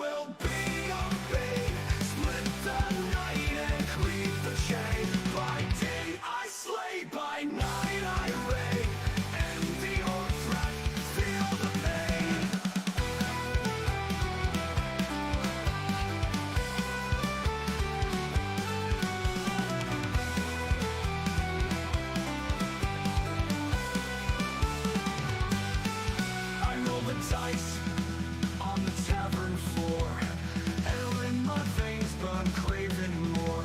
will be your fate. Split the night and cleave the chain. By day I slay, by night I reign. Envy or threat, feel the pain. I roll the dice on the tavern floor. Hell in my veins, but I'm craving more.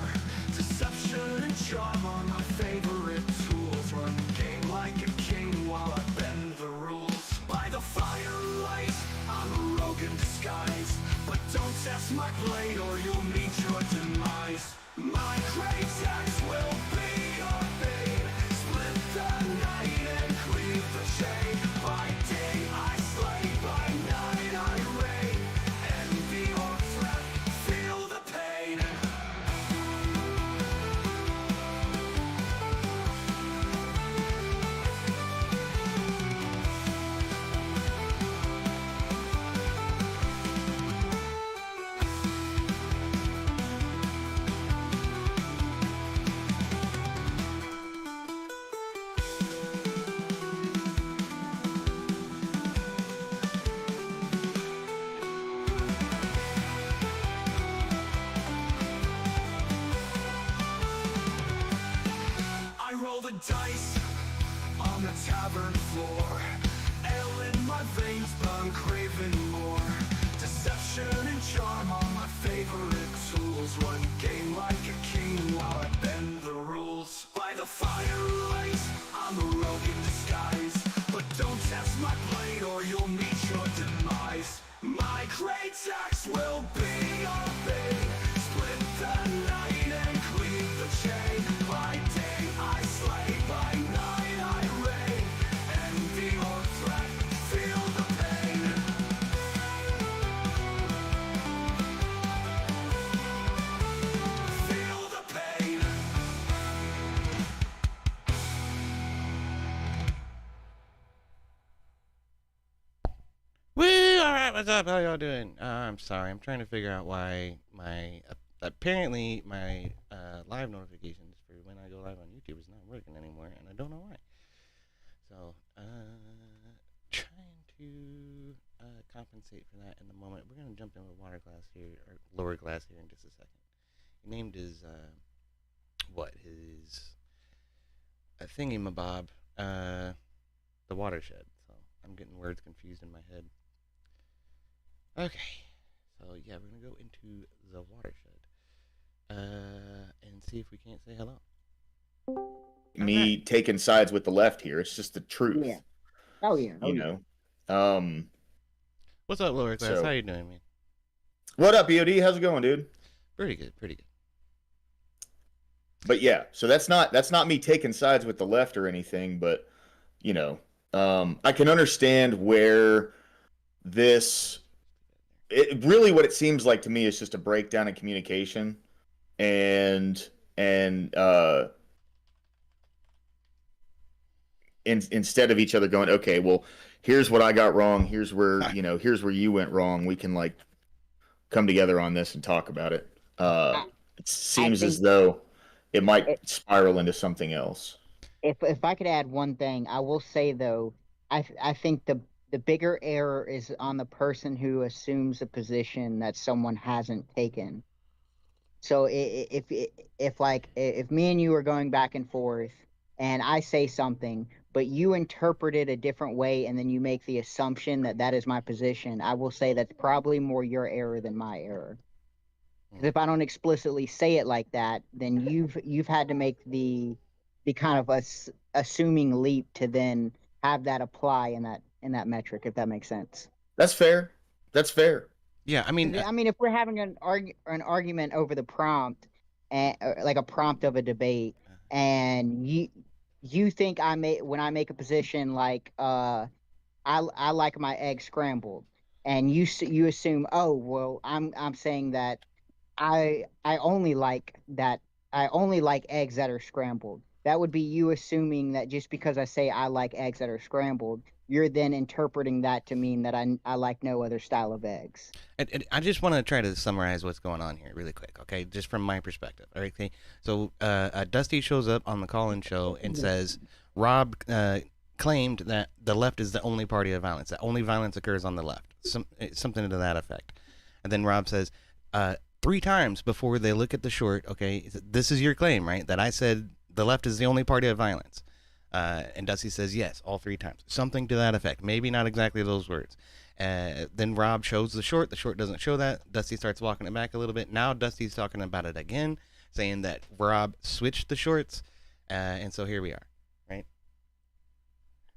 Deception and charm are my favorite tools. Run the game like a king while I bend the rules. By the firelight, I'm a rogue in disguise. But don't test my blade or you'll meet your demise. My great axe will be your fate. Split the night and cleave the chain. By day I slay, by night I reign. Envy or threat, feel the pain. I roll the dice on the tavern floor. Ale in my veins, but I'm craving more. Deception and charm are my favorite tools. Run game like a king while I bend the rules. By the firelight, I'm a rogue in disguise. But don't test my blade or you'll meet your demise. My great axe will be your fate. Split the night and cleave the chain. By day I slay, by night I reign. Envy or threat, feel the pain. Feel the pain. Woo! Alright, what's up? How y'all doing? I'm sorry, I'm trying to figure out why my apparently my live notifications for when I go live on YouTube is not working anymore, and I don't know why. So, trying to compensate for that in the moment. We're gonna jump in with water class here, or lower class here in just a second. He named his his thingy-mabob, the watershed. So I'm getting words confused in my head. Okay, so yeah, we're gonna go into the watershed, and see if we can't say hello. Me taking sides with the left here. It's just the truth. Yeah. Oh yeah. Oh, You yeah. know. What's up, lower class? So- How you doing, man? What up, EOD? How's it going, dude? Pretty good, pretty good. But yeah, so that's not me taking sides with the left or anything, but you know, I can understand where really what it seems like to me is just a breakdown in communication and instead of each other going, okay, well, here's what I got wrong, here's where you went wrong, we can like come together on this and talk about it. It seems as though it might spiral into something else. If I could add one thing, I will say though, I think the bigger error is on the person who assumes a position that someone hasn't taken. So if me and you are going back and forth and I say something, but you interpret it a different way and then you make the assumption that that is my position, I will say that's probably more your error than my error. 'Cause if I don't explicitly say it like that, then you've had to make the kind of assuming leap to then have that apply in that metric, if that makes sense. That's fair. That's fair. Yeah, I mean, I mean, if we're having an argument over the prompt, and like a prompt of a debate, and you think when I make a position like I like my eggs scrambled, and you assume, oh well, I'm saying that I only like eggs that are scrambled. That would be you assuming that just because I say I like eggs that are scrambled, you're then interpreting that to mean that I like no other style of eggs. And I just want to try to summarize what's going on here really quick, okay? Just from my perspective. All right, okay. So Dusty shows up on the call-in show and says Rob claimed that the left is the only party of violence. That only violence occurs on the left. Something to that effect. And then Rob says 3 times before they look at the short, okay, this is your claim, right? That I said the left is the only party of violence. And Dusty says yes, all 3 times. Something to that effect. Maybe not exactly those words. Then Rob shows the short. The short doesn't show that. Dusty starts walking it back a little bit. Now Dusty's talking about it again, saying that Rob switched the shorts. And so here we are, right?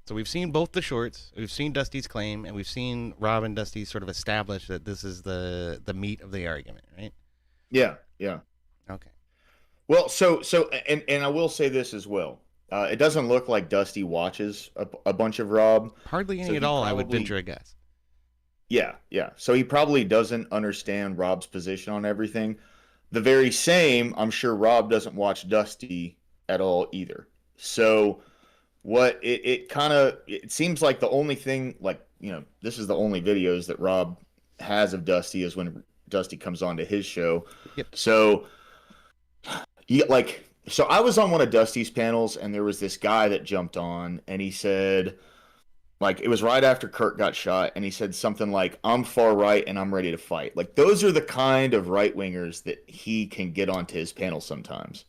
So we've seen both the shorts. We've seen Dusty's claim, and we've seen Rob and Dusty sort of establish that this is the meat of the argument, right? Yeah. Okay. Well, so and I will say this as well. It doesn't look like Dusty watches a bunch of Rob. Hardly any So at he all, I would probably- venture a guess. Yeah. So he probably doesn't understand Rob's position on everything. The very same, I'm sure Rob doesn't watch Dusty at all either. So what it seems like the only thing, like, this is the only videos that Rob has of Dusty is when Dusty comes on to his show. Yep. So so I was on one of Dusty's panels, and there was this guy that jumped on, and he said, like, it was right after Kurt got shot, and he said something like, I'm far right and I'm ready to fight. Like, those are the kind of right-wingers that he can get onto his panel sometimes.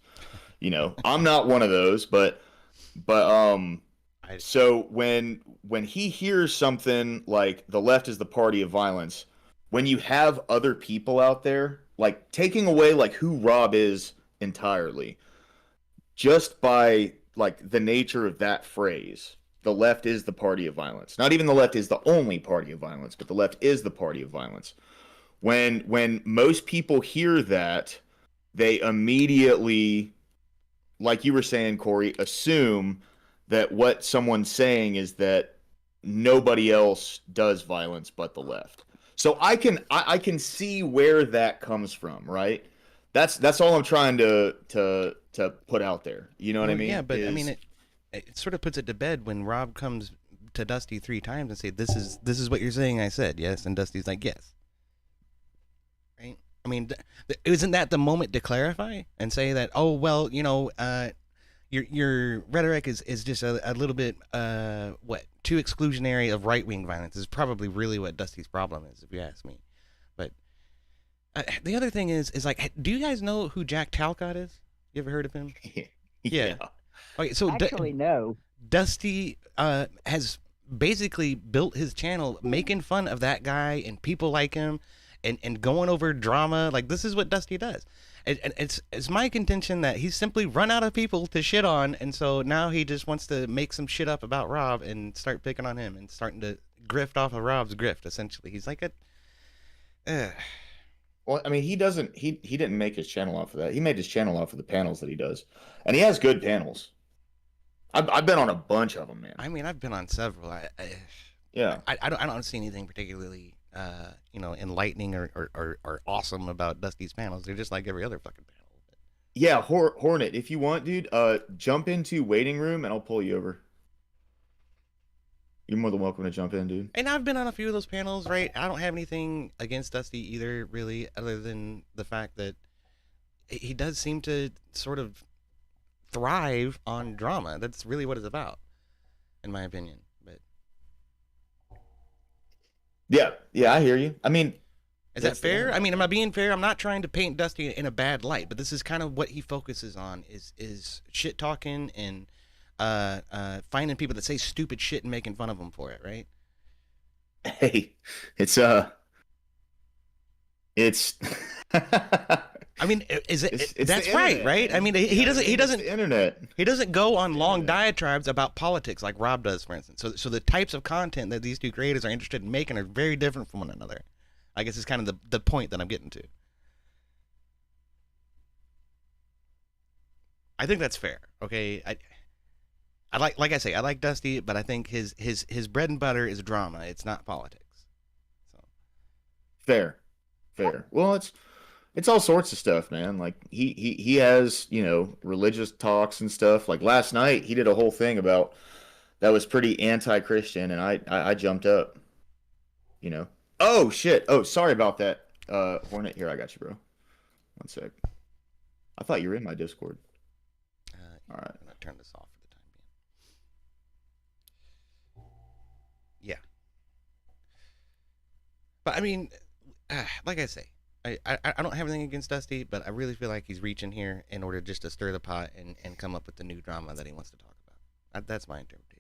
I'm not one of those, but so when he hears something like the left is the party of violence, when you have other people out there, like, taking away, like, who Rob is entirely, just by, like, the nature of that phrase, the left is the party of violence. Not even the left is the only party of violence, but the left is the party of violence. When most people hear that, they immediately, like you were saying, Corey, assume that what someone's saying is that nobody else does violence but the left. So I can see where that comes from, right? That's all I'm trying to put out there. You know what I mean? Yeah, but I mean it sort of puts it to bed when Rob comes to Dusty 3 times and say, "This is what you're saying." I said yes, and Dusty's like, "Yes." Right? I mean, isn't that the moment to clarify and say that? Oh well, your rhetoric is just a little bit too exclusionary of right-wing violence is probably really what Dusty's problem is, if you ask me. But the other thing is like, do you guys know who Jack Talcott is? You ever heard of him? Yeah. Okay, so Actually, no. Dusty has basically built his channel making fun of that guy and people like him and going over drama. Like, this is what Dusty does. And it's my contention that he's simply run out of people to shit on, and so now he just wants to make some shit up about Rob and start picking on him and starting to grift off of Rob's grift, essentially. He's like Well, I mean, he didn't make his channel off of that. He made his channel off of the panels that he does, and he has good panels. I've been on a bunch of them, man. I mean, I've been on several. I don't see anything particularly enlightening or awesome about Dusty's panels. They're just like every other fucking panel. Yeah, Hornet, if you want, dude, jump into waiting room and I'll pull you over. You're more than welcome to jump in, dude. And I've been on a few of those panels, right? I don't have anything against Dusty either, really, other than the fact that he does seem to sort of thrive on drama. That's really what it's about, in my opinion. But yeah, I hear you. I mean, is that fair? I mean, am I being fair? I'm not trying to paint Dusty in a bad light, but this is kind of what he focuses on is shit talking and finding people that say stupid shit and making fun of them for it, right? Hey, it's I mean, is it? It's That's the right, internet, right? man. I mean, he doesn't. He It's doesn't. the internet. He doesn't go on long internet. diatribes about politics like Rob does, for instance. So the types of content that these two creators are interested in making are very different from one another. I guess it's kind of the point that I'm getting to. I think that's fair. Okay, I like I say, I like Dusty, but I think his bread and butter is drama. It's not politics. So Fair. Well, it's all sorts of stuff, man. Like he has, religious talks and stuff. Like last night he did a whole thing about that was pretty anti-Christian, and I jumped up. You know. Oh shit. Oh, sorry about that. Hornet, here I got you, bro. One sec. I thought you were in my Discord. All right. I'm gonna turn this off for the time being. Yeah. But I mean, like I say, I don't have anything against Dusty, but I really feel like he's reaching here in order just to stir the pot and come up with the new drama that he wants to talk about. That's my interpretation.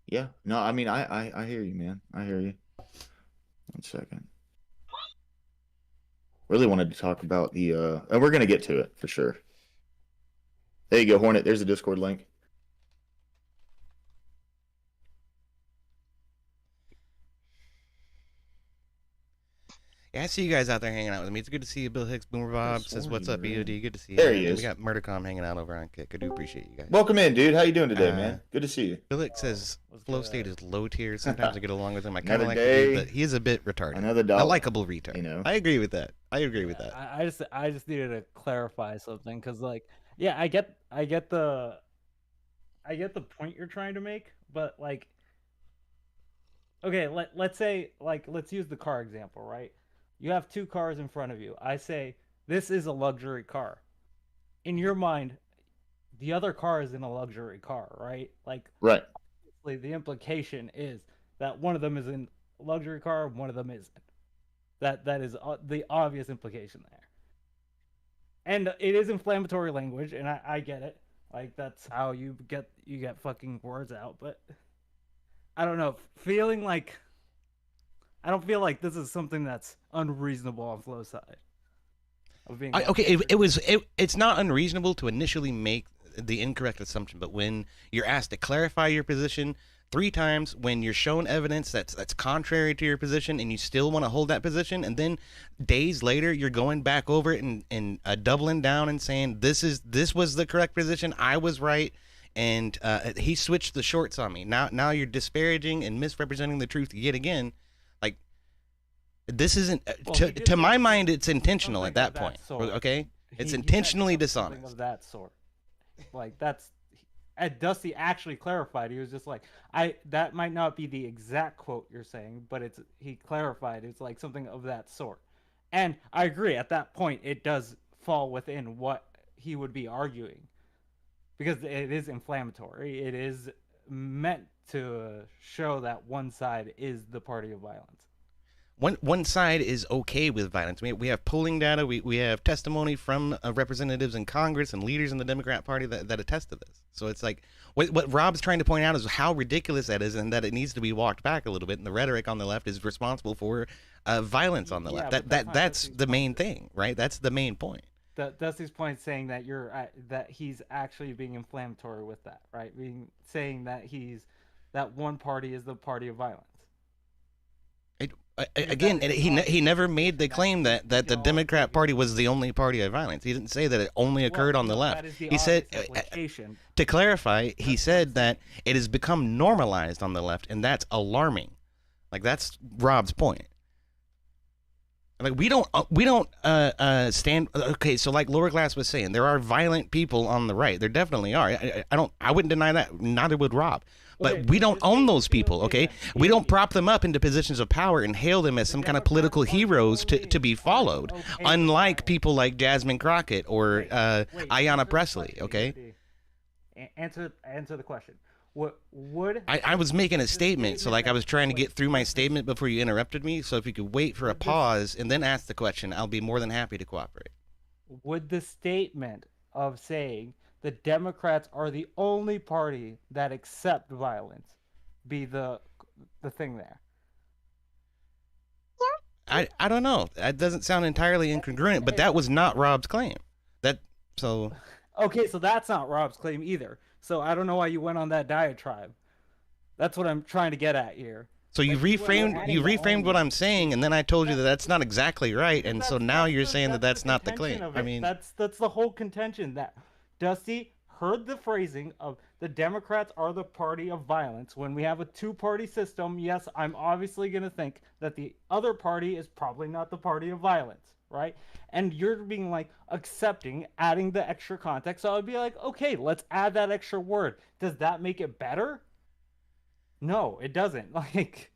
Yeah. No, I mean, I hear you, man. I hear you. 1 second. Really wanted to talk about the and we're gonna get to it for sure. There you go, Hornet. There's a Discord link. Yeah, I see you guys out there hanging out with me. It's good to see you. Bill Hicks, Boomer Bob says, "What's up, EOD? Good to see you." There he is. We got Murdercom hanging out over on Kick. I do appreciate you guys. Welcome in, dude. How you doing today, man? Good to see you. Bill Hicks says Flow State is low tier. Sometimes I get along with him. I kind of Another like day, him, but he is a bit retarded. Another A dollar. likable retard. You know. I agree with that. I agree with that. I just needed to clarify something because, like, yeah, I get the point you're trying to make, but like, okay, let's say, like, let's use the car example, right? You have two cars in front of you. I say this is a luxury car. In your mind, the other car is in a luxury car, right? Like, Right. the implication is that one of them is in a luxury car, one of them isn't. That is the obvious implication there. And it is inflammatory language, and I get it. Like, that's how you get fucking words out. But I don't know, I don't feel like this is something that's unreasonable on Flow's side. Okay, it's not unreasonable to initially make the incorrect assumption, but when you're asked to clarify your position 3 times, when you're shown evidence that's contrary to your position, and you still want to hold that position, and then days later you're going back over it and doubling down and saying this was the correct position, I was right, and he switched the shorts on me. Now you're disparaging and misrepresenting the truth yet again. Like, this isn't to my mind, it's intentional at that point. Okay, it's intentionally dishonest. Of that sort, like that's. And Dusty actually clarified. He was just like, that might not be the exact quote you're saying, but he clarified it's like something of that sort. And I agree, at that point it does fall within what he would be arguing. Because it is inflammatory. It is meant to show that one side is the party of violence. One side is okay with violence. We have polling data. We have testimony from representatives in Congress and leaders in the Democrat Party that attest to this. So it's like what Rob's trying to point out is how ridiculous that is, and that it needs to be walked back a little bit. And the rhetoric on the left is responsible for violence on the left. That's the main thing, right? That's the main point. Dusty's point saying that that he's actually being inflammatory with that, right? Saying that that one party is the party of violence. Again, he never made the claim that the Democrat Party was the only party of violence. He didn't say that it only occurred on the left. He said, to clarify, he said that it has become normalized on the left, and that's alarming. Like, that's Rob's point. Like, we don't stand. Okay, so like LWRCLAS was saying, there are violent people on the right. There definitely are. I wouldn't deny that. Neither would Rob. But we don't own those people, okay? We don't prop them up into positions of power and hail them as some kind of political heroes to be followed, unlike people like Jasmine Crockett or Ayanna Pressley, okay? Answer the question. What would I was making a statement, so like I was trying to get through my statement before you interrupted me, so if you could wait for a pause and then ask the question, I'll be more than happy to cooperate. Would the statement of saying the Democrats are the only party that accept violence be the thing there? I don't know. That doesn't sound entirely incongruent, but that was not Rob's claim. Okay, so that's not Rob's claim either. So I don't know why you went on that diatribe. That's what I'm trying to get at here. So you reframed what I'm saying, and then I told you that that's not exactly right, and so now you're saying that that's not the claim. I mean, that's the whole contention, that Dusty heard the phrasing of the Democrats are the party of violence, when we have a two-party system, yes, I'm obviously going to think that the other party is probably not the party of violence, right? And you're being like accepting, adding the extra context. So I'd be like, okay, let's add that extra word. Does that make it better? No, it doesn't. Like,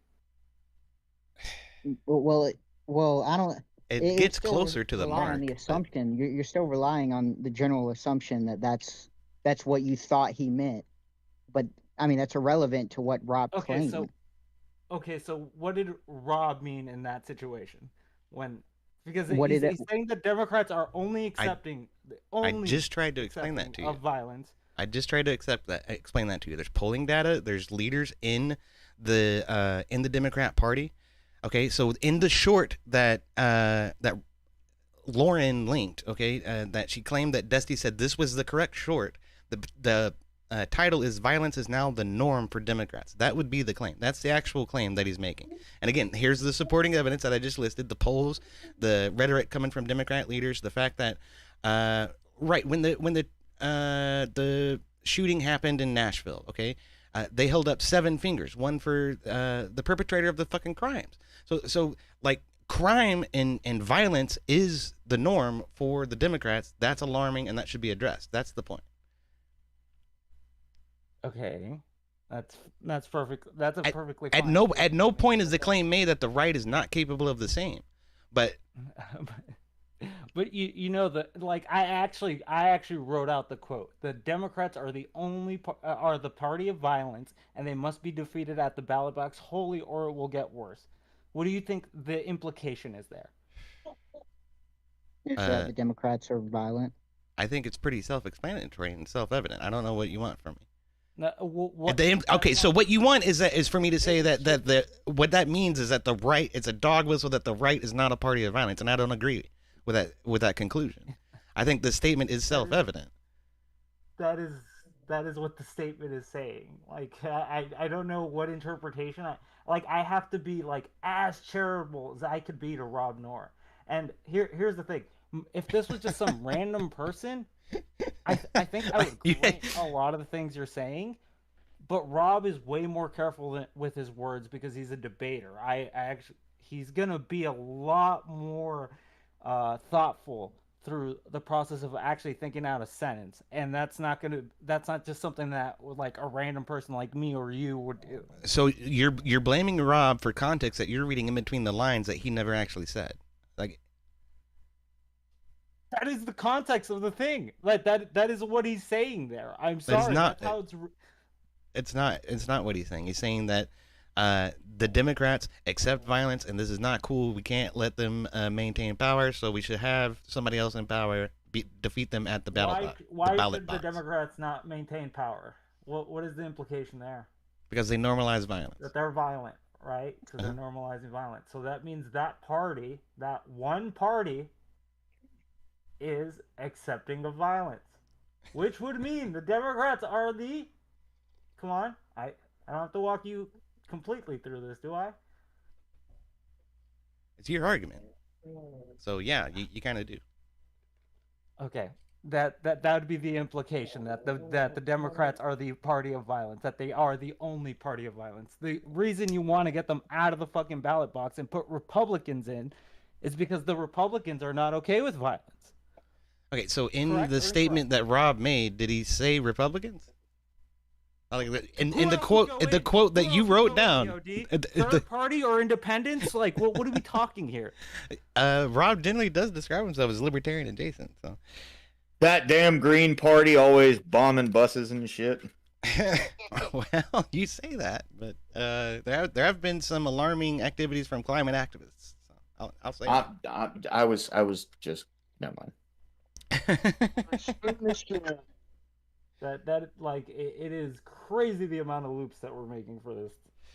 Well, I don't. It It's gets still closer to the rely on mark. the but- assumption. You're still relying on the general assumption that that's what you thought he meant. But I mean, that's irrelevant to what Rob claimed. So what did Rob mean in that situation? When because What he's, did it- he's saying the Democrats are only accepting I just tried to explain that to you. of violence. I just tried to explain that to you. There's polling data. There's leaders in the Democrat Party. Okay, so in the short that that Lauren linked, okay, that she claimed that Dusty said this was the correct short. The title is "Violence is now the norm for Democrats." That would be the claim. That's the actual claim that he's making. And again, here's the supporting evidence that I just listed: the polls, the rhetoric coming from Democrat leaders, the fact that right when the shooting happened in Nashville, okay, they held up 7 fingers, one for the perpetrator of the fucking crimes. So like crime and violence is the norm for the Democrats. That's alarming, and that should be addressed. That's the point. Okay, that's perfect. That's a perfectly At fine no statement. point is the claim made that the right is not capable of the same. But But you know that, like, I actually wrote out the quote: the Democrats are the only are the party of violence, and they must be defeated at the ballot box wholly, or it will get worse. What do you think the implication is there? that the Democrats are violent. I think it's pretty self-explanatory and self-evident. I don't know what you want from me. No, what, Okay, so what you want is for me to say that what that means is that the right, it's a dog whistle that the right is not a party of violence, and I don't agree with that conclusion. I think the statement is self-evident. that is what the statement is saying. Like, I don't know what interpretation. I have to be like as charitable as I could be to Rob Noor. And here's the thing: if this was just some random person, I think I would grant a lot of the things you're saying. But Rob is way more careful with his words because he's a debater. I actually, he's gonna be a lot more thoughtful through the process of actually thinking out a sentence, and that's not just something that like a random person like me or you would do. So you're blaming Rob for context that you're reading in between the lines that he never actually said. Like, that is the context of the thing. Like that is what he's saying there. I'm sorry. not- That's how it's not what he's saying. He's saying that the Democrats accept violence, and this is not cool. We can't let them maintain power, so we should have somebody else in power defeat them at the ballot why ballot should box. the Democrats not maintain power? What is the implication there? Because they normalize violence. That they're violent, right? Because Uh-huh. they're normalizing violence. So that means that party, that one party, is accepting of violence, which would mean the Democrats are the. Come on, I don't have to walk you completely through this, do I? It's your argument. So yeah, you kind of do. Okay, that would be the implication that the Democrats are the party of violence, that they are the only party of violence. The reason you want to get them out of the fucking ballot box and put Republicans in is because the Republicans are not okay with violence. Okay, so in Correct the or statement that Rob made, did he say Republicans? Like in Who the else quote, would go the in? quote that Who you else would wrote go down. in, EOD? the- Third party or independence? Like, what are we talking here? Rob generally does describe himself as libertarian adjacent. So, That damn Green Party always bombing buses and shit. well, you say that, but there have been some alarming activities from climate activists. So I'll say I was just never mind. that. That like it is crazy the amount of loops that we're making for this.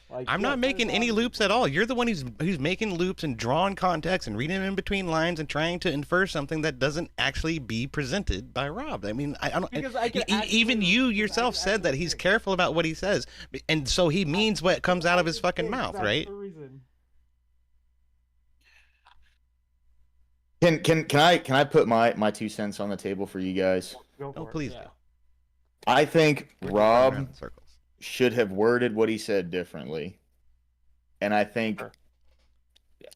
Like, I'm yeah, not making there's any obviously- loops at all. You're the one who's making loops and drawing context and reading in between lines and trying to infer something that doesn't actually be presented by Rob. I mean, I don't. Because I can Even actually- you because I yourself can said that actually he's think. careful about what he says, and so he means what comes out of his fucking mouth, That's right? the reason. Can I put my 2 cents on the table for you guys? Go for Oh, it, please yeah. do. I think We're just going around Rob in circles. should have worded what he said differently. And I think Sure.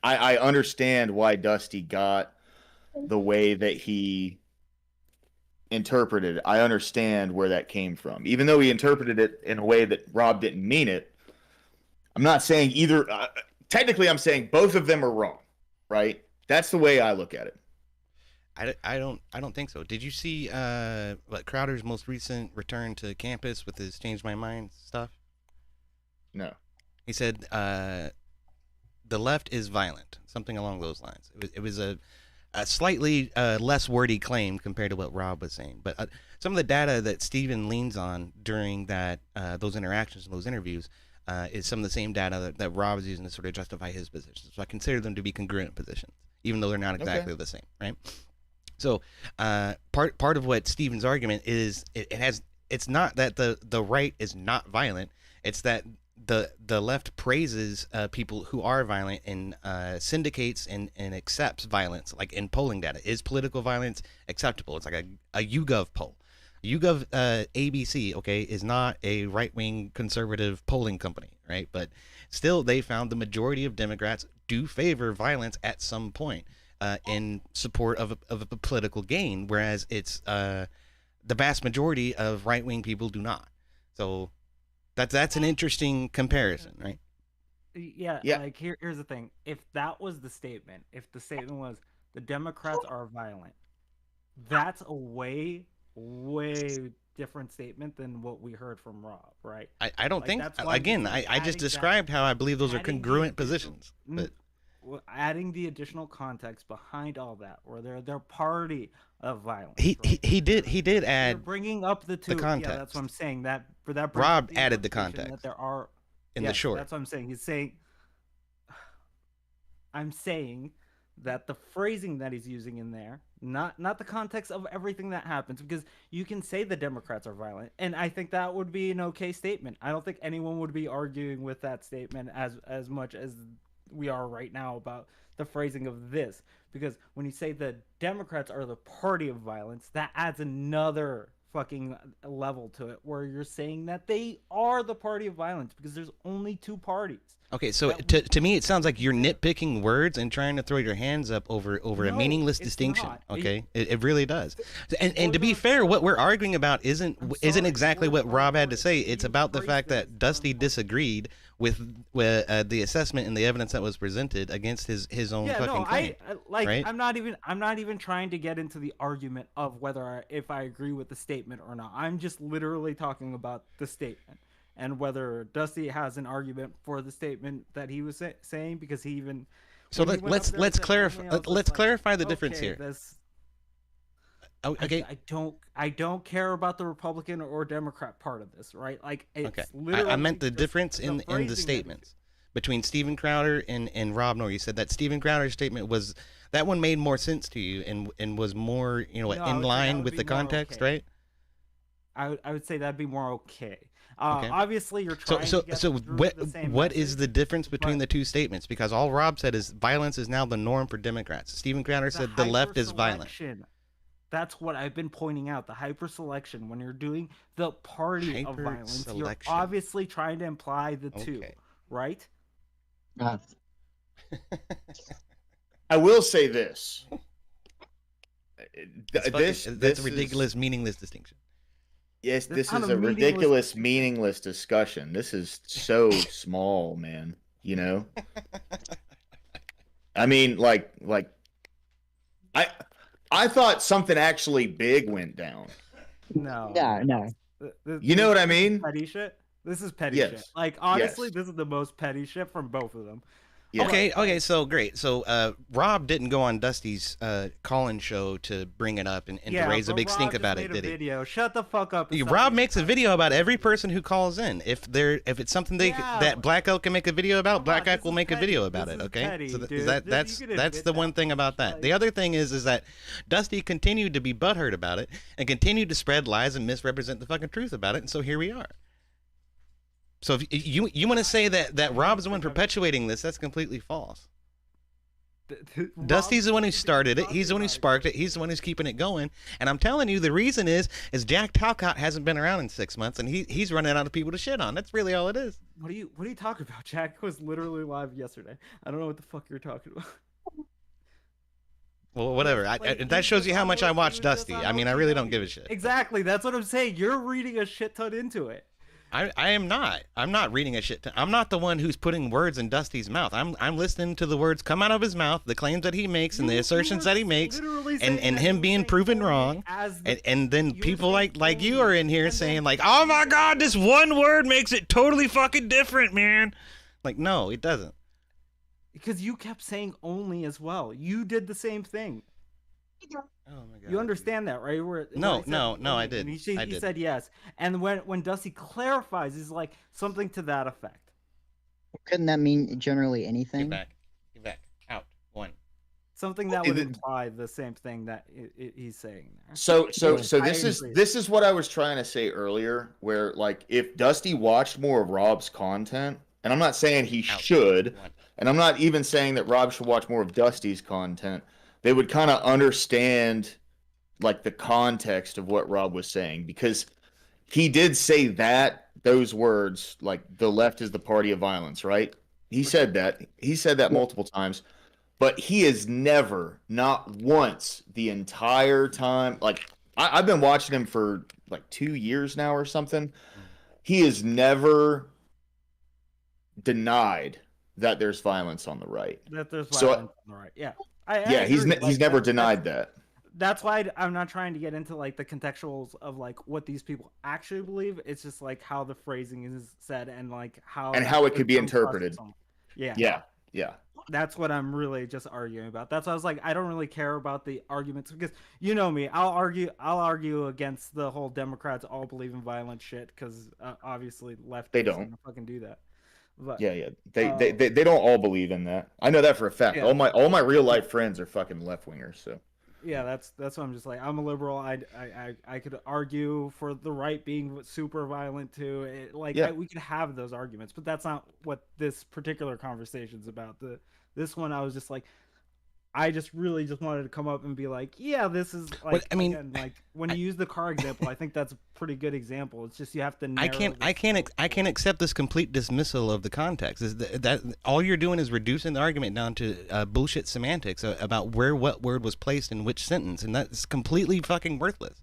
I understand why Dusty got the way that he interpreted it. I understand where that came from. Even though he interpreted it in a way that Rob didn't mean it, I'm not saying either. Technically, I'm saying both of them are wrong, right? That's the way I look at it. I don't think so. Did you see what Crowder's most recent return to campus with his "Change My Mind" stuff? No. He said the left is violent, something along those lines. It was a slightly less wordy claim compared to what Rob was saying. But some of the data that Steven leans on during that those interactions and those interviews is some of the same data that Rob is using to sort of justify his position. So I consider them to be congruent positions, even though they're not exactly the same, right? So part of what Steven's argument is it's not that the right is not violent. It's that the left praises people who are violent and syndicates and accepts violence, like in polling data. Is political violence acceptable? It's like a YouGov poll. YouGov ABC, okay, is not a right-wing conservative polling company, right? But still, they found the majority of Democrats do favor violence at some point in support of a political gain, whereas it's the vast majority of right-wing people do not. So that's an interesting comparison, right? Yeah. Like here's the thing. If that was the statement, if the statement was the Democrats are violent, that's a way different statement than what we heard from Rob, right? I don't think, again, I just described how I believe those are congruent positions. But adding the additional context behind all that, or they're party of violence. He did add bringing up the two. context. Yeah, that's what I'm saying. That Rob added the context that there are in the short. That's what I'm saying. He's saying. I'm saying that the phrasing that he's using in there, not the context of everything that happens, because you can say the Democrats are violent, and I think that would be an okay statement. I don't think anyone would be arguing with that statement as much as we are right now about the phrasing of this, because when you say the Democrats are the party of violence, that adds another fucking level to it, where you're saying that they are the party of violence because there's only two parties. Okay, so to me, it sounds like you're nitpicking words and trying to throw your hands up over a meaningless distinction. Not. Okay, it really does. And to be fair, what we're arguing about isn't exactly what Rob had to say. It's about the fact that Dusty disagreed with the assessment and the evidence that was presented against his own fucking claim. Right? I'm not even trying to get into the argument of whether if I agree with the statement or not. I'm just literally talking about the statement. And whether Dusty has an argument for the statement that he was saying, because he even so let's clarify the difference here. Okay, I don't care about the Republican or Democrat part of this, right? Like, it's I meant the difference in the statements between Steven Crowder and Rob Noor. You said that Steven Crowder's statement was that one made more sense to you and was more in line with the context, right? I would say that'd be more okay. Obviously, you're trying so to get what is the difference between the two statements? Because all Rob said is violence is now the norm for Democrats. Steven Crowder said the left is violent. That's what I've been pointing out. The hyper-selection, when you're doing the party of violence, you're obviously trying to imply the two, right? I will say this. That's a ridiculous, meaningless distinction. Yes, this is a ridiculous, meaningless discussion. This is so small, man. You know? I mean, like I thought something actually big went down. No. You know what I mean? Petty shit? This is petty shit. Like, honestly, this is the most petty shit from both of them. Yeah. Okay, so great. So Rob didn't go on Dusty's call-in show to bring it up and to raise a big stink about it, did he? Video. Shut the fuck up. Rob makes a video about every person who calls in. If it's something that Black Elk can make a video about, Black Elk will make a video about it. Okay, petty, so dude. that's the one thing about that. The other thing is that Dusty continued to be butthurt about it and continued to spread lies and misrepresent the fucking truth about it, and so here we are. So if you want to say that Rob's the one perpetuating this, that's completely false. Dusty's the one who started it. He's the one who sparked it. He's the one who's keeping it going. And I'm telling you, the reason is Jack Talcott hasn't been around in 6 months, and he's running out of people to shit on. That's really all it is. What are you talking about? Jack was literally live yesterday. I don't know what the fuck you're talking about. Well, whatever. That shows you how much I watch Dusty. I mean, I really don't give a shit. Exactly. That's what I'm saying. You're reading a shit ton into it. I am not. I'm not reading a shit. I'm not the one who's putting words in Dusty's mouth. I'm listening to the words come out of his mouth, the claims that he makes, and the assertions that he makes, and him being proven wrong. And then people like you are in here saying like, oh my God, this one word makes it totally fucking different, man. Like, no, it doesn't. Because you kept saying only as well. You did the same thing. Oh my God. You understand that, right? No, I did. He did. said yes. And when Dusty clarifies, he's like something to that effect. Couldn't that mean generally anything? Get back. Out. One. Something that would imply the same thing that he's saying there. So this is what I was trying to say earlier, where like if Dusty watched more of Rob's content, and I'm not saying he should, and I'm not even saying that Rob should watch more of Dusty's content, they would kind of understand like the context of what Rob was saying, because he did say those words, like the left is the party of violence, right? He said that multiple times, but he has never, not once the entire time, like I've been watching him for like 2 years now or something. He has never denied that there's violence on the right. That there's violence on the right. Yeah. He's never denied that. That's why I'm not trying to get into like the contextuals of like what these people actually believe. It's just like how the phrasing is said and like how it could be interpreted. Yeah. That's what I'm really just arguing about. That's why I was like, I don't really care about the arguments, because you know me, I'll argue against the whole Democrats all believe in violent shit, because obviously left they don't fucking do that. But, they don't all believe in that. I know that for a fact. Yeah. All my real life friends are fucking left wingers. So yeah, that's what I'm just like. I'm a liberal. I could argue for the right being super violent too. We could have those arguments, but that's not what this particular conversation's about. This one, I was just like, I just really wanted to come up and be like, yeah, this is like, well, I mean, again, like when you use the car example, I think that's a pretty good example. It's just you have to. I can't accept this complete dismissal of the context. Is that all you're doing is reducing the argument down to bullshit semantics about what word was placed in which sentence, and that's completely fucking worthless.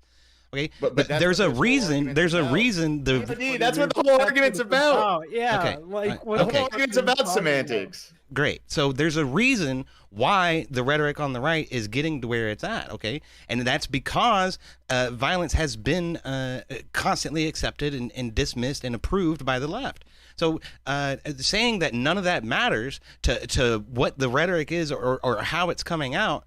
Okay, but there's a reason. There's a reason. That's what the whole argument's about. Oh yeah, okay. The whole argument's about semantics. Great. So there's a reason why the rhetoric on the right is getting to where it's at, okay? And that's because violence has been constantly accepted and dismissed and approved by the left. So saying that none of that matters to what the rhetoric is or how it's coming out,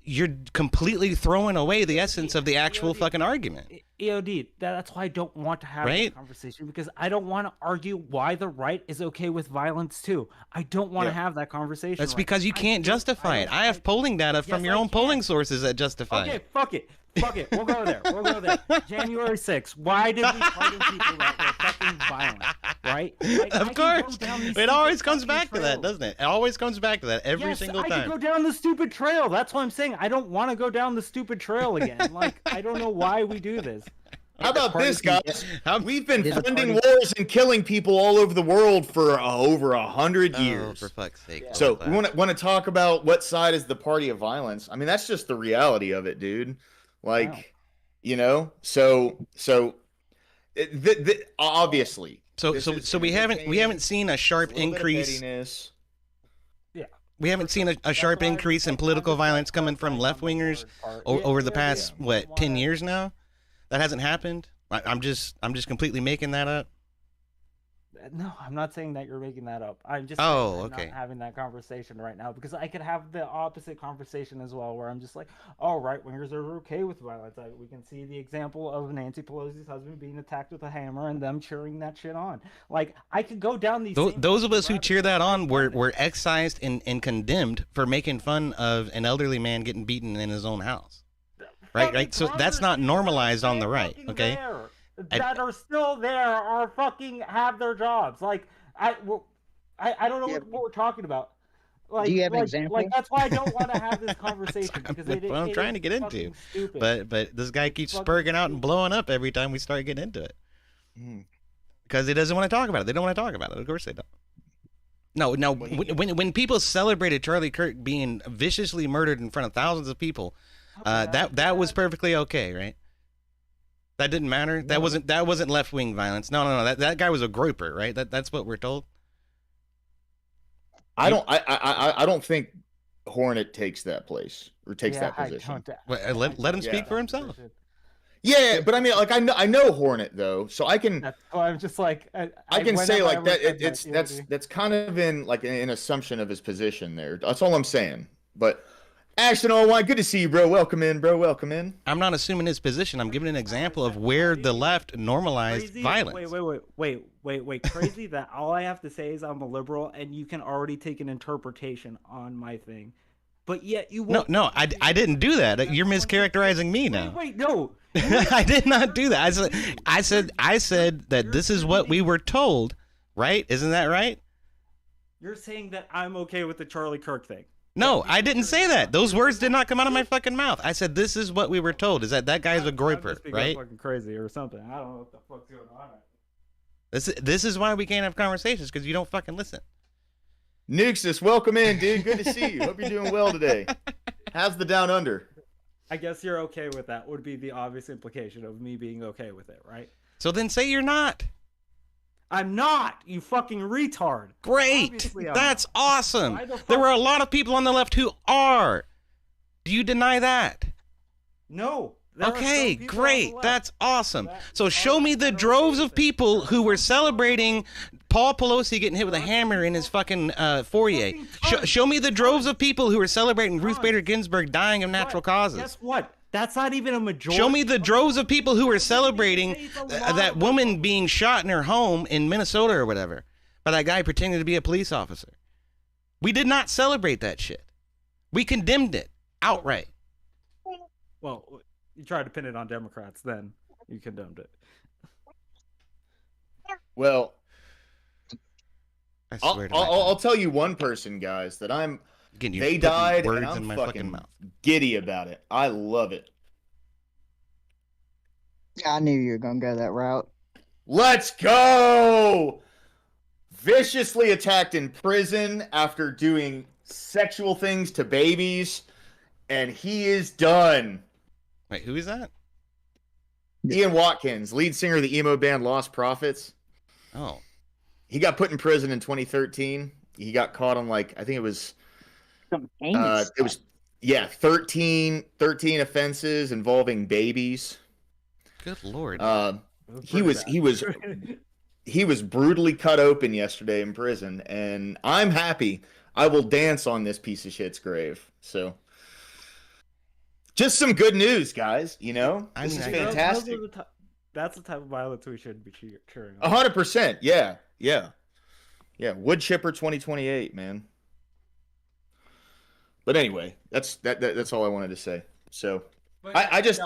you're completely throwing away the essence of the actual fucking argument. EOD, that's why I don't want to have this conversation, because I don't want to argue why the right is okay with violence too. I don't want to have that conversation. That's because you can't justify it. I have polling data from your own polling sources that justify it. Okay, fuck it. We'll go there. January 6th. Why did we pardon people that were fucking violent? Right? Like, of course. It always comes back to that, doesn't it? It always comes back to that every single time. I could go down the stupid trail. That's what I'm saying. I don't want to go down the stupid trail again. Like, I don't know why we do this. How about this, guys? We've been funding wars and killing people all over the world for over 100 years. Oh, for fuck's sake. Yeah. So we want to talk about what side is the party of violence. I mean, that's just the reality of it, dude. Like, wow. You know, obviously. So we haven't seen a sharp increase. Yeah. We haven't seen a sharp increase in political violence coming from left wingers over the past 10 years now. That hasn't happened. I'm just completely making that up. No, I'm not saying that you're making that up. I'm just not having that conversation right now, because I could have the opposite conversation as well, where I'm just like, oh, right wingers are okay with violence. We can see the example of Nancy Pelosi's husband being attacked with a hammer and them cheering that shit on. Like, I could go down these. Those of us who cheer that on were excised and condemned for making fun of an elderly man getting beaten in his own house. Right. So that's not normalized on the right. Okay. That are still there are fucking have their jobs. Like I don't know what we're talking about. Like, Do you have an like, example? like that's why I don't want to have this conversation because That's what I'm trying to get into. Stupid. But this guy keeps Fucking spurging out and stupid. blowing up every time we start getting into it. Mm. Because he doesn't want to talk about it. They don't want to talk about it. Of course they don't. No. When people celebrated Charlie Kirk being viciously murdered in front of thousands of people, that was perfectly okay, right? That didn't matter. That wasn't left wing violence. No. That guy was a groper, right? That's what we're told. I don't think Hornet takes that place or takes that position. Let him speak for himself. Yeah, but I mean, like I know Hornet though, so I can. That's why I'm just like I can say like that. It's That's kind of in like an assumption of his position there. That's all I'm saying. But Ashton, good to see you, bro. Welcome in, bro. Welcome in. I'm not assuming his position. I'm giving an example of where the left normalized violence. Wait. Crazy that all I have to say is I'm a liberal, and you can already take an interpretation on my thing. But yet you won't. No, I didn't do that. You're mischaracterizing me now. Wait, no. I did not do that. I said that this is what we were told, right? Isn't that right? You're saying that I'm okay with the Charlie Kirk thing. No, I didn't say that. Those words did not come out of my fucking mouth. I said this is what we were told. Is that guy's a groper, right? Fucking crazy or something. I don't know what the fuck's going on. This is why we can't have conversations, because you don't fucking listen. Nuxus, welcome in, dude. Good to see you. Hope you're doing well today. How's the down under? I guess you're okay with that. Would be the obvious implication of me being okay with it, right? So then say you're not. I'm not. You fucking retard. Great. Obviously That's not. awesome. Why the fuck- There were a lot of people on the left who are. Do you deny that? No. There are Okay, some people on great. the left That's awesome. that So are show me the okay droves with of it. people who were celebrating Paul Pelosi getting hit with a hammer in his fucking foyer. Show me the droves of people who were celebrating Ruth Bader Ginsburg dying of natural causes. Guess what? That's not even a majority. Show me the droves of people who were celebrating that woman being shot in her home in Minnesota or whatever by that guy pretending to be a police officer. We did not celebrate that shit. We condemned it outright. Well, you tried to pin it on Democrats, then you condemned it. Well, I swear to I'll tell you one person, guys, that they died and I'm fucking giddy about it. I love it. I knew you were gonna go that route. Let's go! Viciously attacked in prison after doing sexual things to babies, and he is done. Wait, who is that? Ian Watkins, lead singer of the emo band Lost Prophets. Oh. He got put in prison in 2013. He got caught on I think it was Some heinous it was 13 offenses involving babies. Good Lord. He was brutally cut open yesterday in prison, and I'm happy. I will dance on this piece of shit's grave. So just some good news, guys. This is fantastic. That's the type of violence we should be cheering on. 100%. Yeah. Wood chipper 2028, man. But anyway, that's all I wanted to say. So But I just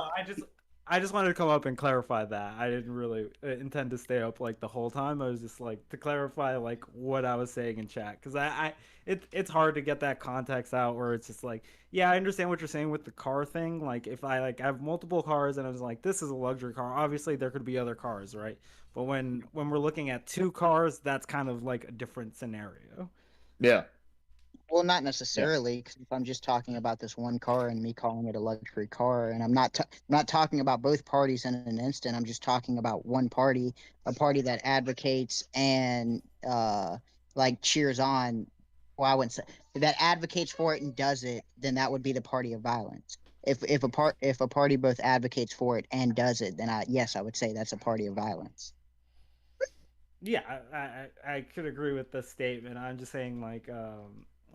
I just wanted to come up and clarify that. I didn't really intend to stay up the whole time. I was just to clarify what I was saying in chat, because it's hard to get that context out where it's just yeah, I understand what you're saying with the car thing. If I have multiple cars and I was this is a luxury car, obviously there could be other cars, right? But when we're looking at two cars, that's kind of a different scenario. yeah. Well, not necessarily, because if I'm just talking about this one car and me calling it a luxury car, and I'm not talking about both parties in an instant. I'm just talking about one party, a party that advocates and cheers on. Well, I wouldn't say that advocates for it and does it. Then that would be the party of violence. If a party both advocates for it and does it, then I would say that's a party of violence. Yeah, I could agree with the statement. I'm just saying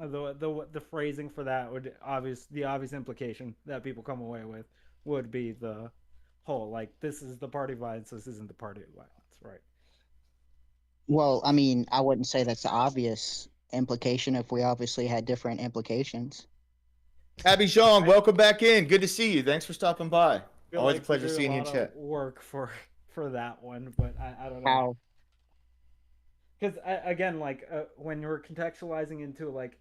the phrasing for that would the obvious implication that people come away with would be the whole this is the party of violence, this isn't the party of violence, right? Well, I mean, I wouldn't say that's the obvious implication if we obviously had different implications. Abby Jean, welcome back in. Good to see you. Thanks for stopping by. Feel Always a we pleasure did seeing you in lot chat. of work for that one, but I don't know. How? because again, like when you're contextualizing into like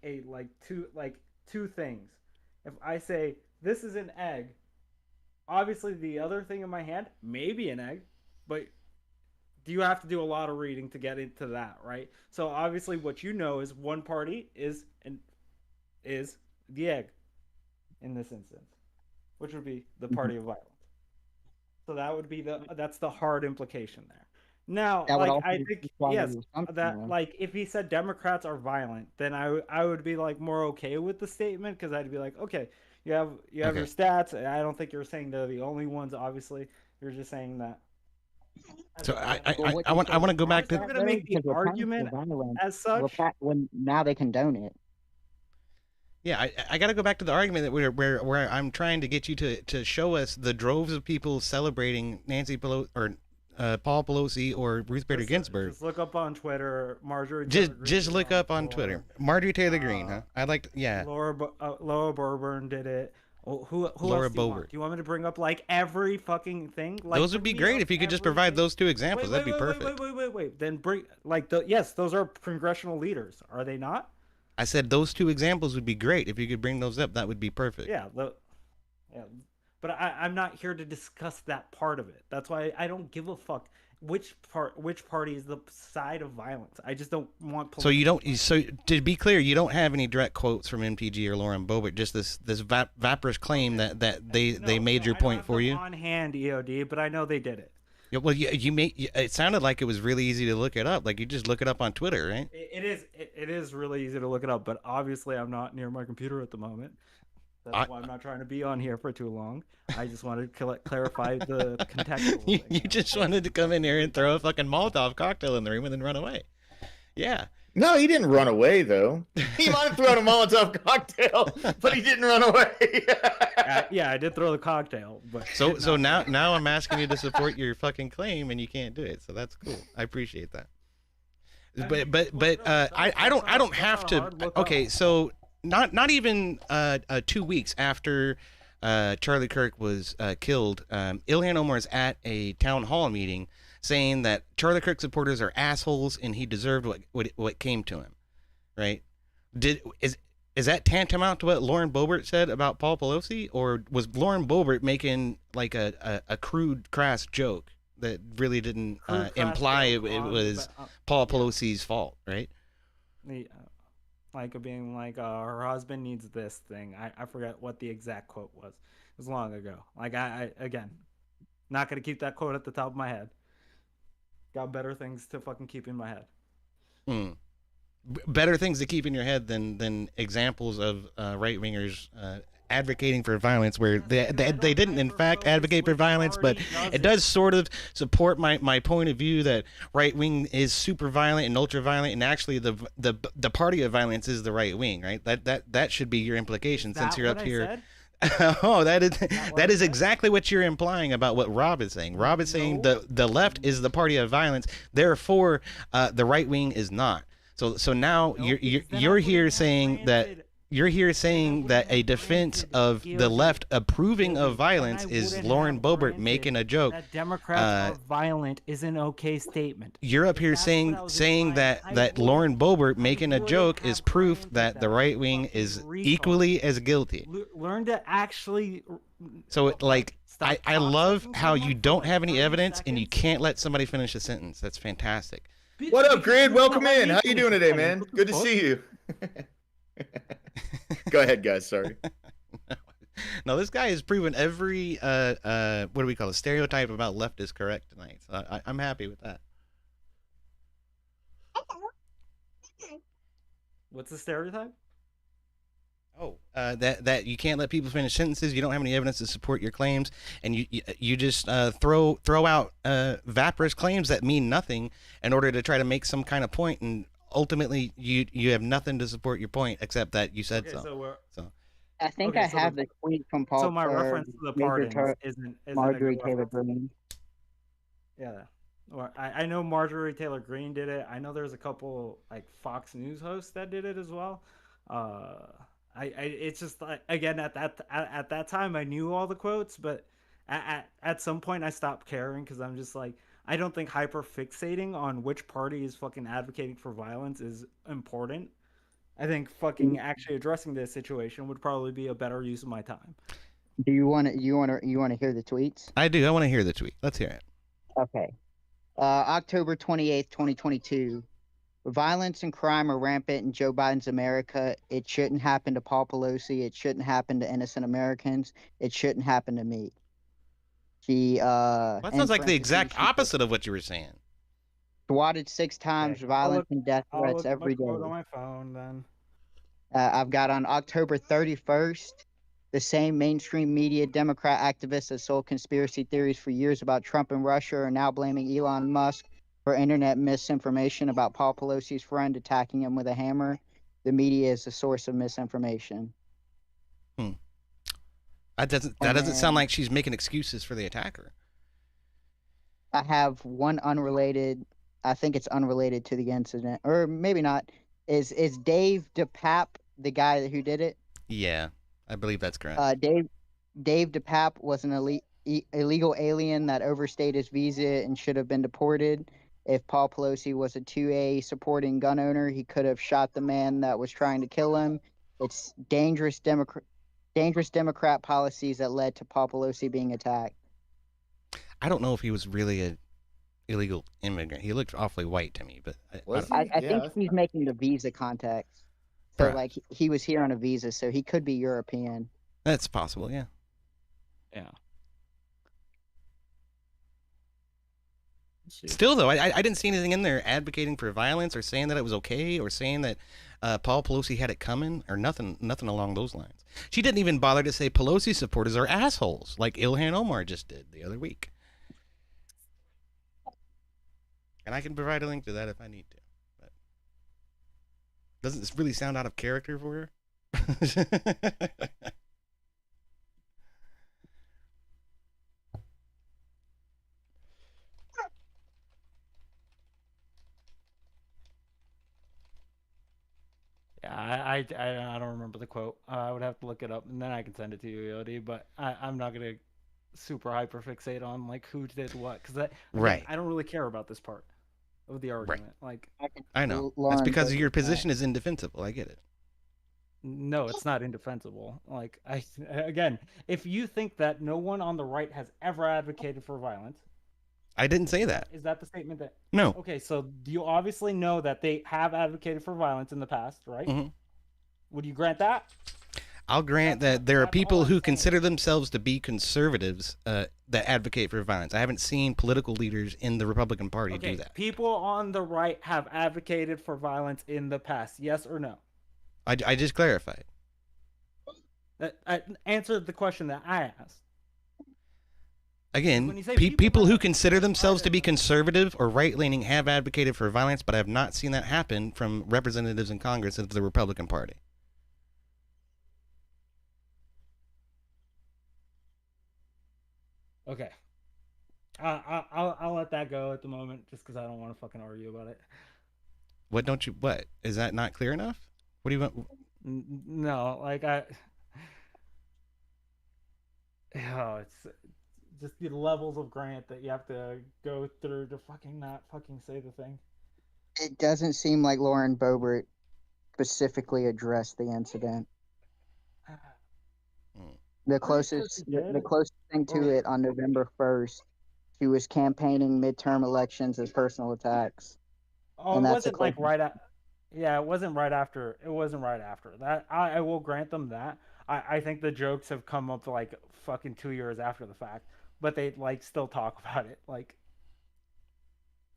two things, if I say this is an egg, obviously the other thing in my hand may be an egg, but do you have to do a lot of reading to get into that, right? So obviously, what you know is one party is the egg in this instance, which would be the party of violence. So that would be that's the hard implication there. Now, That would like also I be think swallowed yes, with something, that though. like if he said Democrats are violent, then I would be like more okay with the statement because I'd be like, okay, you have your Okay. stats, and I don't think you're saying they're the only ones. Obviously, you're just saying that. So I As I, Well, I, what I want I want to go long back as to we're gonna though, make the because argument Republicans are violent. as such, When now they condone it. yeah, I got to go back to the argument that where I'm trying to get you to show us the droves of people celebrating Nancy Pelosi or Paul Pelosi or Ruth Bader Ginsburg. just look up on Twitter. Marjorie Just Taylor Greene just did look it on up on the Twitter. floor. Marjorie Taylor Greene, huh? I'd like to, yeah. Laura Burburn did it. Oh, who Laura else do you Boebert. want? Do you want me to bring up like every fucking thing? Like Those would be bring me great up if you could just provide everything. those two examples. That'd be perfect. Wait. Then bring yes, those are congressional leaders, are they not? I said those two examples would be great if you could bring those up. That would be perfect. Yeah, yeah. But I'm not here to discuss that part of it. That's why I don't give a fuck which party is the side of violence. I just don't want. So you don't. So to be clear, you don't have any direct quotes from MTG or Lauren Boebert. Just this vaporous claim that they made your point for you. On hand, EOD, but I know they did it. Yeah, well, it sounded like it was really easy to look it up. Like you just look it up on Twitter, right? It is really easy to look it up, but obviously I'm not near my computer at the moment. That's why I'm not trying to be on here for too long. I just wanted to clarify the contextual you thing. just wanted to come in here and throw a fucking Molotov cocktail in the room and then run away. Yeah. No, he didn't run away though. He might have thrown a Molotov cocktail, but he didn't run away. Yeah, I did throw the cocktail, but So now I'm asking you to support your fucking claim and you can't do it. So that's cool. I appreciate that. But I don't have to. Okay, so not even 2 weeks after Charlie Kirk was killed, Ilhan Omar is at a town hall meeting saying that Charlie Kirk supporters are assholes and he deserved what came to him, right? Is that tantamount to what Lauren Boebert said about Paul Pelosi, or was Lauren Boebert making like a crude, crass joke that really didn't imply it was Paul Pelosi's fault, right? Like being like her husband needs this thing. I forget what the exact quote was. It was long ago. Like I again, not gonna keep that quote at the top of my head. Got better things to fucking keep in my head. Better things to keep in your head than examples of right wingers advocating for violence, where they didn't in fact advocate for violence, but it does sort of support my point of view that right wing is super violent and ultra violent, and actually the party of violence is the right wing, right? That should be your implication since you're up here. Oh, that is exactly what you're implying about what Rob is saying. Rob is saying the left is the party of violence, therefore the right wing is not. So now you're here saying that a defense of the left approving of violence is Lauren Boebert making a joke. That Democrats are violent is an okay statement. You're up here saying that Lauren Boebert making a joke is proof that the right wing is equally as guilty. Learn to actually. So I love how you don't have any evidence and you can't let somebody finish a sentence. That's fantastic. What up, Grid? Welcome in. How you doing today, man? Good to see you. Go ahead, guys. Sorry. No, this guy has proven every what do we call it, stereotype about left is correct tonight. So I'm happy with that. What's the stereotype? Oh, that you can't let people finish sentences. You don't have any evidence to support your claims, and you just throw out vaporous claims that mean nothing in order to try to make some kind of point, and ultimately you have nothing to support your point except that you said so. I think I have the tweet from Paul. So my reference to the pardons isn't Marjorie Taylor Greene. Yeah. Or I know Marjorie Taylor Greene did it. I know there's a couple like Fox News hosts that did it as well. It's just like, again, at that time I knew all the quotes, but at some point I stopped caring because I'm just like, I don't think hyper fixating on which party is fucking advocating for violence is important. I think fucking actually addressing this situation would probably be a better use of my time. Do you want to hear the tweets? I do. I want to hear the tweet. Let's hear it. Okay. October 28th, 2022. Violence and crime are rampant in Joe Biden's America. It shouldn't happen to Paul Pelosi. It shouldn't happen to innocent Americans. It shouldn't happen to me. She That sounds like the exact opposite of what you were saying. swatted 6 times, Okay, violence and death I'll threats look at every my day. quote on my phone then. I've got on October 31st, the same mainstream media Democrat activists that sold conspiracy theories for years about Trump and Russia are now blaming Elon Musk for internet misinformation about Paul Pelosi's friend attacking him with a hammer. The media is the source of misinformation. That doesn't sound like she's making excuses for the attacker. I have one unrelated. I think it's unrelated to the incident, or maybe not. Is Dave DePape the guy who did it? Yeah, I believe that's correct. Dave DePape was an illegal alien that overstayed his visa and should have been deported. If Paul Pelosi was a 2A supporting gun owner, he could have shot the man that was trying to kill him. It's dangerous Democrat policies that led to Paul Pelosi being attacked. I don't know if he was really a illegal immigrant. He looked awfully white to me, but I think he's making the visa context. So Right. like he was here on a visa, so he could be European. that's possible. Yeah. Yeah. Still, though, I didn't see anything in there advocating for violence or saying that it was okay or saying that Paul Pelosi had it coming or nothing along those lines. She didn't even bother to say Pelosi supporters are assholes like Ilhan Omar just did the other week. And I can provide a link to that if I need to. But doesn't this really sound out of character for her? Yeah, I don't remember the quote. I would have to look it up and then I can send it to you, Yodi. But I'm not gonna super hyper fixate on like who did what because Right. I don't really care about this part of the argument. Like, I know. Lauren That's because doesn't your know. position is indefensible. I get it. no, it's not indefensible. Like, again, if you think that no one on the right has ever advocated for violence, I didn't say that. is that the statement that? No. Okay, so you obviously know that they have advocated for violence in the past, right? Mhm. Would you grant that? I'll grant That's- that there are that's all people I'm who saying. consider themselves to be conservatives that advocate for violence. I haven't seen political leaders in the Republican Party Okay, do that. people on the right have advocated for violence in the past, yes or no? I just clarified. Answer the question that I asked. Again, When you say people, people who have- consider themselves to be conservative or right-leaning have advocated for violence, but I have not seen that happen from representatives in Congress of the Republican Party. Okay. I'll let that go at the moment, just because I don't want to fucking argue about it. What? Is that not clear enough? What do you want? No, like it's just the levels of grant that you have to go through to fucking not fucking say the thing. It doesn't seem like Lauren Boebert specifically addressed the incident. The closest she did. the closest thing to it on November 1st, she was campaigning midterm elections as personal attacks. Oh, And it that's the wasn't like closest. right at. Yeah, it wasn't right after. It wasn't right after that. I will grant them that. I think the jokes have come up like fucking 2 years after the fact, but they like still talk about it. Like,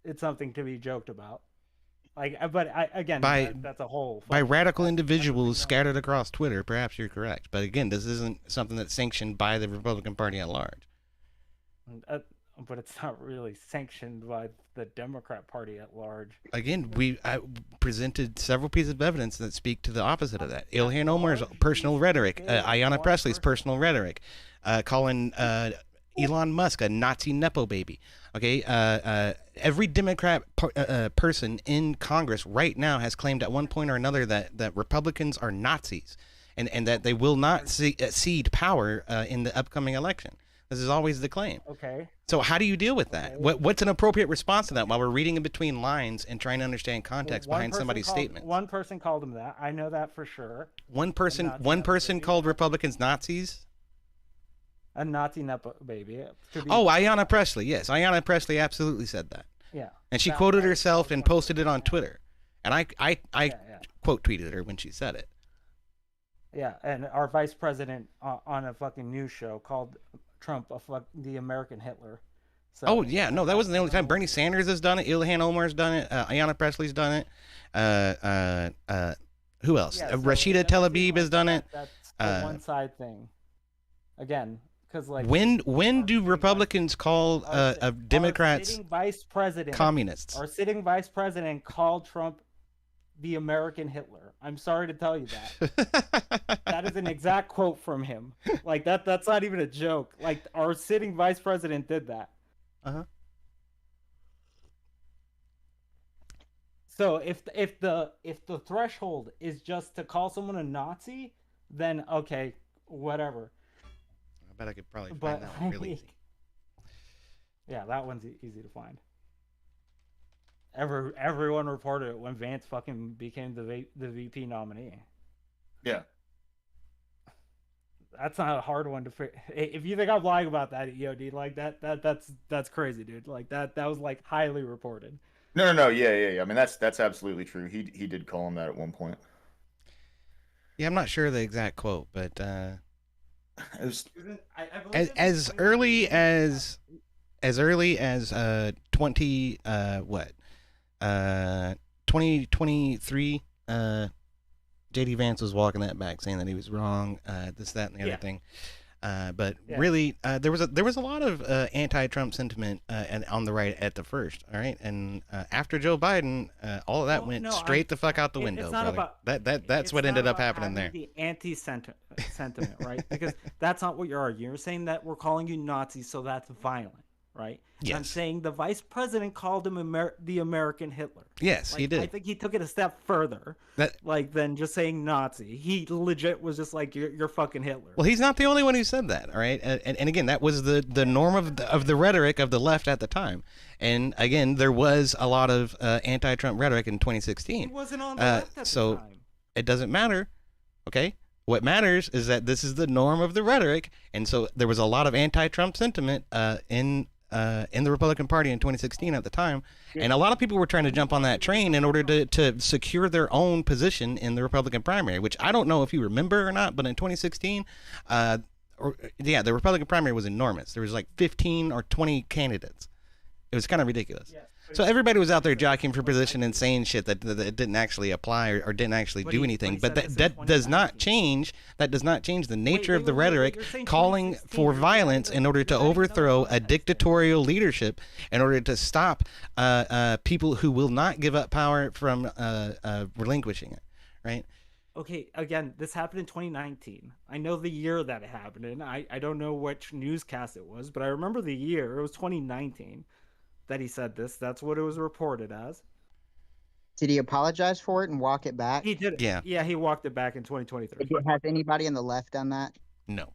it's something to be joked about. Like, again, that's a whole. By fucking- radical that's individuals everything scattered across Twitter, perhaps you're correct. But again, this isn't something that's sanctioned by the Republican Party at large. else. But it's not really sanctioned by the Democrat Party at large. Again, I presented several pieces of evidence that speak to the opposite of that. Ilhan Omar's personal rhetoric, Ayanna Presley's personal rhetoric, calling Elon Musk a Nazi nepo baby. Okay, every Democrat person in Congress right now has claimed at one point or another that Republicans are Nazis, and that they will not cede power in the upcoming election. This is always the claim. Okay. So how do you deal with that? Okay. What's an appropriate response to that while we're reading in between lines and trying to understand context One behind person somebody's called- statements? One person called him that. I know that for sure. One person Nazi called Republicans Nazis. A Nazi nepo baby. Oh, Ayanna Pressley. Yes, Ayanna Pressley absolutely said that. Yeah. And she That- quoted that- herself that was and one- posted it on Twitter. And I Yeah. quote tweeted her when she said it. Yeah, and our vice president on a fucking news show called Trump the American Hitler. So, Oh yeah, no, that wasn't the only time. Bernie Sanders has done it. Ilhan Omar's done it. Ayanna Pressley's done it. Who else? Yeah, so Rashida it doesn't seem Tlaib has like done that- it. That's a one-side thing. Again, because like When our do sitting Republicans call our Democrats sitting vice president, communists? our sitting vice president called Trump the American Hitler. I'm sorry to tell you that. That is an exact quote from him. Like that's not even a joke. Like our sitting vice president did that. Uh-huh. So if the threshold is just to call someone a Nazi, then okay, whatever. I bet I could probably But find that one really easy. yeah, that one's easy to find. Everyone reported it when Vance fucking became the VP nominee. Yeah. That's not a hard one to figure. If you think I'm lying about that, EOD, like that's crazy, dude. Like that was like highly reported. No. Yeah. I mean, that's absolutely true. He did call him that at one point. Yeah, I'm not sure the exact quote, but It was, as early as 2023, JD Vance was walking that back, saying that he was wrong, this, that, and the other Yeah. thing. But Yeah. really, there was a lot of anti-Trump sentiment and on the right at the first, all right, and after Joe Biden, all of that Well, went no, straight the fuck out the window, it's not brother. about That's it's what not ended up about happening there. having the anti-sentiment, right? Because that's not what you're arguing. You're saying that we're calling you Nazis, so that's violent, right? I'm Yes. saying the vice president called him the American Hitler. Yes, he Like, did. I think he took it a step further, That than just saying Nazi. He legit was just like, you're fucking Hitler. Well, he's not the only one who said that, all right? And again, that was the norm of the rhetoric of the left at the time. And again, there was a lot of anti-Trump rhetoric in He 2016. wasn't on the left at so the time. it doesn't matter, okay? What matters is that this is the norm of the rhetoric, and so there was a lot of anti-Trump sentiment in the Republican Party in 2016 at the time, and a lot of people were trying to jump on that train in order to secure their own position in the Republican primary, which I don't know if you remember or not, but in 2016, the Republican primary was enormous. There was like 15 or 20 candidates. It was kind of ridiculous. Yes, So everybody was out there jockeying for position and saying shit that didn't actually apply or didn't actually But do he anything. said But this in that does not 2019. change. That does not change the nature of the wait, rhetoric, you're saying calling 2016, for you're violence saying in order to you're saying overthrow another a context. dictatorial leadership, in order to stop people who will not give up power from relinquishing it. Right? Okay, again, this happened in 2019. I know the year that it happened in. I don't know which newscast it was, but I remember the year. It was 2019 that he said this. That's what it was reported as. Did he apologize for it and walk it back? He did. Yeah. Yeah, he walked it back in 2023. Has anybody on the left done that? No.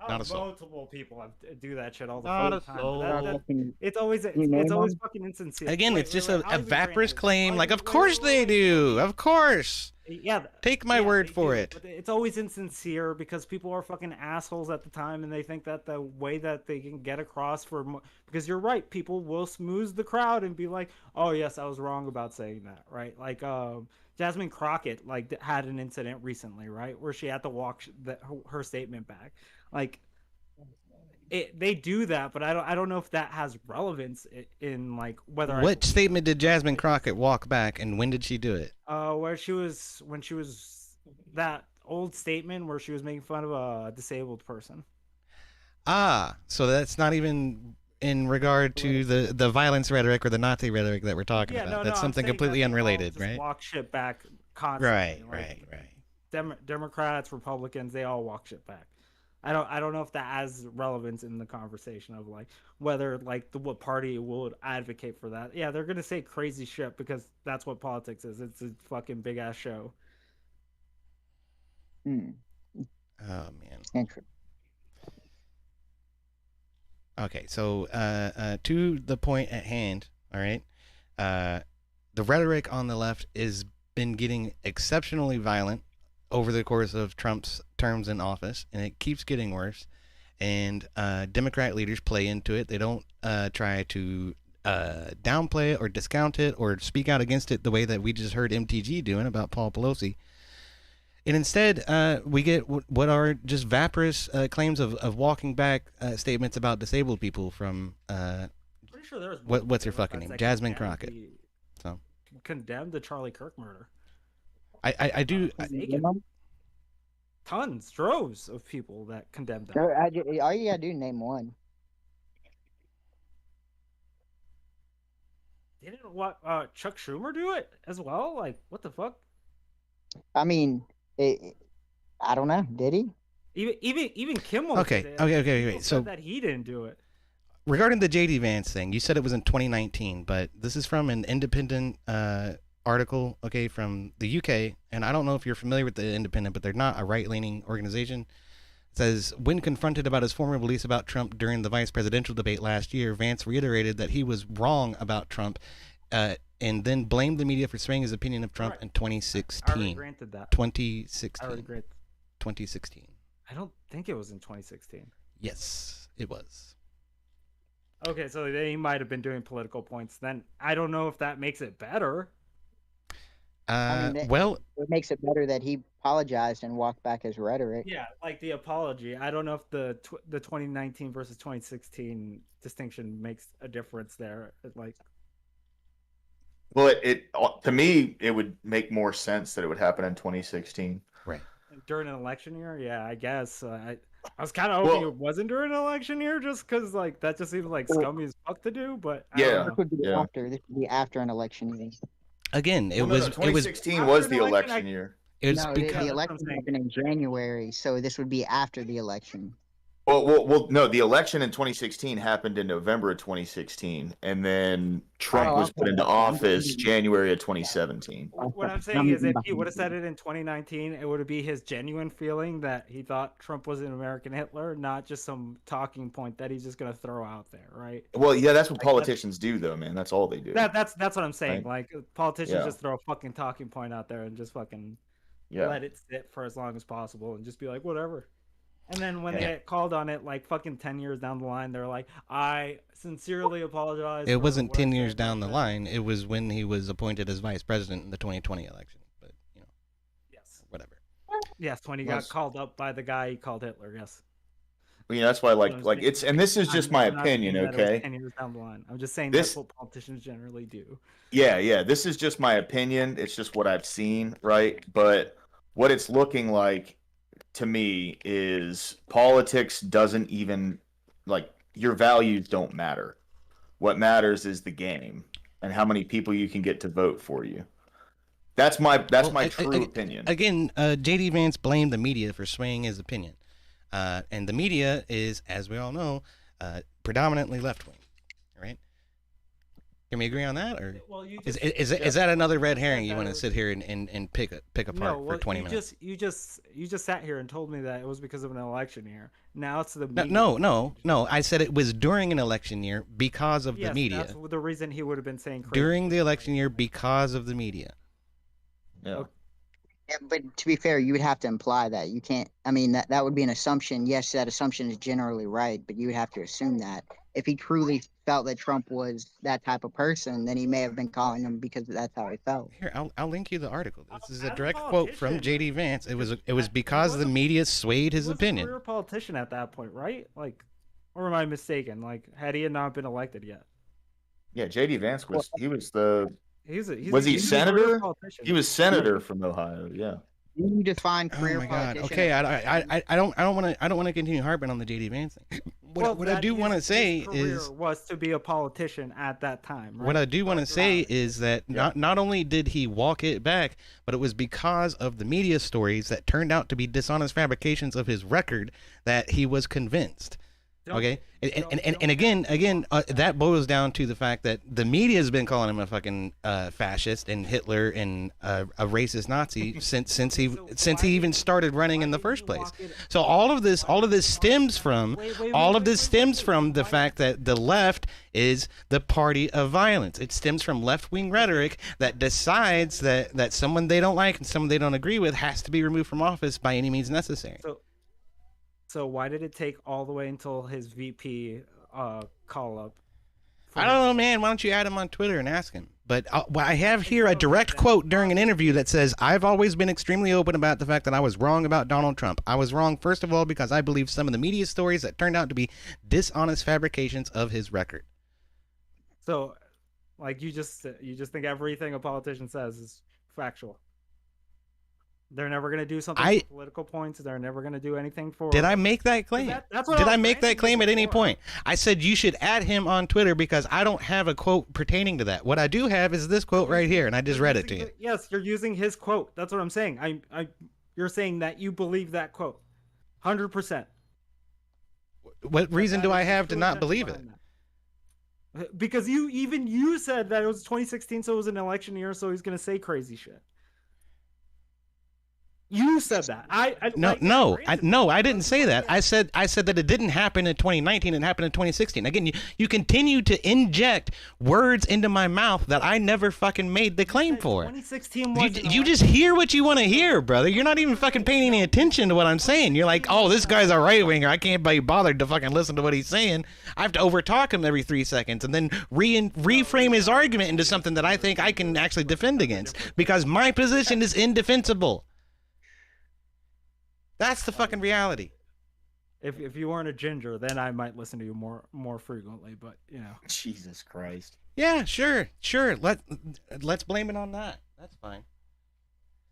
Not a soul. Multiple people do that shit all the Not a fucking time. soul. It's always You name them? fucking insincere. Again, Wait, it's just wait, a I'll even grant vaporous this. claim. I'll Like, even- of course they do. Of course. Yeah. Take my yeah, word they for do, it. but it's always insincere because people are fucking assholes at the time, and they think that the way that they can get across because you're right, people will smooth the crowd and be like, "Oh yes, I was wrong about saying that," right? Like Jasmine Crockett had an incident recently, right, where she had to walk her statement back. Like they do that, but I don't know if that has relevance in like whether What statement did Jasmine Crockett walk back, and when did she do it? when she was that old statement where she was making fun of a disabled person. Ah, so that's not even in regard to the violence rhetoric or the Nazi rhetoric that we're talking about. That's I'm something saying completely that they all unrelated, just right? Walk shit back constantly. Right. Democrats, Republicans, they all walk shit back. I don't know if that has relevance in the conversation of like whether like what party will advocate for that. Yeah, they're gonna say crazy shit because that's what politics is. It's a fucking big ass show. Hmm. Oh man. Interesting. Okay, so to the point at hand, all right. The rhetoric on the left has been getting exceptionally violent over the course of Trump's terms in office, and it keeps getting worse. And Democrat leaders play into it. They don't try to downplay it or discount it or speak out against it the way that we just heard MTG doing about Paul Pelosi. And instead, we get what are just vaporous claims of walking back statements about disabled people from Pretty sure there was what's her fucking name? Jasmine Crockett. So Condemned the Charlie Kirk murder. I do. Tons, droves of people that condemned that. All you gotta do, name one. Didn't Chuck Schumer do it as well? Like, what the fuck? I mean, I don't know. Did he? Even Kimmel. Okay. did it. Okay. People So said that he didn't do it. regarding the JD Vance thing, you said it was in 2019, but this is from an independent article, okay, from the UK, and I don't know if you're familiar with the Independent, but they're not a right-leaning organization. It says, when confronted about his former beliefs about Trump during the vice presidential debate last year, Vance reiterated that he was wrong about Trump, and then blamed the media for swaying his opinion of Trump Right. in I already 2016. granted that. 2016. I already granted. 2016. I don't think it was in 2016. Yes, it was. Okay, so he might have been doing political points then. I don't know if that makes it better. I mean, Well, It makes it better that he apologized and walked back his rhetoric. Yeah, like the apology. I don't know if the 2019 versus 2016 distinction makes a difference there. Like, Well, it to me it would make more sense that it would happen in 2016. right. during an election year, yeah, I guess. I was kind of hoping Well- it wasn't during an election year, just because like that just seems like Well- scummy as fuck to do. But I Yeah. don't This know. would be Yeah. after. This would be after an election year. Again, it Well, no, was no, it was 2016 After was an the election, election year. it was No, because that's the what I'm election saying. happened in January, so this would be after the election. Well, no, the election in 2016 happened in November of 2016, and then Trump was put okay. into office January of 2017. What I'm saying is, if he would have said it in 2019, it would be his genuine feeling that he thought Trump was an American Hitler, not just some talking point that he's just gonna throw out there, right? Well, yeah, that's what politicians do, though, man. That's all they do. That's what I'm saying. Right. Like politicians Yeah. just throw a fucking talking point out there and just fucking Yeah. let it sit for as long as possible and just be like, whatever. And then when they Yeah. get called on it, like fucking 10 years down the line, they're like, I sincerely apologize. it for wasn't what I 10 years said down the back then." line. It was when he was appointed as vice president in the 2020 election. But, Yes. whatever. Yes, when he Well, got called up by the guy he called Hitler, yes. Well, that's why, What I'm like saying. it's, and this is just my I'm not opinion, saying that it was okay? 10 years down the line. I'm just saying This- that's what politicians generally do. Yeah, this is just my opinion. It's just what I've seen, right? But what it's looking like to me is politics doesn't even, like, your values don't matter. What matters is the game and how many people you can get to vote for you. That's my true opinion. Again, JD Vance blamed the media for swaying his opinion. And the media is, as we all know, predominantly left wing. Right? Can we agree on that? Or Well, you is that another red herring you that want it to was- sit here and pick apart No, for well, 20 minutes? you just sat here and told me that it was because of an election year. Now it's the No, media. no. I said it was during an election year because of Yes, the media. that's the reason he would have been saying crazy During the shit. election year because of the media. Yeah. Yeah, but to be fair, you would have to imply that. You can't. I mean, that would be an assumption. Yes, that assumption is generally right, but you would have to assume that. If he truly felt that Trump was that type of person, then he may have been calling him because that's how he felt. Here, I'll link you the article. This is As a a direct quote from politician, JD Vance. It was he because the wasn't- media swayed his He was opinion. a career politician at that point, right? Like, or am I mistaken? Like, had he not been elected yet? Yeah, JD Vance was he's He's Was he a career senator? politician. he was senator from Ohio. Yeah. You define Oh career my god. politician. Okay, I don't want to continue harping on the JD Vance thing. What I that do want to his say career is was to be a politician at that time. Right? what I do want to say is that Yeah. not only did he walk it back, but it was because of the media stories that turned out to be dishonest fabrications of his record that he was convinced. Okay, and again, that boils down to the fact that the media has been calling him a fucking fascist and Hitler and a racist Nazi since he even started running in the first place. So all of this stems from the fact that the left is the party of violence. It stems from left-wing rhetoric that decides that someone they don't like and someone they don't agree with has to be removed from office by any means necessary. So why did it take all the way until his VP call up? I don't know, man. Why don't you add him on Twitter and ask him? But I have here a direct quote during an interview that says, "I've always been extremely open about the fact that I was wrong about Donald Trump. I was wrong, first of all, because I believe some of the media stories that turned out to be dishonest fabrications of his record." So, like, you just think everything a politician says is factual. They're never going to do something for political points. They're never going to do anything for... Did I make that claim? Did I make that claim at any point? I said you should add him on Twitter because I don't have a quote pertaining to that. What I do have is this quote right here, and I just read it to you. Yes, you're using his quote. That's what I'm saying. You're saying that you believe that quote. 100%. What reason do I have to not believe it? Because you said that it was 2016, so it was an election year, so he's going to say crazy shit. You said that. I didn't say that. I said that it didn't happen in 2019. It happened in 2016. Again, you continue to inject words into my mouth that I never fucking made the claim for. 2016 you just hear what you want to hear, brother. You're not even fucking paying any attention to what I'm saying. You're like, oh, this guy's a right winger. I can't be bothered to fucking listen to what he's saying. I have to overtalk him every 3 seconds and then reframe his argument into something that I think I can actually defend against because my position is indefensible. That's the fucking reality. If you weren't a ginger, then I might listen to you more frequently. But you know, Jesus Christ. Yeah, sure. Let's blame it on that. That's fine.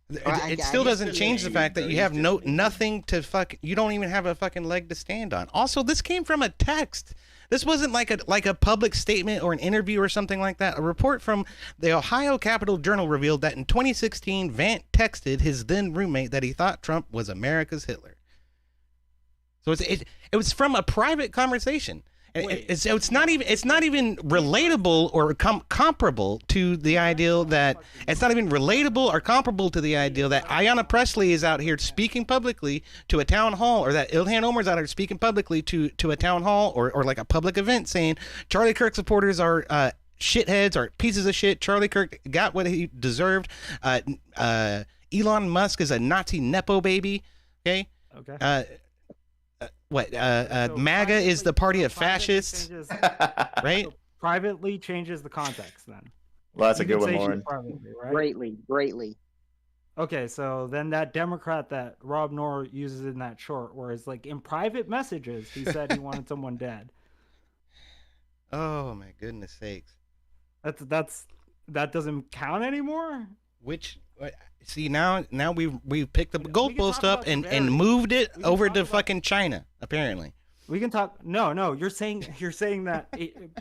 It still doesn't change the fact that you have nothing to fuck. You don't even have a fucking leg to stand on. Also, this came from a text. This wasn't like a public statement or an interview or something like that. A report from the Ohio Capital Journal revealed that in 2016, Vance texted his then roommate that he thought Trump was America's Hitler. So it was from a private conversation. It's not even relatable or comparable to the ideal that Ayanna Pressley is out here speaking publicly to a town hall, or that Ilhan Omar's out here speaking publicly to a town hall or like a public event saying Charlie Kirk supporters are shitheads or pieces of shit. Charlie Kirk got what he deserved. Elon Musk is a Nazi nepo baby. Okay. MAGA is the party of fascists, right? So privately changes the context then. Well, that's a good one, Lauren. Right? Greatly. Okay, so then that Democrat that Rob Knorr uses in that short, where it's like in private messages, he said he wanted someone dead. Oh my goodness sakes! That doesn't count anymore. See, now we've picked the goalpost up and moved it over to fucking China. Apparently, we can talk. No, you're saying that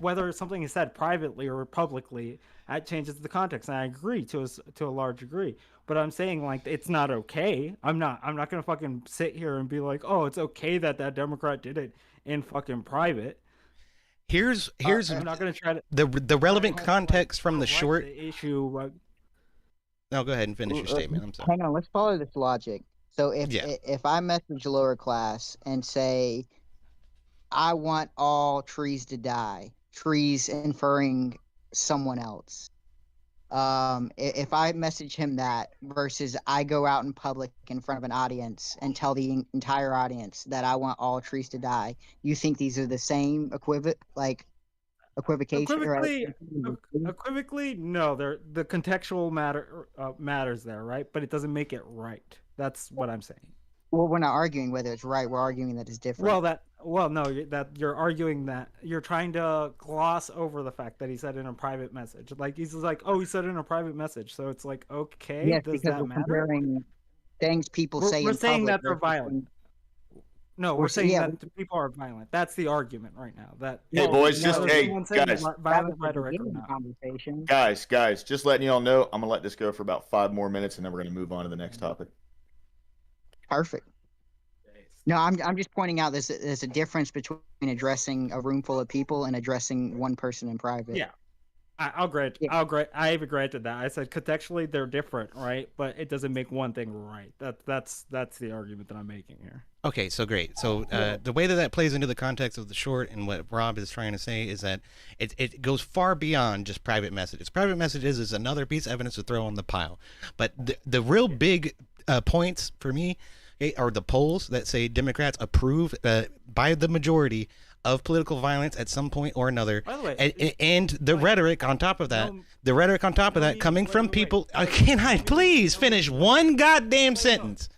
whether something is said privately or publicly, that changes the context. And I agree to a large degree. But I'm saying like it's not okay. I'm not gonna fucking sit here and be like, oh, it's okay that Democrat did it in fucking private. Here's I'm not gonna try to the relevant context from the short issue. No, go ahead and finish your statement. I'm sorry. Hang on, let's follow this logic. So if I message lower class and say, I want all trees to die, trees inferring someone else. If I message him that versus I go out in public in front of an audience and tell the entire audience that I want all trees to die, you think these are the same equivocation? Equivocally, no. They're the contextual matters there, right? But it doesn't make it right. That's what I'm saying. Well, we're not arguing whether it's right. We're arguing that it's different. That you're arguing that you're trying to gloss over the fact that he said in a private message. Like he's like, oh, he said it in a private message, so it's like, okay, yes, does because that we're matter? comparing things people say. We're in saying public that they're violent. No, we're saying that people are violent. That's the argument right now. Hey, boys, guys. Violent rhetoric. Guys, just letting y'all know, I'm gonna let this go for about 5 more minutes, and then we're gonna move on to the next topic. Perfect. No, I'm just pointing out there's a difference between addressing a room full of people and addressing one person in private. Yeah. I'll grant. Yeah. I even granted that. I said contextually they're different, right? But it doesn't make one thing right. That's the argument that I'm making here. Okay, so great. So the way that plays into the context of the short and what Rob is trying to say is that it goes far beyond just private messages. Private messages is another piece of evidence to throw on the pile. But the real big points for me are the polls that say Democrats approve by the majority of political violence at some point or another. By the way, and the rhetoric on top of that, coming from people. Can I please finish one goddamn sentence?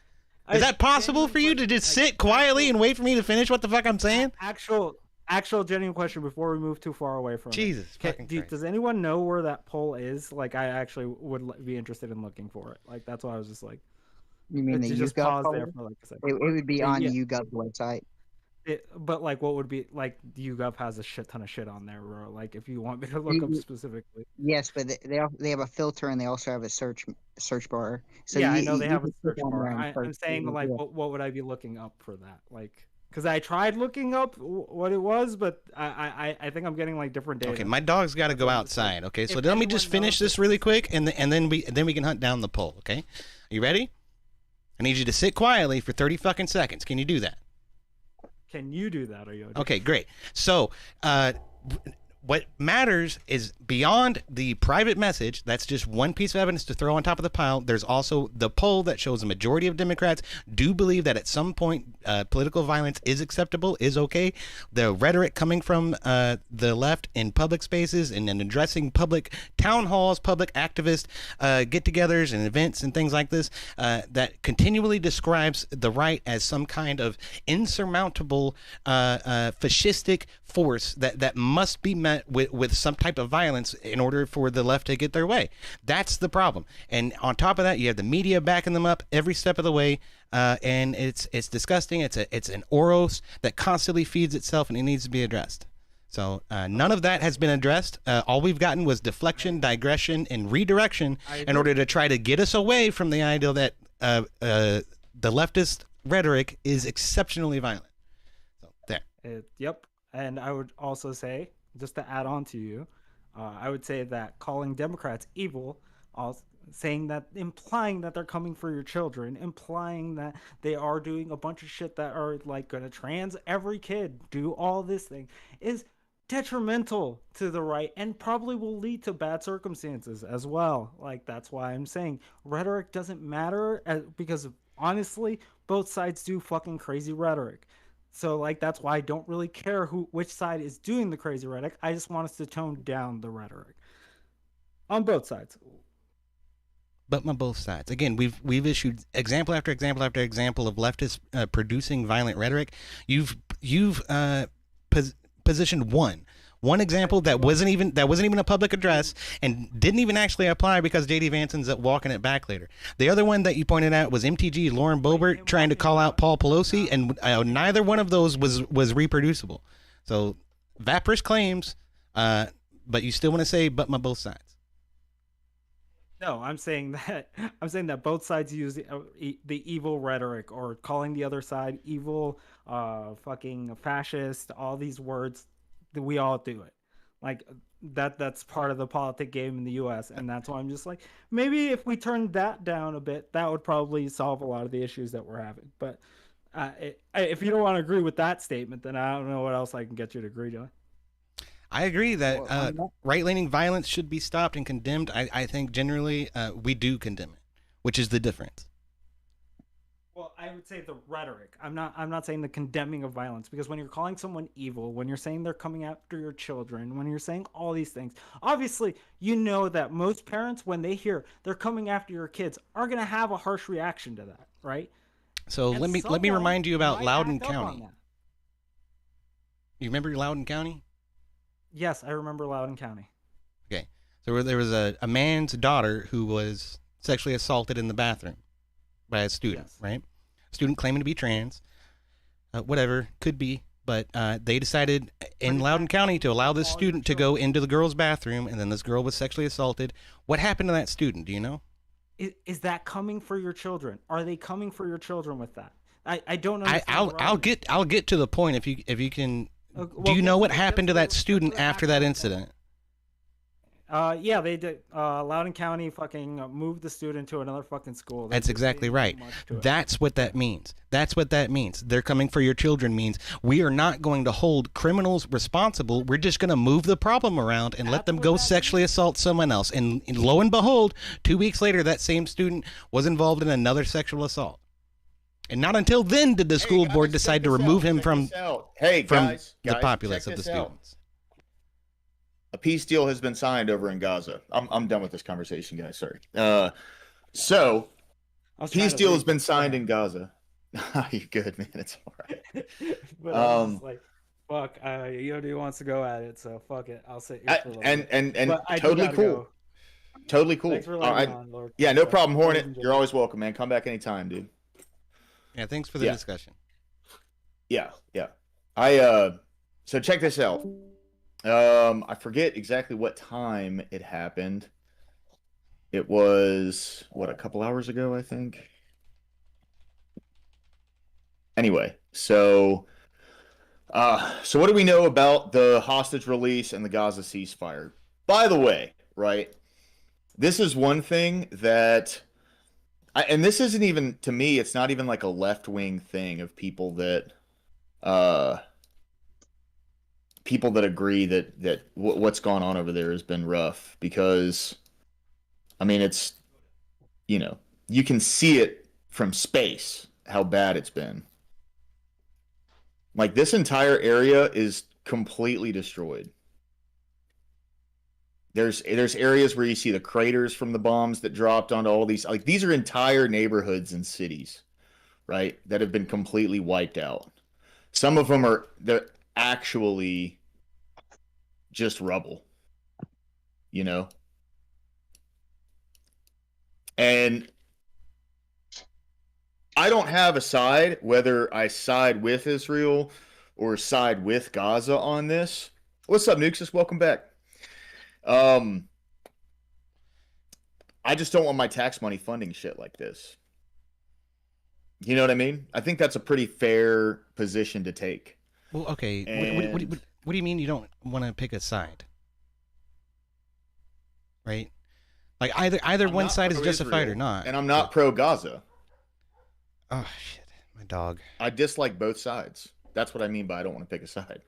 Is that possible for you to just sit quietly and wait for me to finish what the fuck I'm saying? Actual genuine question before we move too far away from Jesus it. fucking Christ. Does anyone know where that poll is? Like, I actually would be interested in looking for it. Like, that's why I was just like, You mean the just YouGov pause poll? there for like a second. It would be on Yeah. YouGov's website. But like, what would be like? YouGov has a shit ton of shit on there, bro. Like, if you want me to look up specifically. Yes, but they have a filter and they also have a search bar. So yeah, you, I know they you have a can click search on there bar. and I'm search saying it, like, yeah. what would I be looking up for that? Like, because I tried looking up what it was, but I think I'm getting like different data. Okay, my dog's got to go outside. Okay, so let me just finish this really quick, and then we can hunt down the poll. Okay, are you ready? I need you to sit quietly for 30 fucking seconds. Can you do that? Can you do that, Oyodi? Okay, great. So, what matters is beyond the private message. That's just one piece of evidence to throw on top of the pile. There's also the poll that shows a majority of Democrats do believe that at some point political violence is acceptable, is okay. The rhetoric coming from the left in public spaces and in addressing public town halls, public activist get-togethers and events and things like this that continually describes the right as some kind of insurmountable fascistic force that must be met with some type of violence in order for the left to get their way. That's the problem. And on top of that, you have the media backing them up every step of the way. And it's disgusting. It's an Oros that constantly feeds itself, and it needs to be addressed. So none of that has been addressed. All we've gotten was deflection, digression, and redirection in order to try to get us away from the idea that the leftist rhetoric is exceptionally violent. So there. Yep. And I would also say, just to add on to you, I would say that calling Democrats evil, implying that they're coming for your children, implying that they are doing a bunch of shit that are like gonna trans every kid, do all this thing, is detrimental to the right and probably will lead to bad circumstances as well. Like, that's why I'm saying rhetoric doesn't matter, because honestly, both sides do fucking crazy rhetoric. So, like, that's why I don't really care which side is doing the crazy rhetoric. I just want us to tone down the rhetoric on both sides. But on both sides. Again, we've issued example after example after example of leftists producing violent rhetoric. You've positioned one example that wasn't even a public address and didn't even actually apply because J.D. Vanson's walking it back later. The other one that you pointed out was MTG Lauren Boebert trying to call out Paul Pelosi, and neither one of those was reproducible. So vaporous claims, but you still want to say but my both sides. No, I'm saying that both sides use the evil rhetoric, or calling the other side evil, fucking fascist, all these words. We all do it. Like, that's part of the politic game in the US, and that's why I'm just like, maybe if we turned that down a bit, that would probably solve a lot of the issues that we're having. But if you don't want to agree with that statement, then I don't know what else I can get you to agree to. I agree that right-leaning violence should be stopped and condemned. I think generally we do condemn it, which is the difference. Well, I would say the rhetoric. I'm not saying the condemning of violence, because when you're calling someone evil, when you're saying they're coming after your children, when you're saying all these things, obviously you know that most parents, when they hear they're coming after your kids, are going to have a harsh reaction to that, right? So And let me remind you about might Loudoun act up on County. that. You remember Loudoun County? Yes, I remember Loudoun County. Okay. So there was a man's daughter who was sexually assaulted in the bathroom by a student, Yes. right? Student claiming to be trans, whatever, could be, but they decided in Loudoun County to allow this student to go into the girl's bathroom, and then this girl was sexually assaulted. What happened to that student? Do you know? Is that coming for your children? Are they coming for your children with that? I don't I, understand. I'll get to the point if you can. Do Well, you know what let's happened to go- that let's student go after that incident? Yeah, they did. Loudoun County fucking moved the student to another fucking school. That's exactly right. That's what that means. That's what that means. They're coming for your children means we are not going to hold criminals responsible. We're just going to move the problem around and let them go sexually assault someone else. And lo and behold, 2 weeks later, that same student was involved in another sexual assault. And not until then did the school board decide to remove him from the populace of the students. A peace deal has been signed over in Gaza. I'm done with this conversation, guys. Sorry. So peace deal has been signed in Gaza. You're good, man. It's all right. But I'm just like, fuck. Yodi wants to go at it, so fuck it. I'll sit here for a little bit. And But I do totally gotta cool. go. Totally cool. Thanks for All letting right. me on, Lord. Yeah, no problem, Hornet. You're always welcome, man. Come back anytime, dude. Yeah, thanks for the discussion. Yeah. So check this out. I forget exactly what time it happened. It was a couple hours ago, I think. Anyway, so what do we know about the hostage release and the Gaza ceasefire? By the way, right? This is one thing that and this isn't even, to me, it's not even like a left-wing thing of people that agree that what's gone on over there has been rough, because I mean, it's, you can see it from space how bad it's been. Like, this entire area is completely destroyed. There's areas where you see the craters from the bombs that dropped onto all these, like, these are entire neighborhoods and cities, right, that have been completely wiped out. Some of them they're actually just rubble, And I don't have a side, whether I side with Israel or side with Gaza on this. What's up, Nuxus? Welcome back. I just don't want my tax money funding shit like this. You know what I mean? I think that's a pretty fair position to take. Well, okay. What do you mean you don't want to pick a side? Right? Like, either one side is justified or not. And I'm not pro Gaza. Oh, shit. My dog. I dislike both sides. That's what I mean by I don't want to pick a side.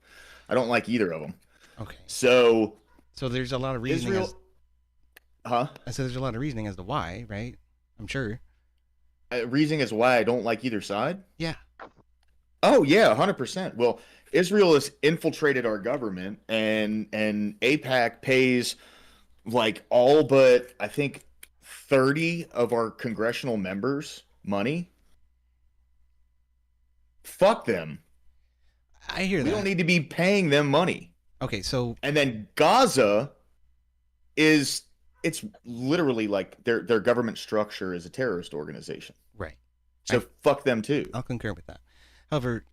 I don't like either of them. Okay. So there's a lot of reasoning. I said there's a lot of reasoning as to why, right? I'm sure. Reasoning as why I don't like either side? Yeah. Oh, yeah, 100%. Well, Israel has infiltrated our government, and AIPAC pays, like, all but, I think, 30 of our congressional members money. Fuck them. I hear that. We don't need to be paying them money. Okay, so... And then Gaza it's literally like their government structure is a terrorist organization. Right. So fuck them too. I'll concur with that. However,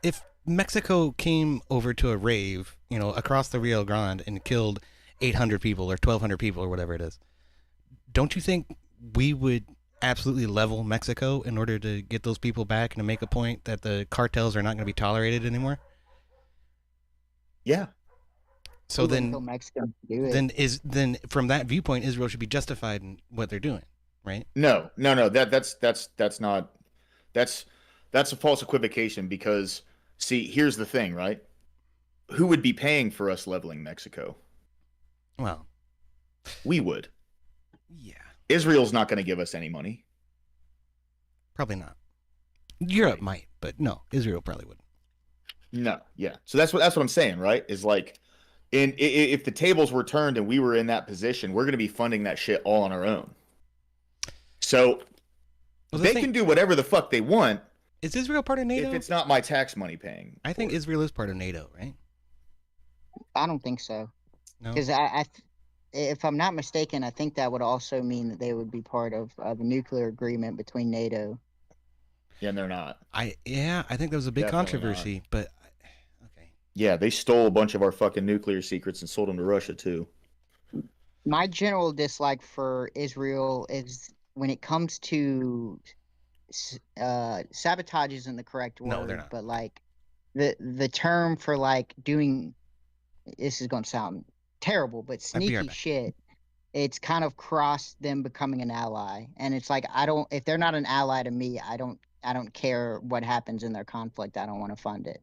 if Mexico came over to a rave, across the Rio Grande and killed 800 people or 1,200 people or whatever it is, don't you think we would absolutely level Mexico in order to get those people back and to make a point that the cartels are not going to be tolerated anymore? Yeah. So then from that viewpoint, Israel should be justified in what they're doing, right? No. That's a false equivocation, because see, here's the thing, right? Who would be paying for us leveling Mexico? Well, we would. Yeah. Israel's not going to give us any money. Probably not. Europe might, but no, Israel probably wouldn't. No, yeah. So that's what I'm saying, right? Is like, if the tables were turned and we were in that position, we're going to be funding that shit all on our own. So they can do whatever the fuck they want. Is Israel part of NATO? If it's not my tax money paying. I think Israel is part of NATO, right? I don't think so. No. Because if I'm not mistaken, I think that would also mean that they would be part of the nuclear agreement between NATO. Yeah, and they're not. I think there was a big controversy, but okay. Yeah, they stole a bunch of our fucking nuclear secrets and sold them to Russia too. My general dislike for Israel is when it comes to sabotage isn't the correct word, No, they're not. but like the term for like doing this is going to sound terrible, but I'd be right sneaky back. shit. It's kind of crossed them becoming an ally, and it's like if they're not an ally to me, I don't care what happens in their conflict. I don't want to fund it.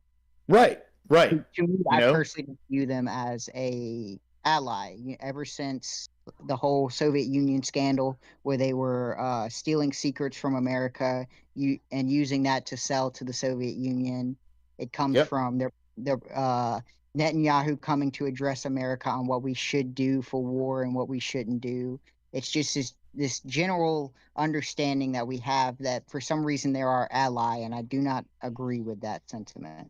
Right. Right. To me, You I know? personally view them as a ally. Ever since the whole Soviet Union scandal, where they were stealing secrets from America, and using that to sell to the Soviet Union, it comes Yep. from their Netanyahu coming to address America on what we should do for war and what we shouldn't do. It's just this general understanding that we have that for some reason they're our ally, and I do not agree with that sentiment.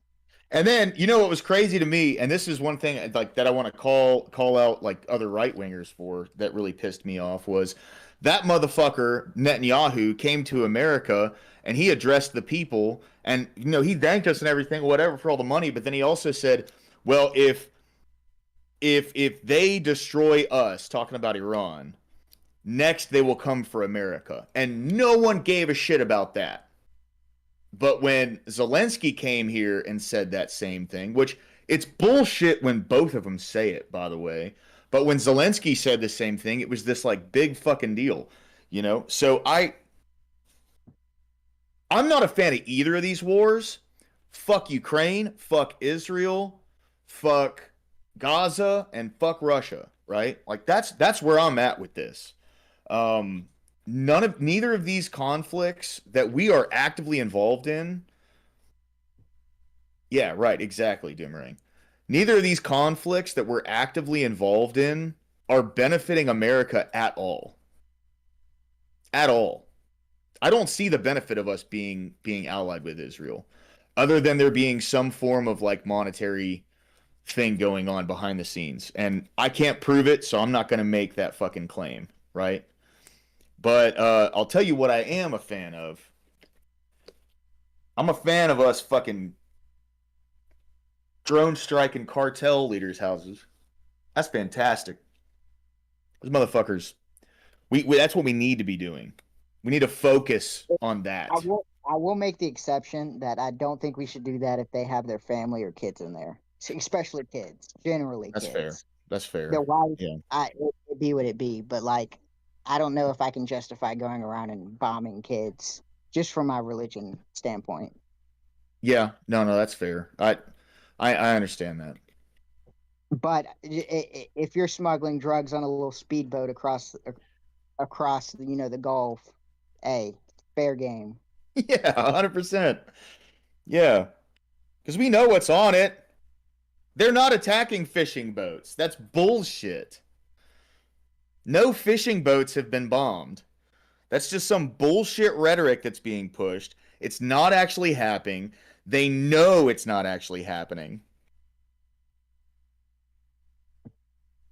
And then you know what was crazy to me, and this is one thing like that I want to call out like other right wingers for that really pissed me off was that motherfucker Netanyahu came to America and he addressed the people and you know he thanked us and everything whatever for all the money, but then he also said, well if they destroy us, talking about Iran, next they will come for America, and no one gave a shit about that. But when Zelensky came here and said that same thing, which it's bullshit when both of them say it, by the way. But when Zelensky said the same thing, it was this like big fucking deal, you know? So I'm not a fan of either of these wars. Fuck Ukraine, fuck Israel, fuck Gaza, and fuck Russia, right? Like that's where I'm at with this. Neither of these conflicts that we are actively involved in. Yeah, right, exactly, Doomerang. Neither of these conflicts that we're actively involved in are benefiting America at all. At all. I don't see the benefit of us being allied with Israel, other than there being some form of like monetary thing going on behind the scenes. And I can't prove it, so I'm not going to make that fucking claim, right? But I'll tell you what I am a fan of. I'm a fan of us fucking drone striking cartel leaders' houses. That's fantastic. Those motherfuckers. We that's what we need to be doing. We need to focus on that. I will make the exception that I don't think we should do that if they have their family or kids in there, especially kids. Generally, That's kids. fair. That's fair. Their wife, Yeah. it be what it be. But like, I don't know if I can justify going around and bombing kids just from my religion standpoint. Yeah. No, that's fair. I understand that. But if you're smuggling drugs on a little speedboat across the Gulf, hey, fair game. Yeah, 100%. Yeah. Because we know what's on it. They're not attacking fishing boats. That's bullshit. No fishing boats have been bombed. That's just some bullshit rhetoric that's being pushed. It's not actually happening. They know it's not actually happening.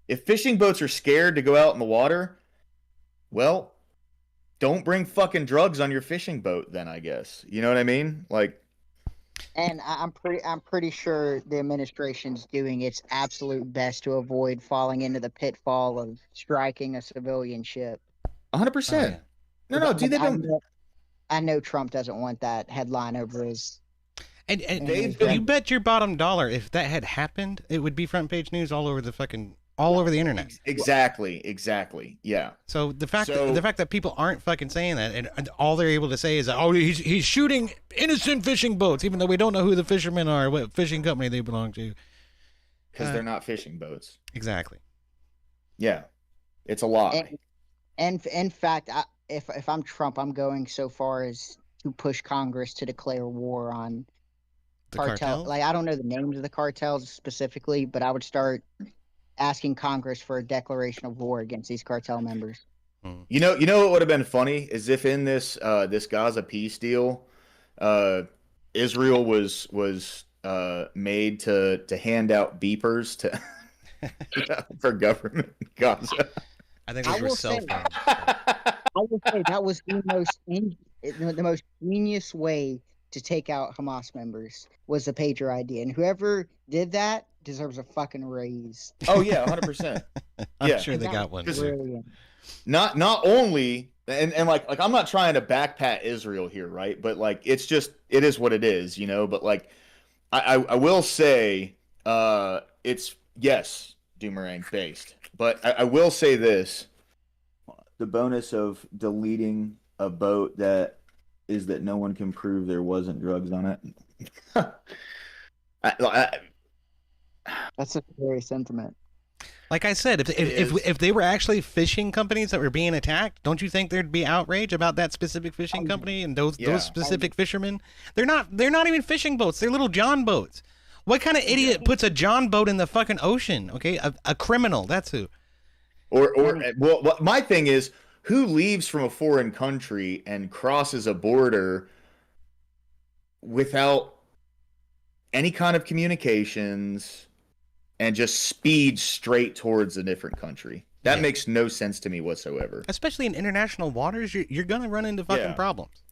If fishing boats are scared to go out in the water, well, don't bring fucking drugs on your fishing boat then, I guess. You know what I mean? Like, and I'm pretty sure the administration's doing its absolute best to avoid falling into the pitfall of striking a civilian ship. 100%. No, dude, they don't. I know Trump doesn't want that headline over his. And you bet your bottom dollar if that had happened, it would be front page news all over the internet. Exactly. Yeah. So the fact that people aren't fucking saying that, and all they're able to say is, oh, he's shooting innocent fishing boats, even though we don't know who the fishermen are, what fishing company they belong to, because they're not fishing boats. Exactly. Yeah, it's a lie. And in fact, if I'm Trump, I'm going so far as to push Congress to declare war on the cartel. Like, I don't know the names of the cartels specifically, but I would start asking Congress for a declaration of war against these cartel members. You know what would have been funny is if in this Gaza peace deal, Israel was made to hand out beepers to for government in Gaza. I think those were cell phones. I will say that was the most genius way to take out Hamas members was the pager idea, and whoever did that deserves a fucking raise. Oh yeah, 100%. I'm sure they got one. Not only and like I'm not trying to backpat Israel here, right? But like it's just it is what it is, you know. But like I will say it's yes, Doomerang based. But I will say this. The bonus of deleting a boat that is that no one can prove there wasn't drugs on it. I, That's a scary sentiment. Like I said, if they were actually fishing companies that were being attacked, don't you think there'd be outrage about that specific fishing company and those specific fishermen? They're not even fishing boats. They're little John boats. What kind of idiot puts a John boat in the fucking ocean? Okay, a criminal. That's who. Or well, my thing is, who leaves from a foreign country and crosses a border without any kind of communications and just speeds straight towards a different country? That makes no sense to me whatsoever. Especially in international waters, you're gonna run into fucking problems.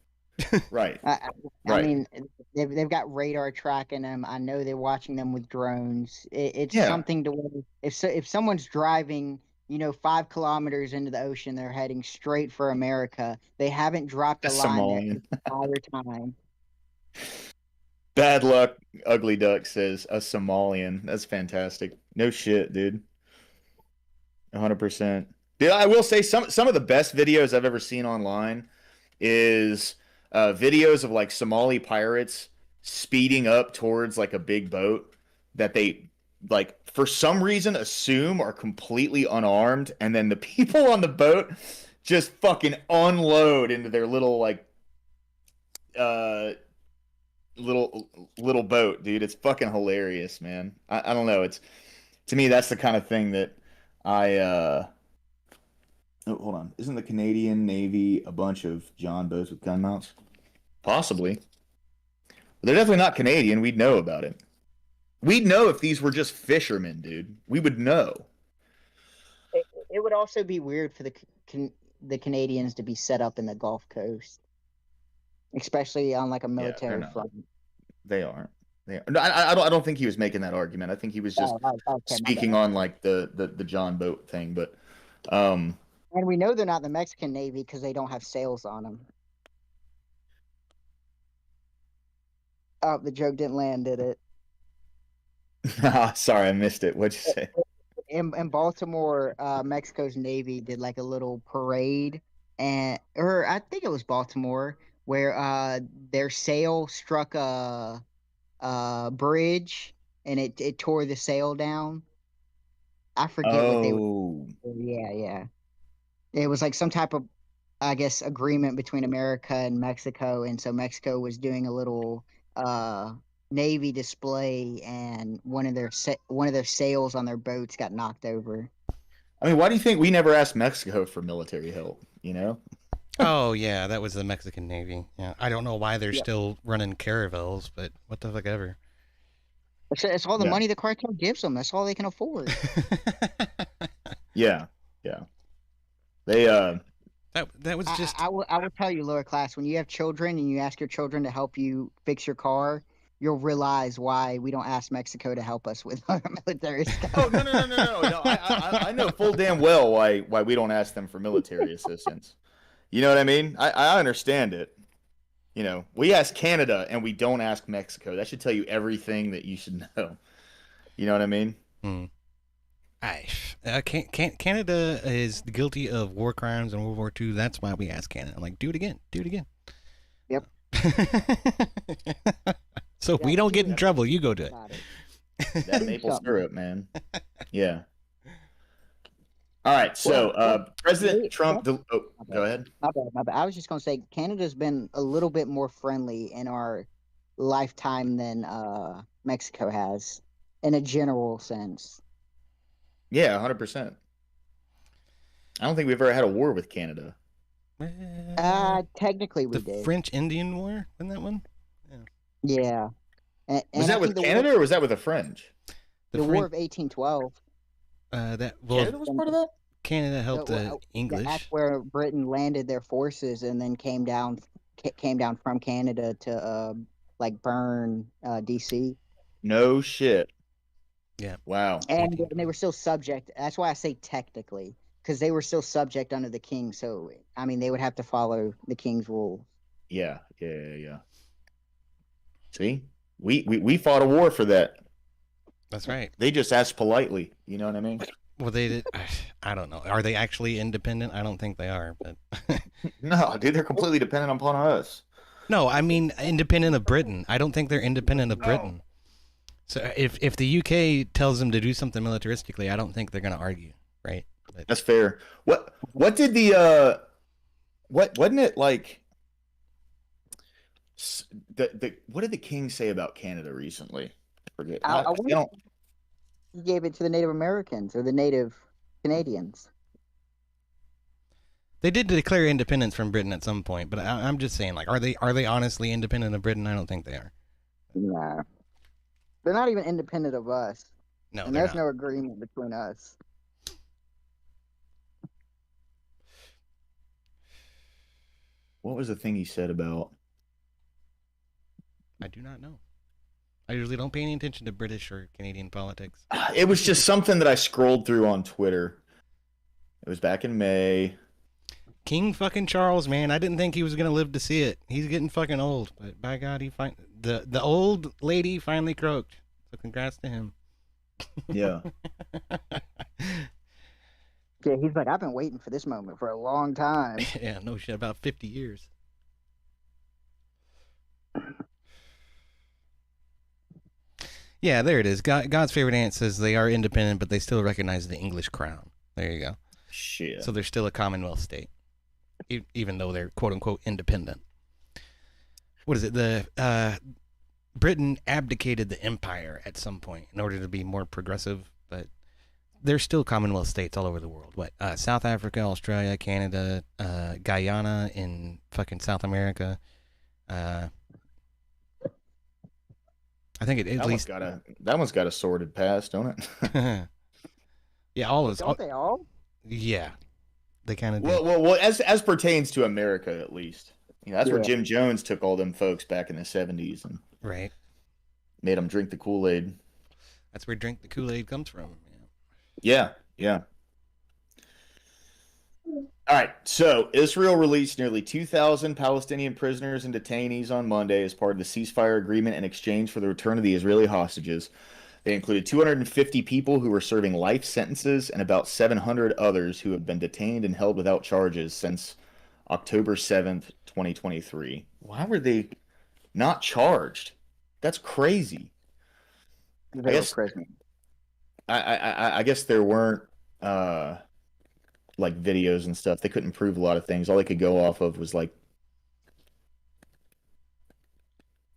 Right. I mean, they've got radar tracking them. I know they're watching them with drones. It's something to where if someone's driving, 5 kilometers into the ocean, they're heading straight for America. They haven't dropped a line there the entire time. Bad luck, Ugly Duck says a Somalian. That's fantastic. No shit, dude. 100%. Dude, I will say some of the best videos I've ever seen online is videos of like Somali pirates speeding up towards like a big boat that they like for some reason assume are completely unarmed, and then the people on the boat just fucking unload into their little like little boat, dude. It's fucking hilarious, man. I don't know. It's to me that's the kind of thing that I oh, hold on. Isn't the Canadian Navy a bunch of John boats with gun mounts? Possibly. But they're definitely not Canadian. We'd know about it. We'd know if these were just fishermen, dude. We would know. It would also be weird for the Canadians to be set up in the Gulf Coast, especially on like a military front. They aren't. No, I don't think he was making that argument. I think he was just speaking on like the John boat thing. But and we know they're not the Mexican Navy because they don't have sails on them. Oh, the joke didn't land, did it? Sorry, I missed it. What'd you say? In Baltimore, Mexico's Navy did like a little parade, or I think it was Baltimore, where their sail struck a bridge and it tore the sail down. I forget what they were. Yeah. It was like some type of, I guess, agreement between America and Mexico, and so Mexico was doing a little Navy display, and one of their sails on their boats got knocked over. I mean, why do you think we never asked Mexico for military help? You know? Oh yeah, that was the Mexican Navy. Yeah, I don't know why they're still running caravels, but what the fuck ever. It's all the money the cartel gives them. That's all they can afford. Yeah. They that was just. I will tell you, lower class, when you have children and you ask your children to help you fix your car, you'll realize why we don't ask Mexico to help us with our military stuff. Oh no! I know full damn well why we don't ask them for military assistance. You know what I mean? I understand it. You know, we ask Canada and we don't ask Mexico. That should tell you everything that you should know. You know what I mean? Canada is guilty of war crimes in World War II. That's why we ask Canada. I'm like, do it again. Yep. So we don't get in trouble. You go do it. That maple syrup, man. Yeah. All right. So President Trump. Go ahead. My bad. I was just going to say Canada's been a little bit more friendly in our lifetime than Mexico has, in a general sense. Yeah, 100%. I don't think we've ever had a war with Canada. Technically we did. The French-Indian War, wasn't that one? Yeah. Was that with Canada or was that with the French? The War of 1812. Canada was part of that? Canada helped the English. That's where Britain landed their forces and then came down from Canada to burn DC. No shit. Yeah. Wow. And they were still subject. That's why I say technically. because they were still subject under the king. So I mean, they would have to follow the king's rules. Yeah. See, we fought a war for that. That's right. They just asked politely. You know what I mean? Well, they did. I don't know. Are they actually independent? I don't think they are. But No, dude, they're completely dependent upon us. no, I mean independent of Britain. I don't think they're independent of Britain. So if the UK tells them to do something militaristically, I don't think they're going to argue, right? But, That's fair. What did the what wasn't it like? The what did the king say about Canada recently? I forget. I I don't. He gave it to the Native Americans or the Native Canadians. they did declare independence from Britain at some point, but I'm just saying, like, are they honestly independent of Britain? I don't think they are. Nah, they're not even independent of us, No, and they're there's not. no agreement between us. What was the thing he said about? I do not know. I usually don't pay any attention to British or Canadian politics. It was just something that I scrolled through on Twitter. It was back in May. King fucking Charles, man. I didn't think he was gonna live to see it. He's getting fucking old, but by God, the old lady finally croaked. So congrats to him. Yeah. Yeah, he's like, I've been waiting for this moment for a long time. Yeah, no shit, about 50 years. Yeah, there it is. God's favorite aunt says they are independent, but they still recognize the English crown. There you go. Shit. So they're still a Commonwealth state, even though they're quote unquote independent. What is it? The Britain abdicated the empire at some point in order to be more progressive, but they're still Commonwealth states all over the world. What? South Africa, Australia, Canada, Guyana in fucking South America. I think at least that one's got a sordid past, don't it? yeah, all of Don't they all? yeah, they kind of do. well, as pertains to America, at least. You know, that's where Yeah. Jim Jones took all them folks back in the 70s and Right. made them drink the Kool-Aid. That's where drink the Kool-Aid comes from. Yeah. All right, so Israel released nearly 2,000 Palestinian prisoners and detainees on Monday as part of the ceasefire agreement in exchange for the return of the Israeli hostages. They included 250 people who were serving life sentences and about 700 others who have been detained and held without charges since October 7th, 2023. Why were they not charged? That's crazy. They guess- were prisoners. I guess there weren't like videos and stuff. They couldn't prove a lot of things. All they could go off of was like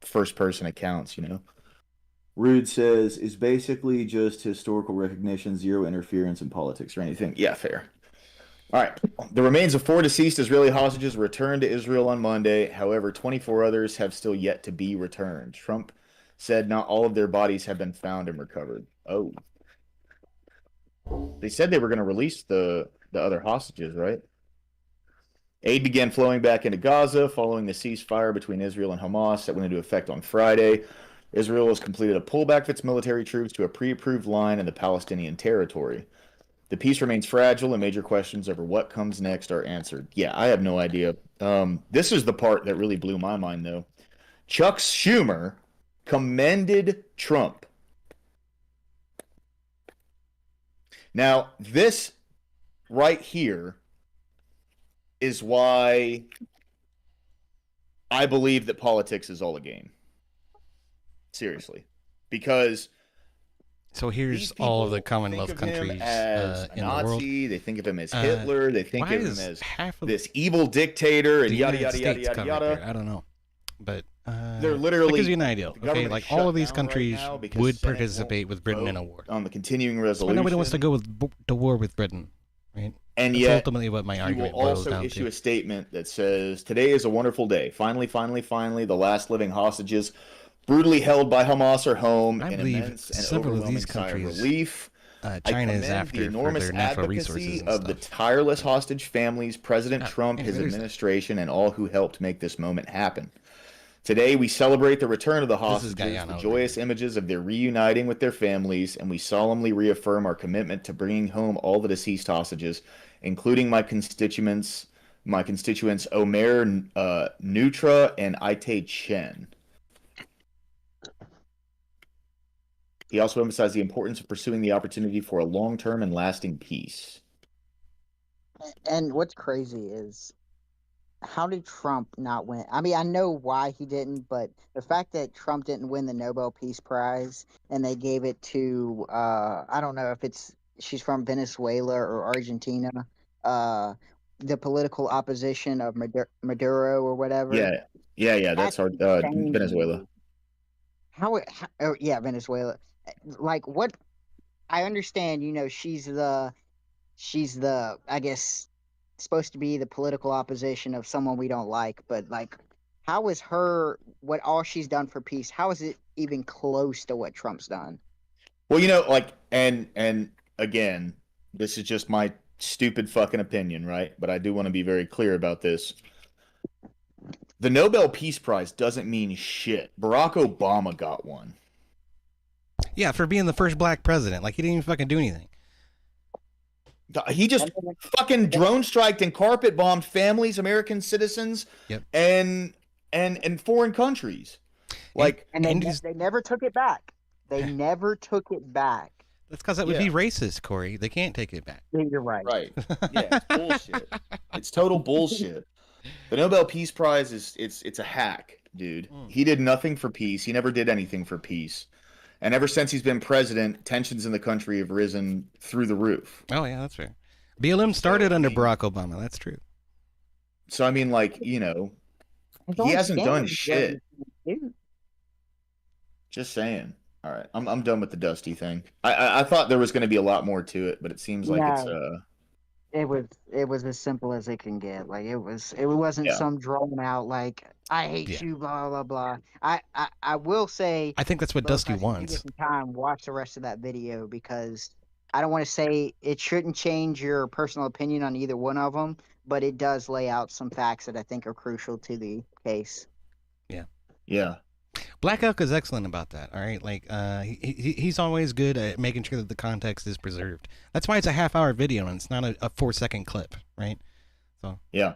first person accounts, you know. Rude says is basically just historical recognition, zero interference in politics or anything. Yeah, fair. All right. The remains of 4 deceased Israeli hostages returned to Israel on Monday. However, 24 others have still yet to be returned. Trump said not all of their bodies have been found and recovered. Oh. They said they were going to release the other hostages, right? Aid began flowing back into Gaza following the ceasefire between Israel and Hamas that went into effect on Friday. Israel has completed a pullback of its military troops to a pre-approved line in the Palestinian territory. The peace remains fragile, and major questions over what comes next are answered. Yeah, I have no idea. This is the part that really blew my mind, though. Chuck Schumer commended Trump. Now, this right here is why I believe that politics is all a game. Seriously. Because So here's these all of people the Commonwealth think of him countries as in a the world. Nazi, they think of him as Hitler, they think Why of him is as half of this evil dictator, and the yada, United yada, yada, States yada, covered yada. there? I don't know, but They're literally that gives you an idea. the Okay, government like is all shut of these down right countries now because would Senate participate won't with Britain in a vote war. on the continuing So resolution. nobody wants to go to war with Britain, right? And That's yet, ultimately what my he will argument boils also down issue to. a statement that says, "Today is a wonderful day. Finally, the last living hostages brutally held by Hamas are home. I An believe immense and several of overwhelming these sigh of countries, relief. China is I commend after the for enormous their natural advocacy resources and of the stuff. tireless hostage families, President Trump, yeah, his there's- administration, and all who helped make this moment happen. Today, we celebrate the return of the This is hostages Guyana with over joyous here. images of their reuniting with their families, and we solemnly reaffirm our commitment to bringing home all the deceased hostages, including my constituents Omer Nutra and Ite Chen. He also emphasized the importance of pursuing the opportunity for a long-term and lasting peace. And what's crazy is, how did Trump not win? I mean, I know why he didn't, but the fact that Trump didn't win the Nobel Peace Prize and they gave it to I don't know if she's from Venezuela or Argentina, uh the political opposition of Maduro or whatever. Yeah. That's That's our insane to Venezuela. me. Yeah, Venezuela. Like, what? I understand, she's the, I guess, supposed to be the political opposition of someone we don't like, but like, how is her, what all she's done for peace, how is it even close to what Trump's done? Well, like, and again, this is just my stupid fucking opinion, right? But I do want to be very clear about this. The Nobel Peace Prize doesn't mean shit. Barack Obama got one. Yeah, for being the first black president. Like, he didn't even fucking do anything. He just fucking drone striked and carpet bombed families, American citizens, Yep. and foreign countries. Like, And And they never took it back. They never took it back. that's because that would be racist, Corey. They can't take it back. You're right. right. Yeah, it's bullshit. It's total bullshit. The Nobel Peace Prize it's a hack, dude. He did nothing for peace. He never did anything for peace. And ever since he's been president, tensions in the country have risen through the roof. Oh, yeah, that's fair. BLM started under Barack Obama. That's true. So, I mean, like, he hasn't done shit. Just saying. All right, I'm done with the Dusty thing. I thought there was going to be a lot more to it, but it seems like it was as simple as it can get. Like, it wasn't some drawn out, like, I hate you, blah blah blah. I will say, I think that's what Dusty if you wants. get some time, watch the rest of that video, because I don't want to say it shouldn't change your personal opinion on either one of them, but it does lay out some facts that I think are crucial to the case. Yeah. Black Elk is excellent about that. All right, like he's always good at making sure that the context is preserved. That's why it's a half-hour video and it's not a 4-second clip, right? So yeah,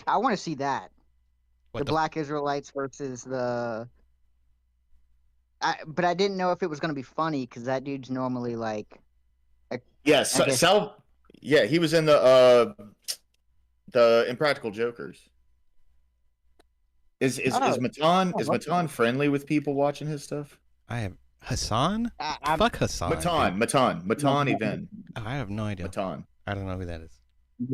I want to see that. What the Black Israelites versus the. But I didn't know if it was going to be funny, because that dude's normally like. Yeah, yeah, he was in the Impractical Jokers. Is Matan friendly with people watching his stuff? I have Hassan. Fuck Hassan. Matan even. Oh, I have no idea. Matan. I don't know who that is.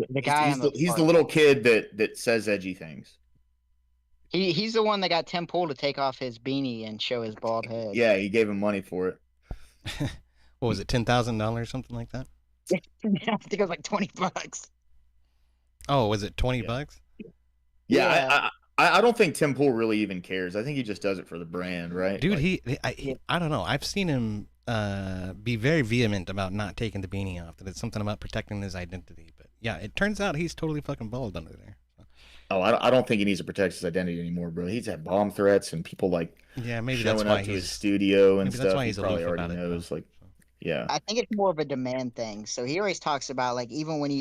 The guy. He's the little kid that says edgy things. He's the one that got Tim Pool to take off his beanie and show his bald head. Yeah, he gave him money for it. What was it, $10,000, something like that? I think it was like $20. Oh, was it $20? Yeah. I don't think Tim Pool really even cares. I think he just does it for the brand, right? Dude, I don't know. I've seen him be very vehement about not taking the beanie off. That it's something about protecting his identity. But yeah, it turns out he's totally fucking bald under there. So. Oh, I don't think he needs to protect his identity anymore, bro. He's had bomb threats and people like maybe showing that's why up to his studio and stuff. That's why he's probably aloof already about knows. It, yeah. I think it's more of a demand thing. So he always talks about, like, even when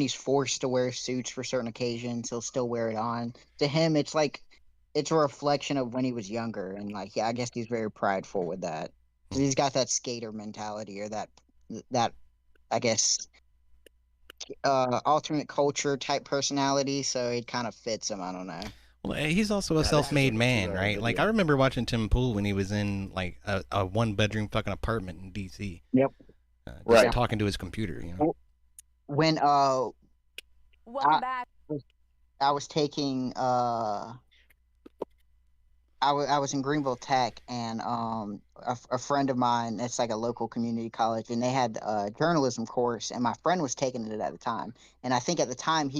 he's forced to wear suits for certain occasions, he'll still wear it on. To him, it's like, it's a reflection of when he was younger, and like, I guess he's very prideful with that. He's got that skater mentality, or that I guess alternate culture type personality. So it kind of fits him. I don't know. Well, he's also a self-made man, right? Like, I remember watching Tim Pool when he was in like a 1-bedroom fucking apartment in DC. Yep. Right. Talking to his computer, When welcome back. I was taking I was in Greenville Tech, and a friend of mine, it's like a local community college, and they had a journalism course, and my friend was taking it at the time. And I think at the time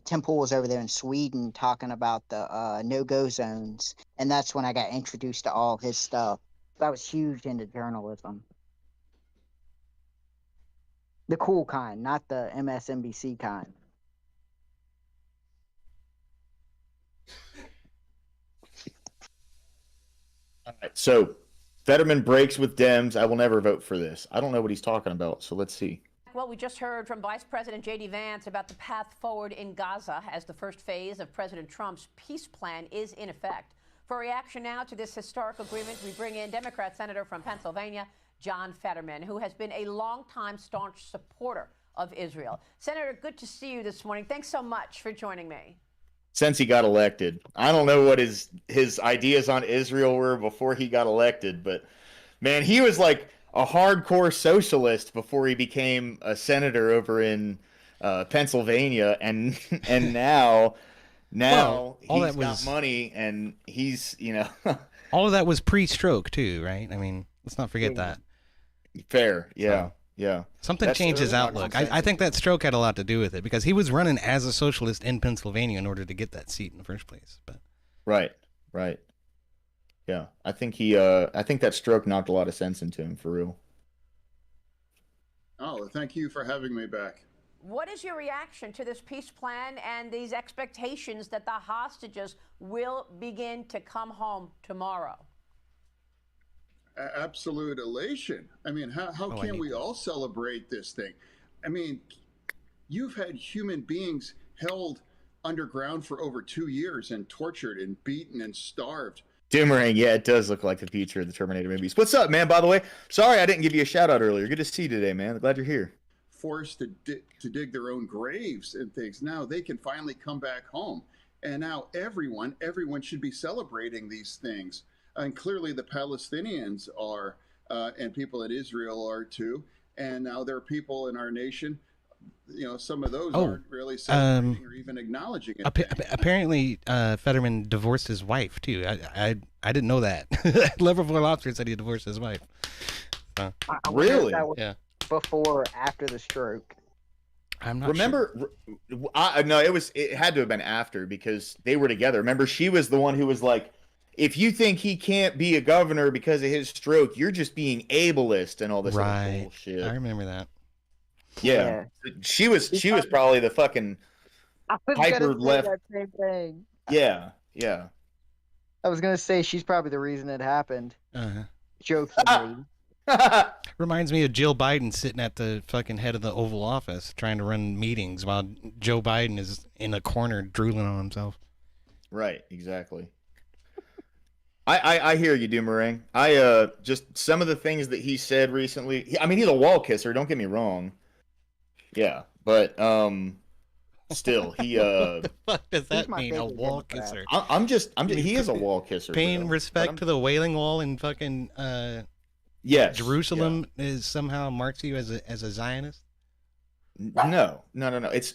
Tim Pool was over there in Sweden talking about the no-go zones, and that's when I got introduced to all his stuff. I was huge into journalism. The cool kind, not the MSNBC kind. All right, so Fetterman breaks with Dems. I will never vote for this. I don't know what he's talking about, so let's see. Well, we just heard from Vice President J.D. Vance about the path forward in Gaza as the first phase of President Trump's peace plan is in effect. For reaction now to this historic agreement, we bring in Democrat Senator from Pennsylvania, John Fetterman, who has been a longtime staunch supporter of Israel. Senator, good to see you this morning. Thanks so much for joining me. Since he got elected, I don't know what his ideas on Israel were before he got elected, but man, he was like a hardcore socialist before he became a senator over in Pennsylvania, and now Well, all he's that got was- money, and he's All of that was pre-stroke too, right? I mean, let's not forget that. fair, yeah, So- yeah. Something That's changed his early outlook. on I think that stroke had a lot to do with it because he was running as a socialist in Pennsylvania in order to get that seat in the first place. But Right. Yeah, I think I think that stroke knocked a lot of sense into him for real. Oh, thank you for having me back. What is your reaction to this peace plan and these expectations that the hostages will begin to come home tomorrow? Absolute elation. I mean, how Oh, I can need we that. all celebrate this thing? I mean, you've had human beings held underground for over 2 years and tortured and beaten and starved. Doomerang, yeah, it does look like the future of the Terminator movies. What's up, man? By the way, sorry I didn't give you a shout out earlier. Good to see you today, man. Glad you're here. Forced to dig their own graves and things. Now they can finally come back home, and now everyone should be celebrating these things. And clearly, the Palestinians are, and people in Israel are too. And now there are people in our nation. Some of those aren't really celebrating or even acknowledging it. apparently, Fetterman divorced his wife too. I didn't know that. Liverpool Lobster said he divorced his wife. I wonder if Really? that was Yeah. before or after the stroke. I'm not Remember, no, it had to have been after because they were together. Remember, she was the one who was like, if you think he can't be a governor because of his stroke, you're just being ableist and all this sure. other Right. bullshit. I remember that. Yeah. She was probably the fucking I was Hyper gonna say left. that same thing. yeah. I was gonna say she's probably the reason it happened. Uh-huh. Jokingly. Reminds me of Jill Biden sitting at the fucking head of the Oval Office trying to run meetings while Joe Biden is in a corner drooling on himself. Right, exactly. I hear you, Doomerang. I just some of the things that he said recently. I mean, he's a wall kisser. Don't get me wrong. Yeah, but still, he What the fuck does He's that my mean? A favorite wall Democrat. kisser. I'm just he is a wall kisser. Paying bro. respect But to the Wailing Wall in fucking yes, Jerusalem is somehow marks you as a Zionist. yeah. No. It's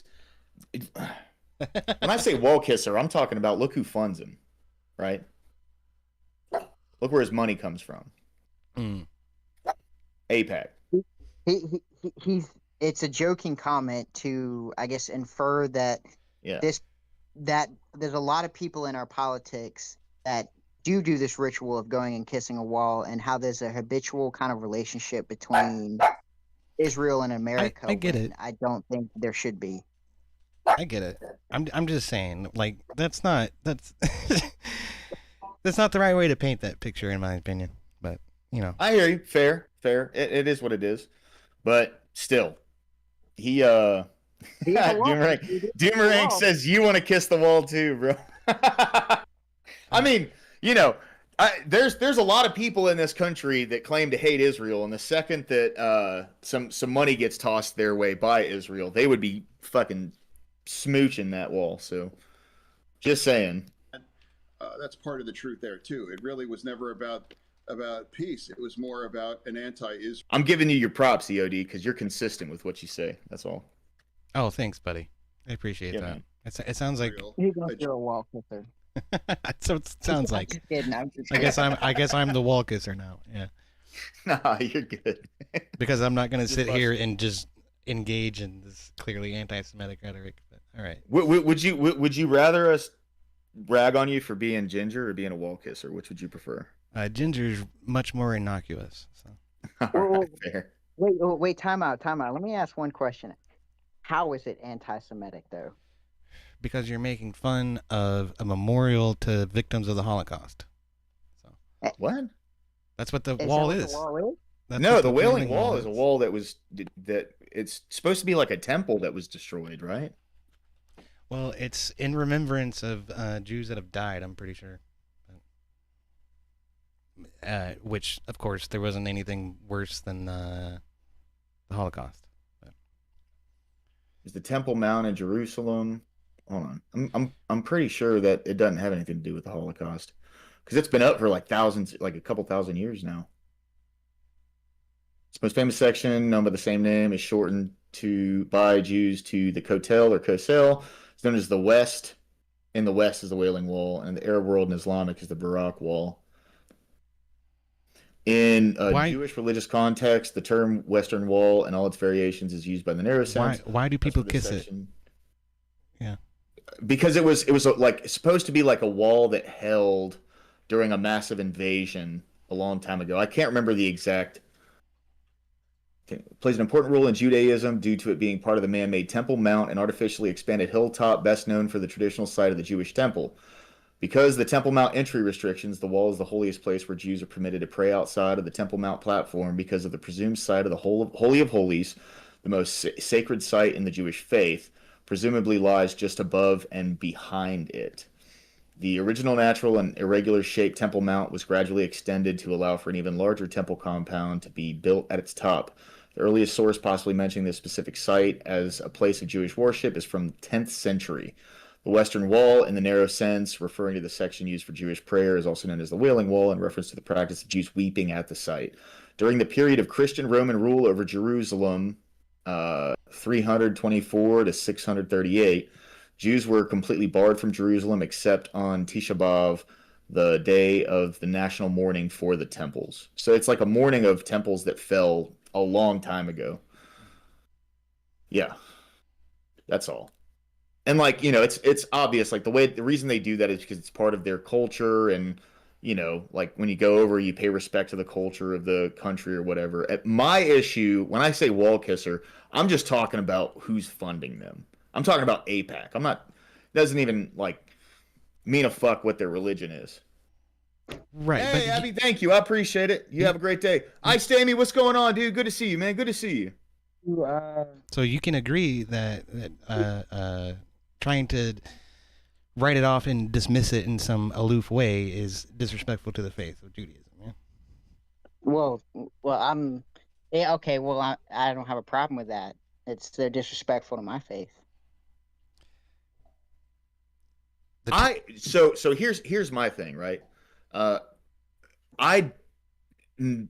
when I say wall kisser, I'm talking about look who funds him, right? Look where his money comes from. Mm. APAC. He's. It's a joking comment to, I guess, infer that Yeah. that there's a lot of people in our politics that do this ritual of going and kissing a wall, and how there's a habitual kind of relationship between Israel and America. I get when it. I don't think there should be. I get it. I'm just saying, like that's that's not the right way to paint that picture, in my opinion. But you know, I hear you. Fair. It is what it is. But still, he He's a wall. Doomerang says you want to kiss the wall too, bro. I mean, there's a lot of people in this country that claim to hate Israel, and the second that some money gets tossed their way by Israel, they would be fucking smooching that wall. So, just saying. That's part of the truth there too. It really was never about peace. It was more about an anti-Israel. I'm giving you your props, EOD, because you're consistent with what you say. That's all. oh, thanks, buddy. I appreciate Yeah, that. man. It sounds like He's gonna do a wall kisser. so. It sounds I'm like. just kidding. I'm just I guess I'm the wall kisser now. Yeah, Nah, you're good. because I'm not gonna Just sit bust here it. and just engage in this clearly anti-Semitic rhetoric. But all right. Would you rather us rag on you for being ginger or being a wall kisser? Which would you prefer? Ginger's much more innocuous. So. All right, fair. Wait, time out. Let me ask one question. How is it anti-Semitic though? because you're making fun of a memorial to victims of the Holocaust. So What? that's what the Is wall that what is. the wall is? That's No, what the Wailing Wall is a wall that was that it's supposed to be like a temple that was destroyed, right? Well, it's in remembrance of Jews that have died, I'm pretty sure. Which, of course, there wasn't anything worse than the Holocaust. But. Is the Temple Mount in Jerusalem? Hold on, I'm pretty sure that it doesn't have anything to do with the Holocaust because it's been up for like thousands, like a couple thousand years now. Its most famous section, known by the same name, is shortened by Jews to the Kotel or Kosel. It's known as the West. In the West is the Wailing Wall, and the Arab world and Islamic is the Barak Wall. In a Jewish religious context, the term Western Wall and all its variations is used by the narrow sense. Why do people kiss it? Yeah, because it was like supposed to be like a wall that held during a massive invasion a long time ago. I can't remember the exact. It plays an important role in Judaism due to it being part of the man-made Temple Mount, an artificially expanded hilltop best known for the traditional site of the Jewish temple. Because the Temple Mount entry restrictions, the wall is the holiest place where Jews are permitted to pray outside of the Temple Mount platform because of the presumed site of the Holy of Holies, the most sacred site in the Jewish faith, presumably lies just above and behind it. The original natural and irregular shaped Temple Mount was gradually extended to allow for an even larger temple compound to be built at its top. The earliest source possibly mentioning this specific site as a place of Jewish worship is from the 10th century. The Western Wall, in the narrow sense, referring to the section used for Jewish prayer, is also known as the Wailing Wall in reference to the practice of Jews weeping at the site. During the period of Christian Roman rule over Jerusalem, 324 to 638, Jews were completely barred from Jerusalem except on Tisha B'Av, the day of the national mourning for the temples. So it's like a mourning of temples that fell a long time ago. Yeah, that's all. And like, you know, it's obvious, like the reason they do that is because it's part of their culture, and you know, like when you go over, you pay respect to the culture of the country or whatever. My issue, when I say wall kisser, I'm just talking about who's funding them. I'm talking about AIPAC. I'm not, doesn't even like mean a fuck what their religion is. Right. Hey, Abby, thank you. I appreciate it. You have a great day. Stammy, what's going on, dude? Good to see you, man. Good to see you. So you can agree that trying to write it off and dismiss it in some aloof way is disrespectful to the faith of Judaism, yeah? Well, yeah, okay. Well, I don't have a problem with that. It's disrespectful to my faith. So here's my thing, right? I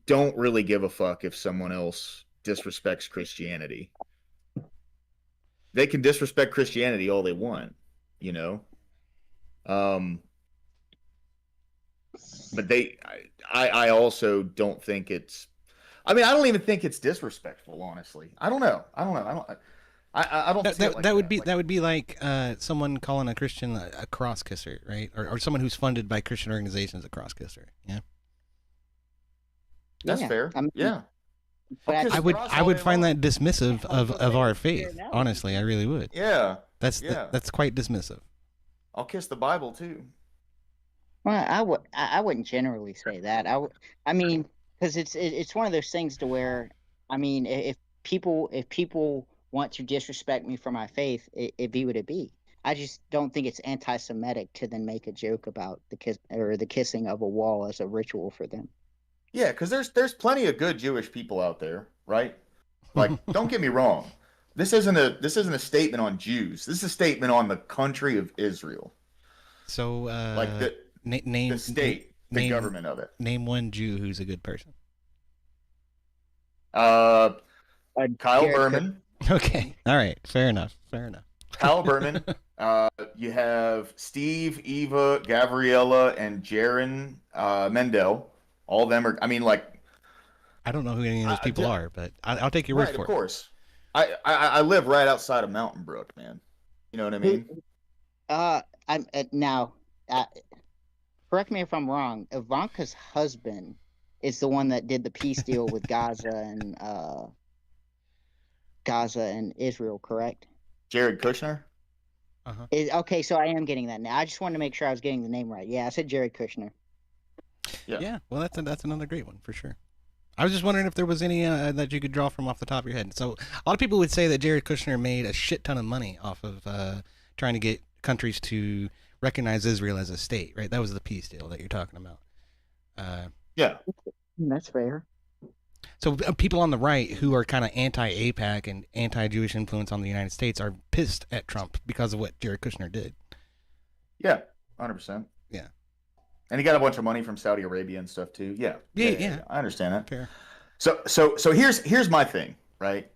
don't really give a fuck if someone else disrespects Christianity. They can disrespect Christianity all they want, you know. But I also don't think it's. I mean, I don't even think it's disrespectful, honestly. I don't know. I don't. That would be like someone calling a Christian a cross kisser, right? Or someone who's funded by Christian organizations a cross kisser. Yeah. That's fair. Yeah. But I would find that dismissive of our faith. Honestly, I really would. Yeah. That's quite dismissive. I'll kiss the Bible too. Well, I wouldn't generally say that. I mean, because it's one of those things to where, I mean, if people want to disrespect me for my faith, it be what it be. I just don't think it's anti-Semitic to then make a joke about the kissing of a wall as a ritual for them. Yeah, because there's plenty of good Jewish people out there, right? Like, don't get me wrong. This isn't a statement on Jews. This is a statement on the country of Israel. So, like the state, the government of it. Name one Jew who's a good person. Kyle Berman. Okay, all right, fair enough. Kyle Berman. You have Steve, Eva, Gabriella, and Jaron Mendel. All of them are. I mean, like, I don't know who any of those people are, but I'll take your word for it. Of course. I live right outside of Mountain Brook, man. You know what I mean? I'm now. Correct me if I'm wrong. Ivanka's husband is the one that did the peace deal with Gaza and Israel, correct? Jared Kushner. Uh-huh. Okay, so I am getting that now. I just wanted to make sure I was getting the name right. Yeah, I said Jared Kushner. Yeah. Well, that's another great one for sure. I was just wondering if there was any that you could draw from off the top of your head. So a lot of people would say that Jared Kushner made a shit ton of money off of trying to get countries to recognize Israel as a state, right? That was the peace deal that you're talking about. Yeah. That's fair. So people on the right who are kind of anti-APAC and anti-Jewish influence on the United States are pissed at Trump because of what Jared Kushner did. Yeah, 100%. Yeah. And he got a bunch of money from Saudi Arabia and stuff too. Yeah. Yeah. I understand that. Fair. So here's my thing, right?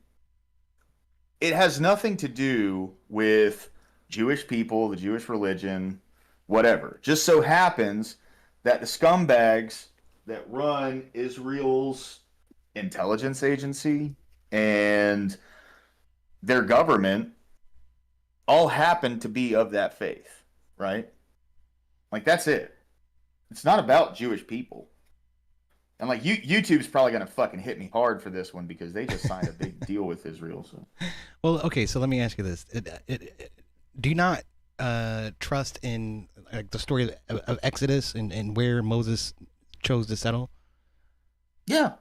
It has nothing to do with Jewish people, the Jewish religion, whatever. Just so happens that the scumbags that run Israel's intelligence agency and their government all happen to be of that faith, right? Like, that's it. It's not about Jewish people. And like YouTube's probably gonna fucking hit me hard for this one because they just signed a big deal with Israel. So, well, okay. So let me ask you this: do you not trust in like the story of Exodus and where Moses chose to settle? Yeah.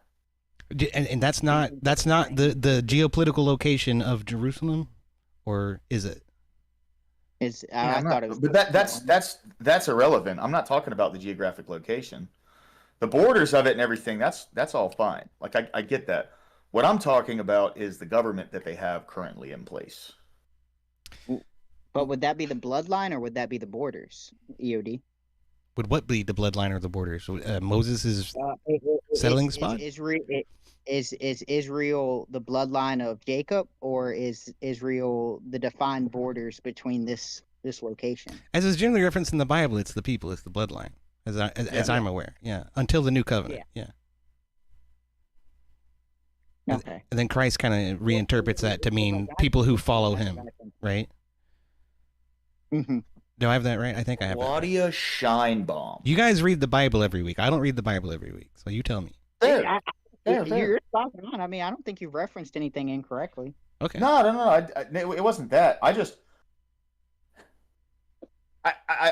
And that's not the geopolitical location of Jerusalem, or is it? I thought it was. But that's irrelevant. I'm not talking about the geographic location. The borders of it and everything, that's all fine. Like, I get that. What I'm talking about is the government that they have currently in place. But would that be the bloodline or would that be the borders, EOD? Would what be the bloodline or the borders? Moses' settling spot? Is Israel the bloodline of Jacob, or is Israel the defined borders between this location? As is generally referenced in the Bible, it's the people, it's the bloodline. As I'm aware, yeah. Until the new covenant, yeah. Okay. And then Christ kind of reinterprets that to mean people who follow him, right? Mm-hmm. Do I have that right? I think I have Claudia that right. Scheinbaum. You guys read the Bible every week. I don't read the Bible every week, so you tell me. You're spot on. I mean, I don't think you've referenced anything incorrectly. Okay. No. It wasn't that. I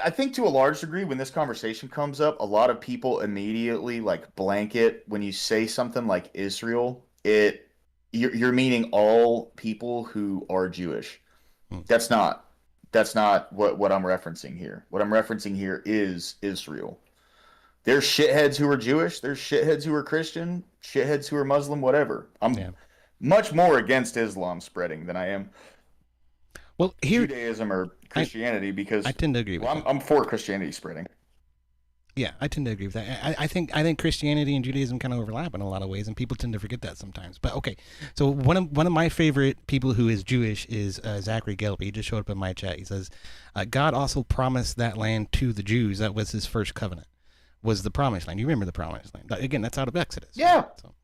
think to a large degree, when this conversation comes up, a lot of people immediately like blanket when you say something like Israel. You're meaning all people who are Jewish. That's not what I'm referencing here. What I'm referencing here is Israel. There's shitheads who are Jewish. There's shitheads who are Christian. Shitheads who are Muslim. Whatever. I'm much more against Islam spreading than I am. Well, here Judaism or Christianity, because I tend to agree with that. I'm for Christianity spreading. Yeah, I tend to agree with that. I think Christianity and Judaism kind of overlap in a lot of ways, and people tend to forget that sometimes. But okay, so one of my favorite people who is Jewish is Zachary Gelb. He just showed up in my chat. He says, God also promised that land to the Jews. That was his first covenant, was the promised land. You remember the promised land? Again, that's out of Exodus. Yeah. Right? So.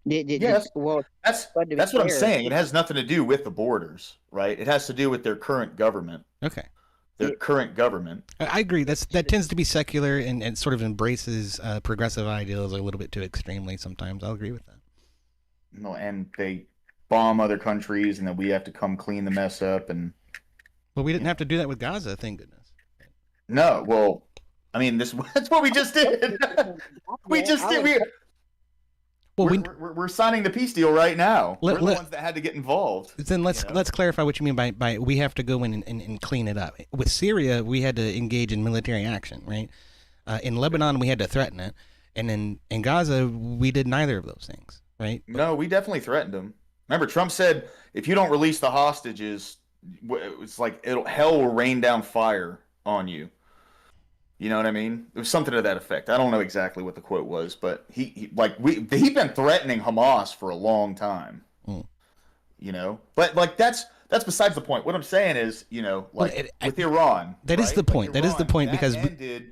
Yes. Well, that's what I'm saying. It has nothing to do with the borders, right? It has to do with their current government. Okay. Their current government. I agree. That tends to be secular and sort of embraces progressive ideals a little bit too extremely sometimes. I'll agree with that. No, and they bomb other countries, and then we have to come clean the mess up. And well, we didn't have to do that with Gaza, thank goodness. No, well, I mean, that's what we just did. We just did. Well, we're signing the peace deal right now. We're the ones that had to get involved. Then let's clarify what you mean by we have to go in and clean it up. With Syria, we had to engage in military action, right? In Lebanon, we had to threaten it, and in Gaza, we did neither of those things, right? No, we definitely threatened them. Remember, Trump said if you don't release the hostages, it's like hell will rain down fire on you. You know what I mean? It was something to that effect. I don't know exactly what the quote was, but he'd been threatening Hamas for a long time. You know, but like that's besides the point. What I'm saying is, you know, like with Iran. That is the point. That is the point because ended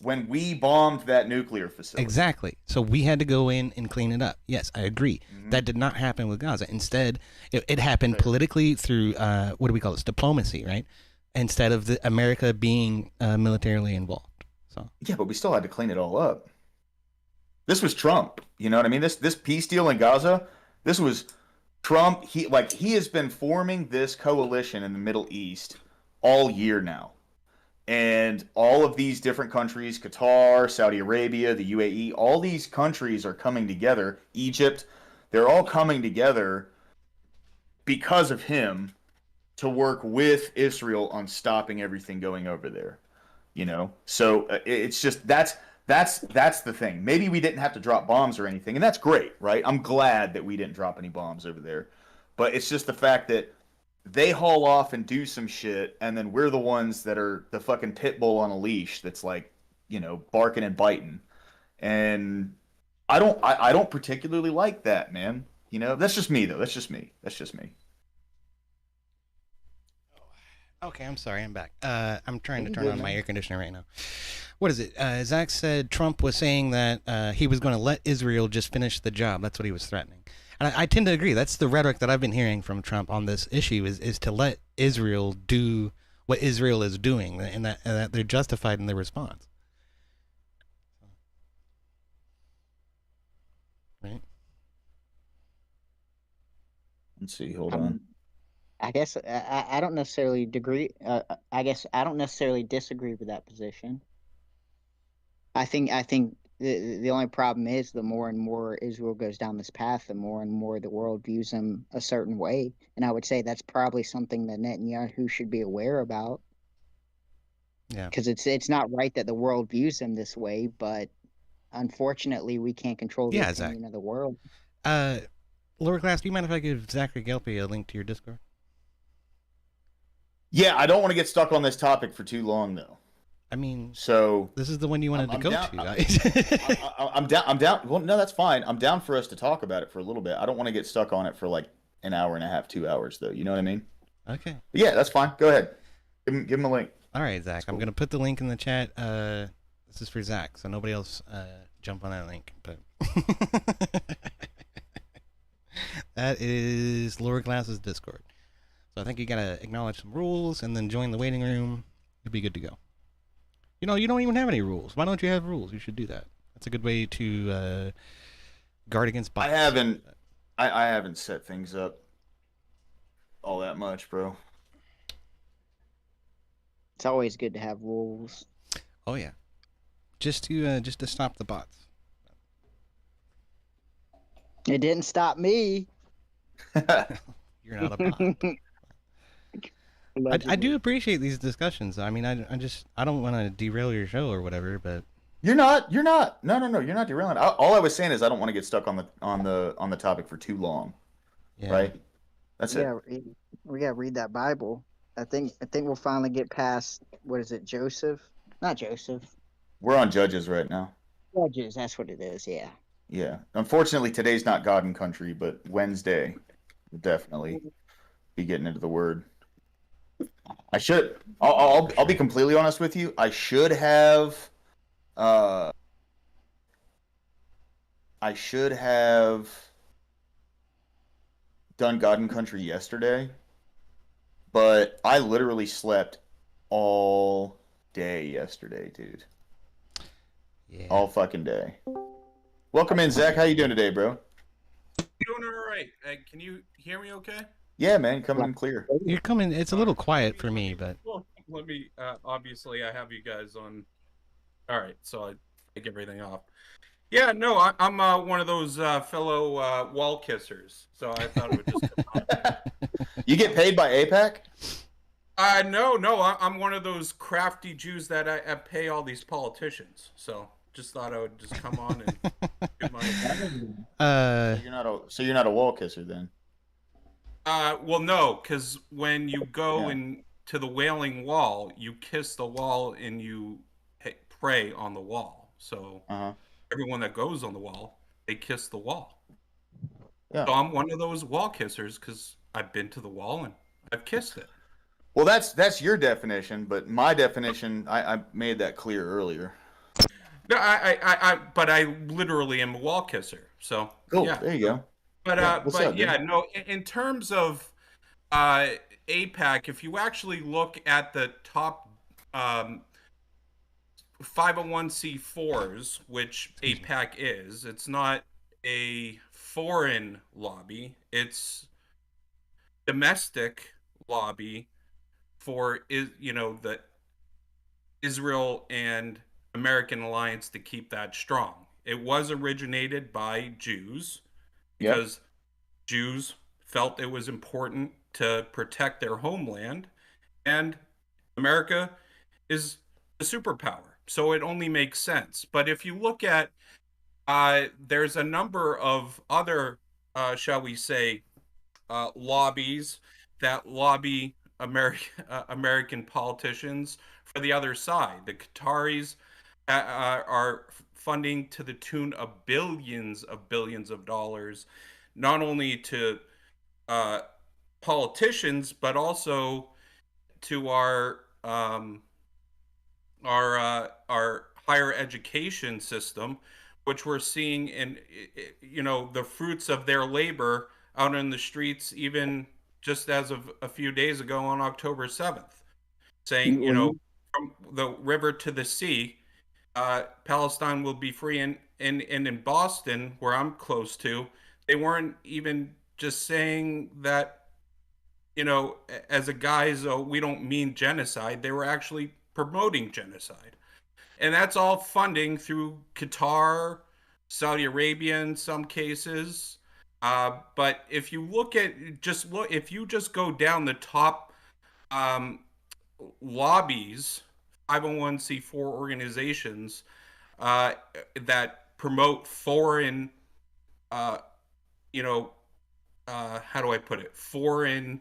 when we bombed that nuclear facility. Exactly. So we had to go in and clean it up. Yes, I agree. Mm-hmm. That did not happen with Gaza. Instead, it happened politically through what do we call this? Diplomacy, right? Instead of America being militarily involved. So yeah, but we still had to clean it all up. This was Trump. You know what I mean? This peace deal in Gaza, this was Trump. He has been forming this coalition in the Middle East all year now. And all of these different countries, Qatar, Saudi Arabia, the UAE, all these countries are coming together. Egypt, they're all coming together because of him to work with Israel on stopping everything going over there. So it's just that's the thing. Maybe we didn't have to drop bombs or anything, and that's great, right? I'm glad that we didn't drop any bombs over there, but it's just the fact that they haul off and do some shit, and then we're the ones that are the fucking pit bull on a leash that's like, barking and biting. And I don't particularly like that, man. That's just me though. That's just me. Okay, I'm sorry, I'm back. I'm trying to turn on my air conditioner right now. What is it? Zach said Trump was saying that he was going to let Israel just finish the job. That's what he was threatening. And I tend to agree. That's the rhetoric that I've been hearing from Trump on this issue is to let Israel do what Israel is doing, and that they're justified in their response. Right? Let's see. Hold on. I guess I don't necessarily I guess I don't necessarily disagree with that position. I think the only problem is the more and more Israel goes down this path, the more and more the world views them a certain way. And I would say that's probably something that Netanyahu should be aware about. Yeah. Because it's not right that the world views them this way, but unfortunately we can't control the opinion of the world. Lower class, do you mind if I give Zachary Gelpy a link to your Discord? Yeah, I don't want to get stuck on this topic for too long though. I mean, so this is the one you wanted to go to. I'm down. Well, no, that's fine. I'm down for us to talk about it for a little bit. I don't want to get stuck on it for like an hour and a half, 2 hours, though. You know what I mean? Okay. But yeah, that's fine. Go ahead. Give him a link. All right, Zach. I'm going to put the link in the chat. This is for Zach, so nobody else jump on that link. But that is Lower Class's Discord. So I think you got to acknowledge some rules and then join the waiting room. You'll be good to go. You don't even have any rules. Why don't you have rules? You should do that. That's a good way to guard against bots. I haven't set things up all that much, bro. It's always good to have rules. Oh yeah, just to stop the bots. It didn't stop me. You're not a bot. I do appreciate these discussions. I mean, I don't want to derail your show or whatever, but you're not. No, you're not derailing. All I was saying is I don't want to get stuck on the topic for too long. Yeah. Right. That's it. We gotta read that Bible. I think we'll finally get past, what is it, Joseph? Not Joseph. We're on Judges right now. Judges, that's what it is. Yeah. Yeah. Unfortunately, today's not God and Country, but Wednesday will definitely be getting into the Word. I'll be completely honest with you. I should have done God and Country yesterday, but I literally slept all day yesterday, dude. Yeah. All fucking day. Welcome in, Zach. How you doing today, bro? Doing all right. Can you hear me okay? Yeah, man, coming in clear. You're coming. It's a little quiet for me, but. Well, let me. Obviously, I have you guys on. All right, so I take everything off. Yeah, no, I'm one of those fellow wall kissers, so I thought it would just come out. You get paid by APAC? No, I'm one of those crafty Jews that I pay all these politicians. So just thought I would just come on and give my. So you're not a wall kisser then? Well, no, because when you go to the Wailing Wall, you kiss the wall and you pray on the wall. So everyone that goes on the wall, they kiss the wall. Yeah. So I'm one of those wall kissers because I've been to the wall and I've kissed it. Well, that's your definition, but my definition, I made that clear earlier. No, but I literally am a wall kisser. So cool. Yeah. There you go. But up, yeah, no. In terms of APAC, if you actually look at the top 501c4s, which APAC is, it's not a foreign lobby; it's domestic lobby for the Israel and American alliance to keep that strong. It was originated by Jews because Jews felt it was important to protect their homeland, and America is a superpower, so it only makes sense. But if you look at, there's a number of other, shall we say, lobbies that lobby American politicians for the other side. The Qataris are funding to the tune of billions of dollars, not only to politicians but also to our higher education system, which we're seeing in the fruits of their labor out in the streets, even just as of a few days ago on October 7th, saying from the river to the sea, Palestine will be free. And in Boston, where I'm close to, they weren't even just saying that, as a guise, oh, we don't mean genocide. They were actually promoting genocide. And that's all funding through Qatar, Saudi Arabia in some cases. But if you if you just go down the top lobbies, 501c4 organizations that promote foreign, how do I put it? Foreign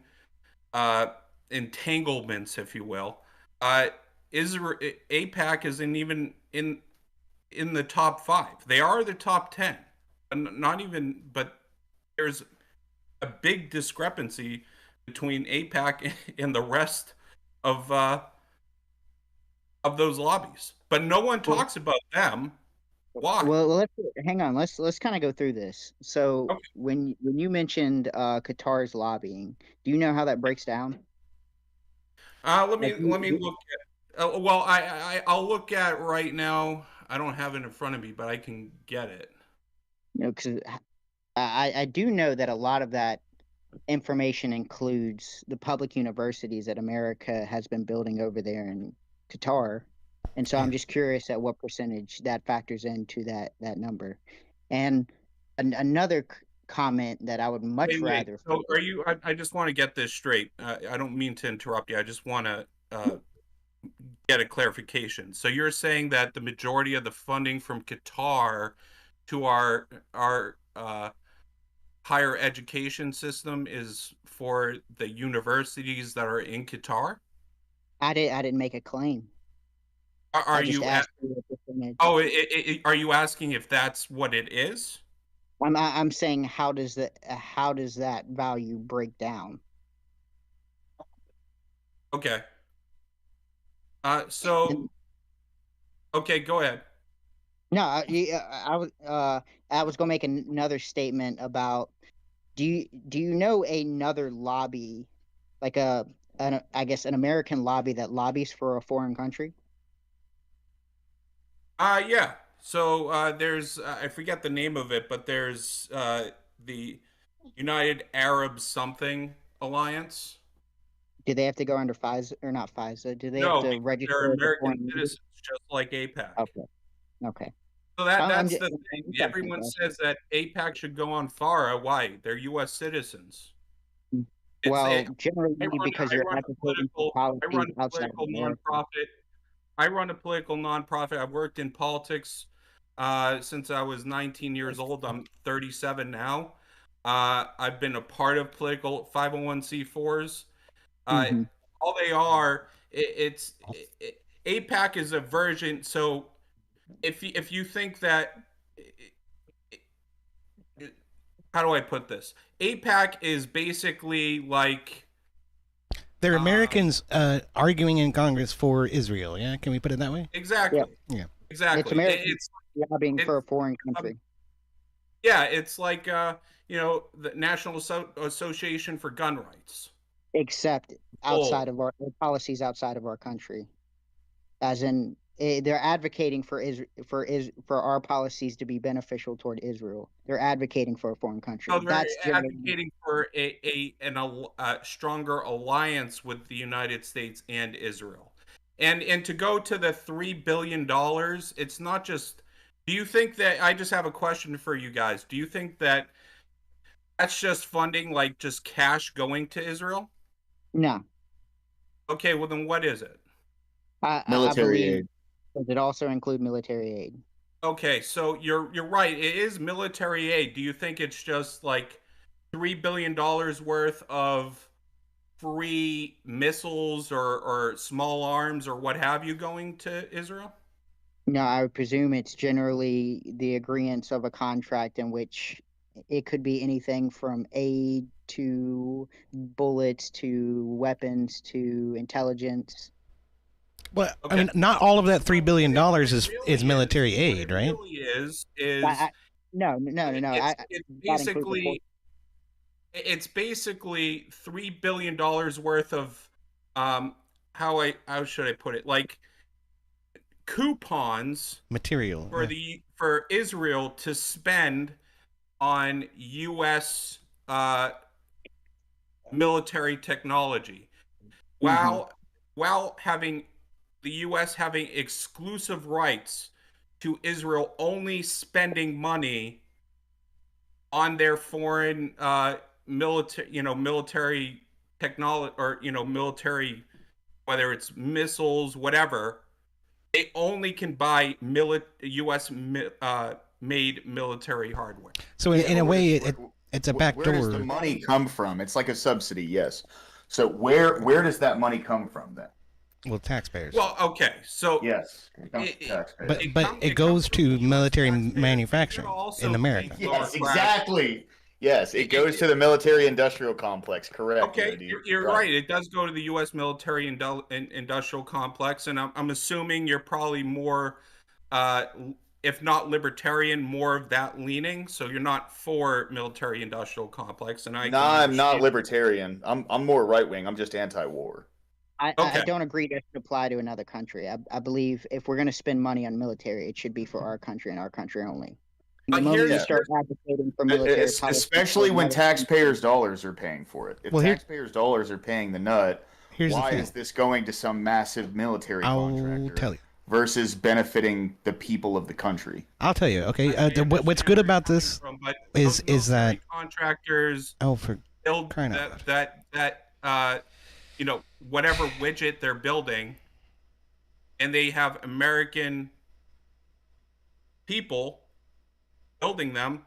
entanglements, if you will. Israel, APAC isn't even in the top 5. They are the top 10, not even. But there's a big discrepancy between APAC and the rest of those lobbies. But no one talks about them. Why? Well, hang on. Let's kind of go through this. So Okay. when you mentioned Qatar's lobbying, do you know how that breaks down? Let me look at. Well, I'll look at right now. I don't have it in front of me, but I can get it. Because I do know that a lot of that information includes the public universities that America has been building over there in Qatar. And so I'm just curious at what percentage that factors into that number. And another comment that I would much Wait. rather. So are you? I just want to get this straight. I don't mean to interrupt you. I just want to get a clarification. So you're saying that the majority of the funding from Qatar to our higher education system is for the universities that are in Qatar? I didn't make a claim. Are you asked you what percentage. are you asking if that's what it is? I'm saying how does that value break down? Okay. Okay, go ahead. No, I was gonna make another statement about do you know another lobby, like I guess an American lobby that lobbies for a foreign country? Yeah. So there's I forget the name of it, but there's the United Arab something Alliance. Do they have to go under FISA or not FISA? Do they No, have to because register they're as a American foreign leader? citizens, just like APAC. Okay. So I'm that's just- the I'm thing. just Everyone asking says that APAC should go on FARA. Why? They're U.S. citizens. Well, generally because you're I run a advocating for policies outside of America. nonprofit. I run a political nonprofit. I've worked in politics since I was 19 years old. I'm 37 now. I've been a part of political 501c4s. All they are, APAC is a version. So if you think that, how do I put this? APAC is basically like They're Americans arguing in Congress for Israel. Yeah, can we put it that way? exactly. Yeah. Exactly. It's Americans lobbying for a foreign country. Yeah, it's like the National Association for Gun Rights. Except outside of our policies outside of our country. As in they're advocating for our policies to be beneficial toward Israel. They're advocating for a foreign country. So they're That's generally, advocating for a stronger alliance with the United States and Israel. And to go to the $3 billion, it's not just. Do you think that? I just have a question for you guys. Do you think that that's just funding, like just cash going to Israel? no. Okay, well then what is it? I Military believe aid. does it also include military aid? Okay, so you're right. It is military aid. Do you think it's just like $3 billion worth of free missiles or small arms or what have you going to Israel? No, I would presume it's generally the agreements of a contract in which it could be anything from aid to bullets to weapons to intelligence. Well, I Okay. mean, not all of that $3 billion is Really military what aid, it right? really is No. it's That includes the it's basically $3 billion worth of how should I put it, like coupons Material. for for Israel to spend on U.S. Military technology, while having the U.S. having exclusive rights to Israel only spending money on their foreign military technology, or military, whether it's missiles, whatever. They only can buy U.S. made military hardware. So in a way, it's a backdoor. Where does the money come from? It's like a subsidy, yes. So where does that money come from then? Well, taxpayers. Well, okay, so yes, it comes from taxpayers. But it goes to military manufacturing in America. Yes, exactly. Yes, it goes to the military-industrial complex. Correct. Okay, you're right. It does go to the U.S. military industrial complex, and I'm assuming you're probably more, if not libertarian, more of that leaning. So you're not for military industrial complex, and I'm not libertarian. I'm more right-wing. I'm just anti-war. I don't agree that it should apply to another country. I believe if we're going to spend money on military, it should be for our country and our country only. The moment you start advocating for military policy, especially when taxpayers' dollars are paying for it. If taxpayers' dollars are paying the nut, why is this going to some massive military contractor tell you. versus benefiting the people of the country? I'll tell you. Okay, what's good about this is that contractors for build that whatever widget they're building, and they have American people building them,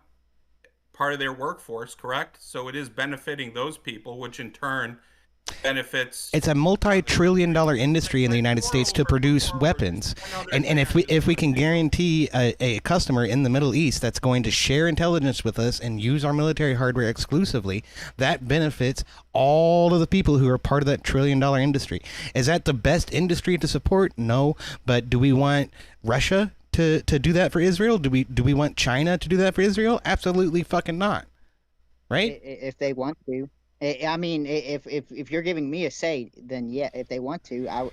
part of their workforce, correct? So it is benefiting those people, which in turn benefits. It's a multi-trillion-dollar industry in the United States to produce weapons, and if we can guarantee a customer in the Middle East that's going to share intelligence with us and use our military hardware exclusively, that benefits all of the people who are part of that trillion-dollar industry. Is that the best industry to support? No, but do we want Russia to do that for Israel? Do we want China to do that for Israel? Absolutely fucking not. Right? If they want to. I mean, if you're giving me a say, then yeah, if they want to,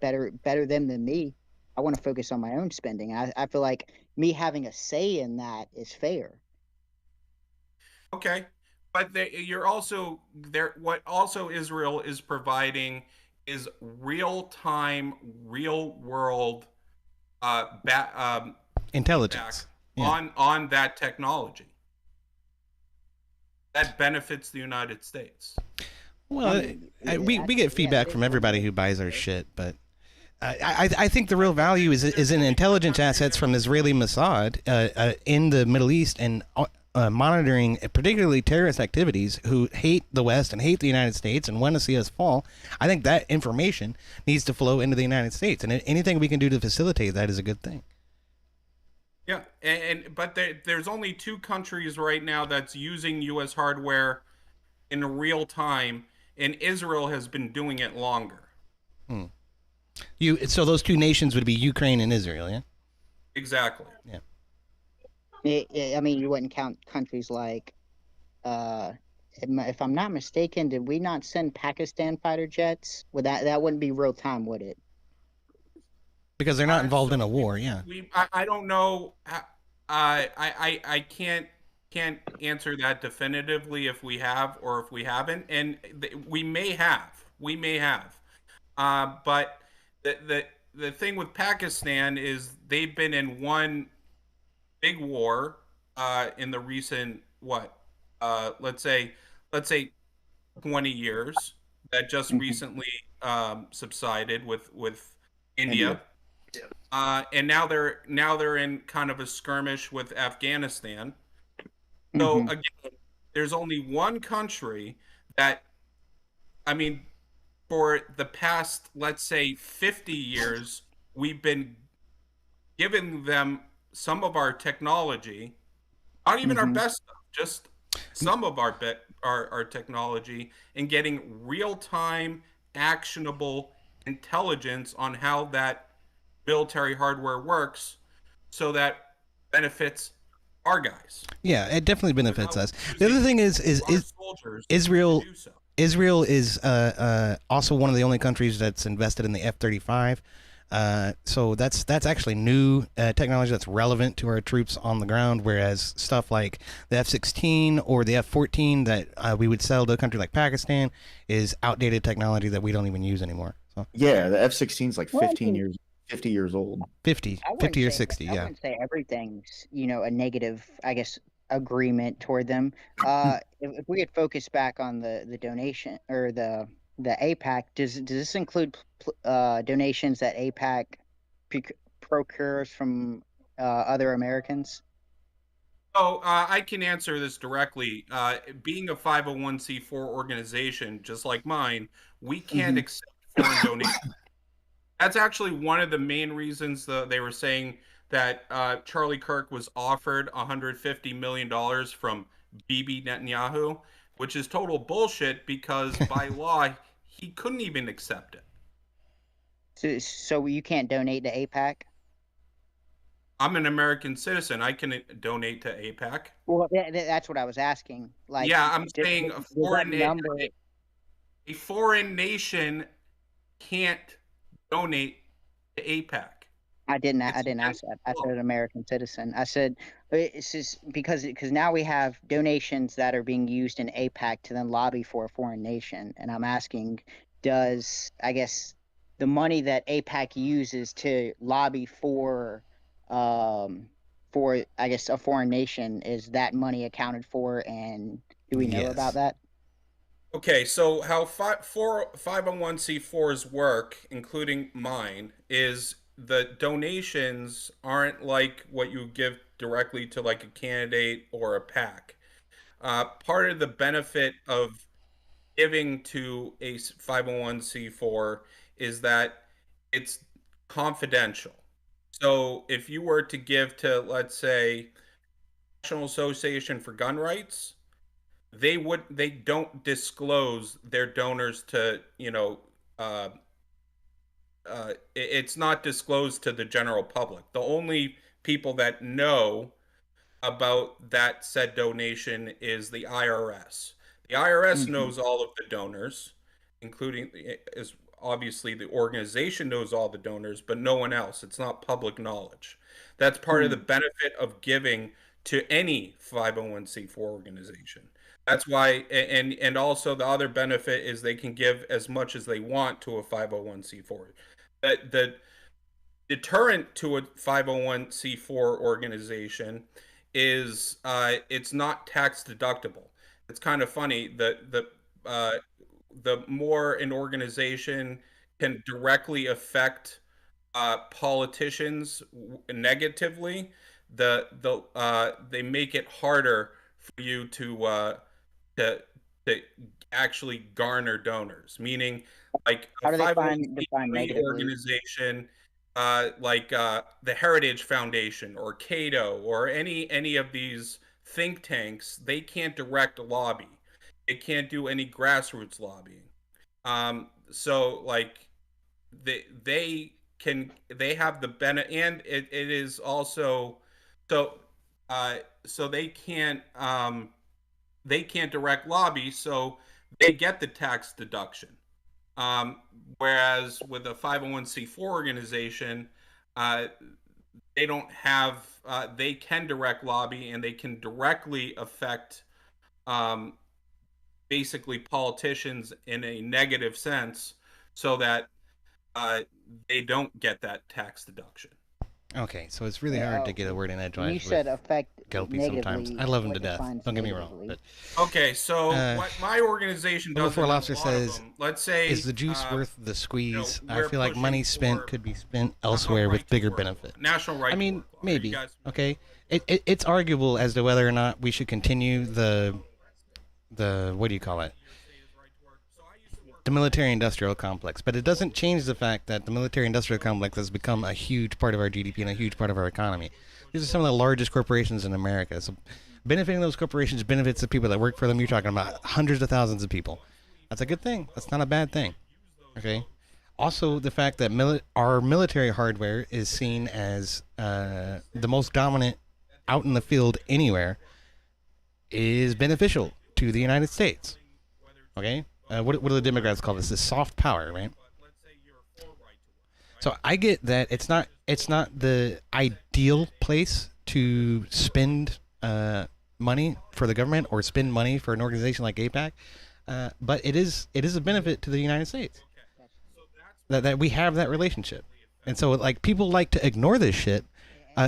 better them than me. I want to focus on my own spending. I feel like me having a say in that is fair. Okay, but you're also there. What also Israel is providing is real-time, real-world intelligence on that technology that benefits the United States. Well, we get feedback from everybody who buys our shit, but I think the real value is in intelligence assets from Israeli Mossad in the Middle East and monitoring particularly terrorist activities who hate the West and hate the United States and want to see us fall. I think that information needs to flow into the United States, and anything we can do to facilitate that is a good thing. Yeah, but there's only 2 countries right now that's using U.S. hardware in real time, and Israel has been doing it longer. So those 2 nations would be Ukraine and Israel, yeah? Exactly. Yeah. I mean, you wouldn't count countries like, if I'm not mistaken, did we not send Pakistan fighter jets? That wouldn't be real time, would it? Because they're not involved So in a war. Yeah. I don't know. I can't answer that definitively if we have or if we haven't, and we may have. We may have. But the thing with Pakistan is they've been in one big war in the recent what let's say 20 years that just Mhm. recently subsided with India. India. And now they're in kind of a skirmish with Afghanistan. So Hmm. again, there's only one country that, I mean, for the past, let's say, 50 years, we've been giving them some of our technology, not even our Hmm. best stuff, just some of our technology, and getting real-time, actionable intelligence on how that military hardware works, so that benefits our guys Yeah, it definitely benefits without us. The other using thing our soldiers to Israel do so. Israel is also one of the only countries that's invested in the F-35. So that's actually new technology that's relevant to our troops on the ground, whereas stuff like the F-16 or the F-14 that we would sell to a country like Pakistan is outdated technology that we don't even use anymore. So Yeah, the F-16 is like Well, I 15 mean, years, 50 years old. 50, I 50 wouldn't or say 60, I yeah. wouldn't say everything's, a negative, I guess, agreement toward them. If we could focus back on the donation or the APAC, does this include donations that APAC procures from other Americans? Oh, I can answer this directly. Being a 501c4 organization, just like mine, we can't Hmm. accept foreign donations. That's actually one of the main reasons they were saying that Charlie Kirk was offered $150 million from Bibi Netanyahu, which is total bullshit because by law, he couldn't even accept it. So you can't donate to APAC? I'm an American citizen. I can donate to APAC. Well, that's what I was asking. Like, Yeah, I'm saying does that number? a foreign nation can't donate to APAC. I It's didn't ask against that. the I law. said an American citizen. I said it's just because now we have donations that are being used in APAC to then lobby for a foreign nation, and I'm asking, does I guess the money that APAC uses to lobby um for I guess a foreign nation, is that money accounted for, and do we know about Yes. that? Okay, so how 501c4s work, including mine, is the donations aren't like what you give directly to like a candidate or a PAC. Part of the benefit of giving to a 501c4 is that it's confidential. So if you were to give to, let's say, National Association for Gun Rights, they don't disclose their donors to, it's not disclosed to the general public. The only people that know about that said donation is the IRS. The IRS Hmm. knows all of the donors, including is obviously the organization knows all the donors, but no one else. It's not public knowledge. That's part of the benefit of giving to any 501c4 organization. That's why, and also the other benefit is they can give as much as they want to a 501c4. The deterrent to a 501c4 organization is it's not tax deductible. It's kind of funny that the more an organization can directly affect politicians negatively, they make it harder for you to to actually garner donors. Meaning, like a How do they define 501c3 negatively? organization, like the Heritage Foundation or Cato or any of these think tanks, they can't direct a lobby. It can't do any grassroots lobbying. So like they have the benefit, and it is also so so they can't direct lobby, so they get the tax deduction. Whereas with a 501c4 organization, they don't have. They can direct lobby, and they can directly affect, basically, politicians in a negative sense, so that they don't get that tax deduction. Okay, so it's really hard to get a word in edgewise. You said affect Kelpie sometimes. negatively. I love him What to death. defines Don't get me wrong. negatively? But Okay, so what my organization does, before and a Lobster lot of says, them, let's say, is the juice worth the squeeze? I we're feel like money pushing spent for could be spent elsewhere with bigger benefit. national right I to mean, work law. maybe. You guys- Okay, it's arguable as to whether or not we should continue the what do you call it? The military-industrial complex, but it doesn't change the fact that the military-industrial complex has become a huge part of our GDP and a huge part of our economy. These are some of the largest corporations in America. So, benefiting those corporations benefits the people that work for them. You're talking about hundreds of thousands of people. That's a good thing. That's not a bad thing. Okay. Also, the fact that our military hardware is seen as the most dominant out in the field anywhere is beneficial to the United States. Okay. What do the Democrats call this? This soft power, right? So I get that it's not the ideal place to spend money for the government or spend money for an organization like AIPAC, but it is a benefit to the United States that we have that relationship. And so like people like to ignore this shit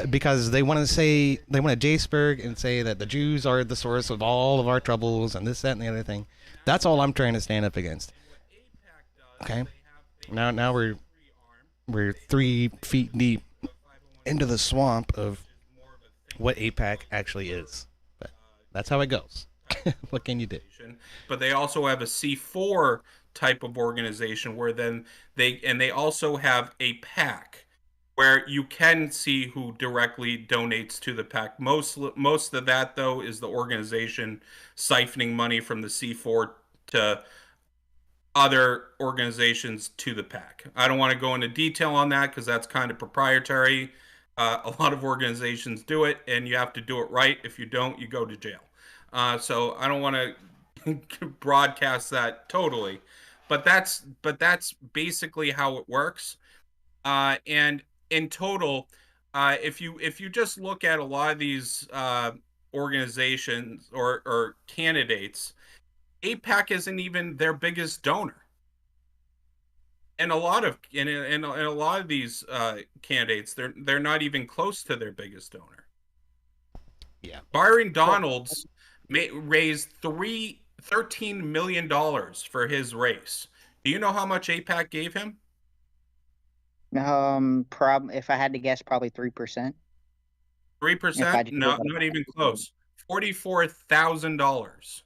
because they want to Jaceberg and say that the Jews are the source of all of our troubles and this, that, and the other thing. That's all I'm trying to stand up against. Okay, now we're 3 feet deep into the swamp of what AIPAC actually is. But that's how it goes. What can you do? But they also have a C4 type of organization where then they also have a PAC where you can see who directly donates to the PAC. Most of that, though, is the organization siphoning money from the C4 to other organizations to the PAC. I don't want to go into detail on that because that's kind of proprietary. A lot of organizations do it, and you have to do it right. If you don't, you go to jail. So I don't want to broadcast that totally, but that's basically how it works. And in total, if you just look at a lot of these organizations or candidates, AIPAC isn't even their biggest donor. And a lot of these candidates, they're not even close to their biggest donor. Yeah. Byron Donalds raised $13 million for his race. Do you know how much AIPAC gave him? If I had to guess, probably 3%. 3%? No, not even close. $44,000.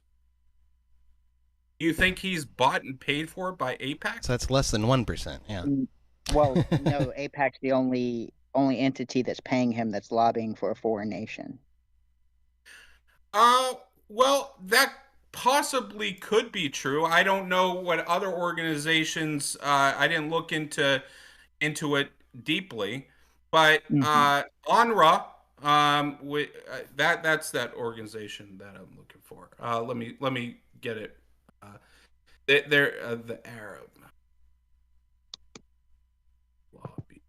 You think he's bought and paid for by AIPAC? So that's less than 1%. Yeah. Well, no, AIPAC's the only entity that's paying him that's lobbying for a foreign nation. Well, that possibly could be true. I don't know what other organizations. I didn't look into it deeply, but UNRWA, that's that organization that I'm looking for. Let me get it. They're the Arab lobby.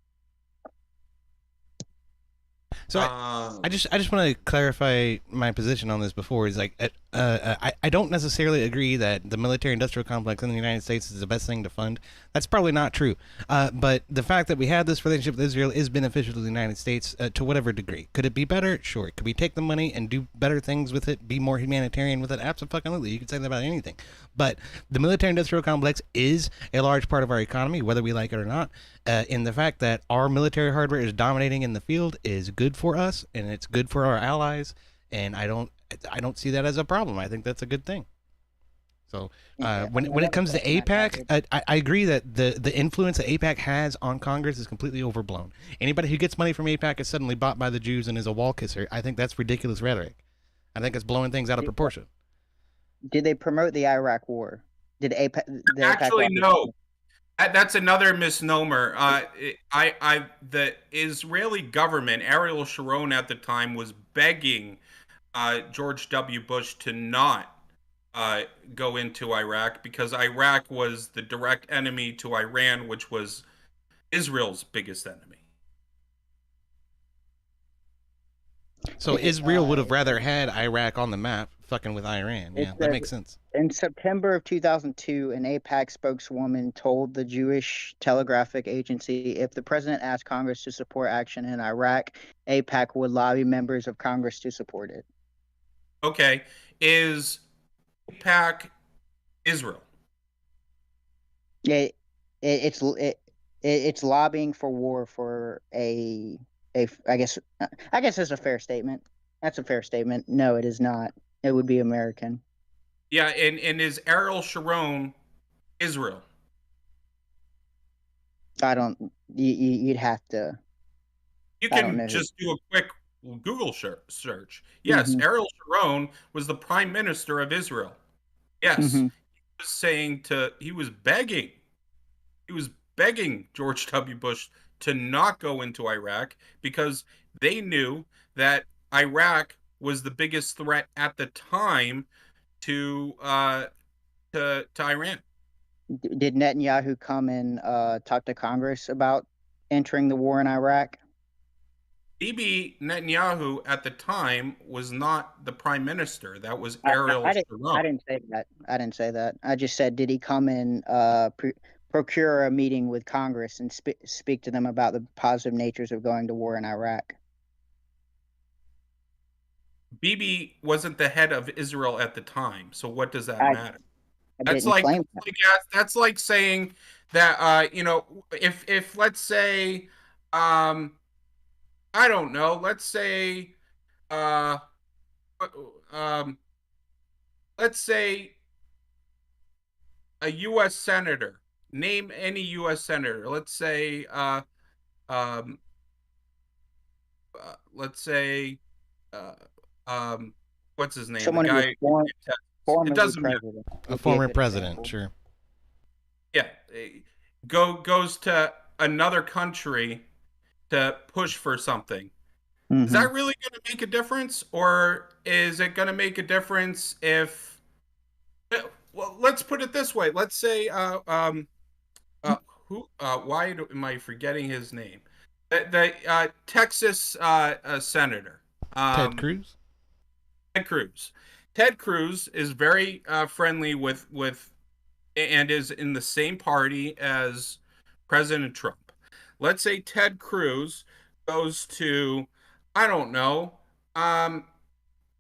So I just want to clarify my position on this before. Is like I don't necessarily agree that the military-industrial complex in the United States is the best thing to fund. That's probably not true. But the fact that we have this relationship with Israel is beneficial to the United States to whatever degree. Could it be better? Sure. Could we take the money and do better things with it? Be more humanitarian with it? Absolutely. You can say that about anything. But the military-industrial complex is a large part of our economy, whether we like it or not. In the fact that our military hardware is dominating in the field is good for us, and it's good for our allies. And I don't see that as a problem. I think that's a good thing. So when it comes to AIPAC, I agree that the influence that AIPAC has on Congress is completely overblown. Anybody who gets money from AIPAC is suddenly bought by the Jews and is a wall kisser. I think that's ridiculous rhetoric. I think it's blowing things out of proportion. Did they promote the Iraq War? Did AIPAC? Actually, no. That's another misnomer. The Israeli government, Ariel Sharon at the time, was begging George W. Bush to not go into Iraq because Iraq was the direct enemy to Iran, which was Israel's biggest enemy. So Israel would have rather had Iraq on the map, fucking with Iran. Yeah, that makes sense. In September of 2002, an AIPAC spokeswoman told the Jewish Telegraphic Agency if the president asked Congress to support action in Iraq, AIPAC would lobby members of Congress to support it. Okay, is AIPAC Israel? Yeah, it's lobbying for war for a I guess it's a fair statement. That's a fair statement. No, it is not. It would be American. Yeah, and is Ariel Sharon Israel? I don't. You'd have to. You I don't know can just do a quick Google search. Yes, Ariel Sharon was the prime minister of Israel. Yes, he was he was begging George W. Bush to not go into Iraq because they knew that Iraq was the biggest threat at the time to Iran. Did Netanyahu come and talk to Congress about entering the war in Iraq? Bibi Netanyahu at the time was not the prime minister. That was Ariel Sharon. I didn't say that. I didn't say that. I just said, did he come and procure a meeting with Congress and speak to them about the positive natures of going to war in Iraq? Bibi wasn't the head of Israel at the time, so what does that matter? That's like saying that if let's say I don't know, let's say a U.S. senator. Name any U.S. senator. Let's say what's his name? Someone the guy. It doesn't matter. A former president, sure. Yeah, goes to another country to push for something. Is that really going to make a difference, or is it going to make a difference if? Well, let's put it this way. Let's say why am I forgetting his name? The Texas senator. Ted Cruz. Ted Cruz is very friendly with and is in the same party as President Trump. Let's say Ted Cruz goes to, I don't know,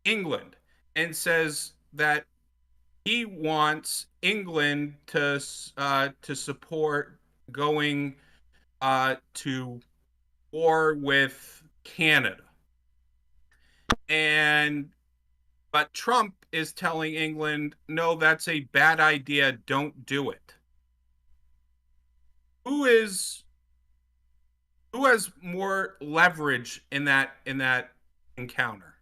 England and says that he wants England to support going to war with Canada. But Trump is telling England, no, that's a bad idea. Don't do it. Who has more leverage in that encounter?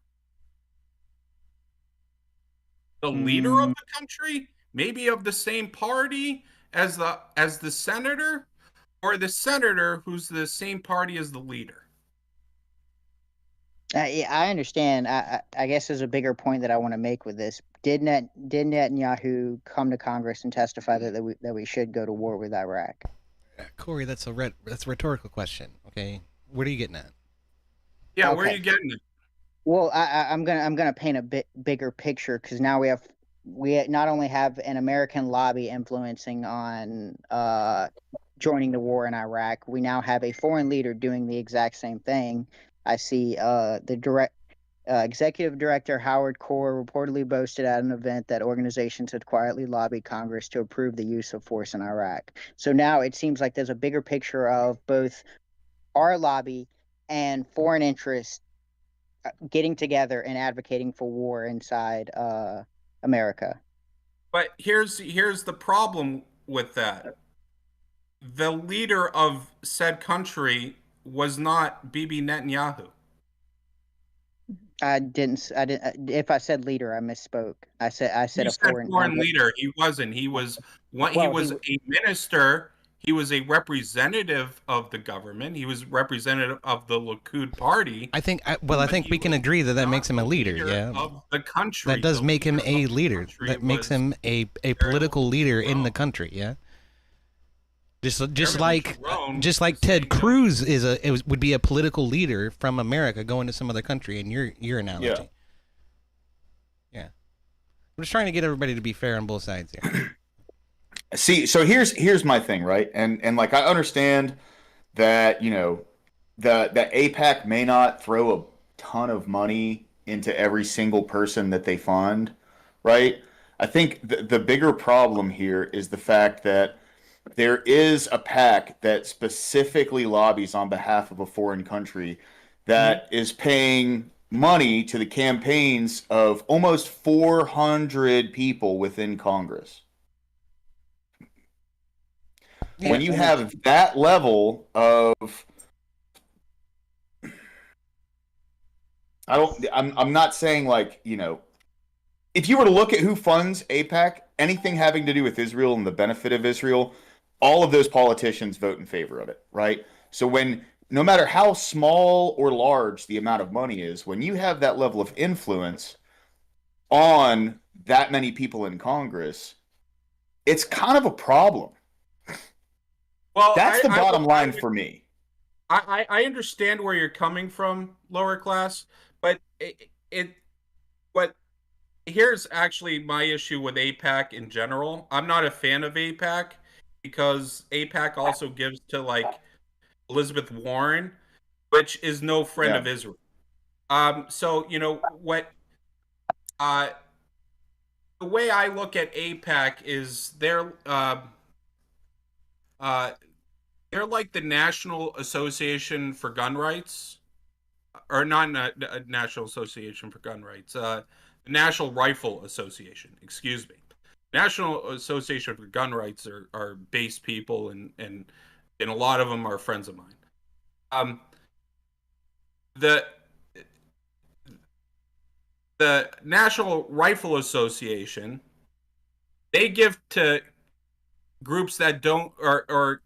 The leader of the country, maybe of the same party as the senator, or the senator who's the same party as the leader? Yeah, I understand. I guess there's a bigger point that I want to make with this. Did Netanyahu come to Congress and testify that we should go to war with Iraq? Corey, that's a rhetorical question. Okay, what are you getting at? Yeah, okay. Where are you getting at? Well, I'm gonna paint a bit bigger picture, because now we not only have an American lobby influencing on joining the war in Iraq, we now have a foreign leader doing the exact same thing. I see the executive director, Howard Core, reportedly boasted at an event that organizations had quietly lobbied Congress to approve the use of force in Iraq. So now it seems like there's a bigger picture of both our lobby and foreign interests getting together and advocating for war inside America. But here's the problem with that. The leader of said country was not Bibi Netanyahu. I didn't. If I said leader, I misspoke. I said a foreign leader. He wasn't. He was a minister. He was a representative of the government. He was representative of the Likud party. I think we can agree that makes him a leader. Yeah, of the country. That does make him a leader. That makes him a political leader in the country. Yeah. Just Everything's like grown, just like saying Ted no. Cruz would be a political leader from America going to some other country. In your analogy, yeah. I'm just trying to get everybody to be fair on both sides here. See, so here's my thing, right? And like I understand that, you know, that APAC may not throw a ton of money into every single person that they fund, right? I think the bigger problem here is the fact that there is a PAC that specifically lobbies on behalf of a foreign country that is paying money to the campaigns of almost 400 people within Congress. When you have that level of, I'm not saying like, you know, if you were to look at who funds APAC, anything having to do with Israel and the benefit of Israel, all of those politicians vote in favor of it, right? So when, no matter how small or large the amount of money is, when you have that level of influence on that many people in Congress, it's kind of a problem. Well, That's the bottom line for me. I understand where you're coming from, lower class, but here's actually my issue with APAC in general. I'm not a fan of APAC because APAC also gives to like Elizabeth Warren, which is no friend of Israel. So you know what? The way I look at APAC is they're like the National Association for Gun Rights, or not National Association for Gun Rights, the National Rifle Association, excuse me. National Association for Gun Rights are base people, and a lot of them are friends of mine. The National Rifle Association, they give to groups that don't, or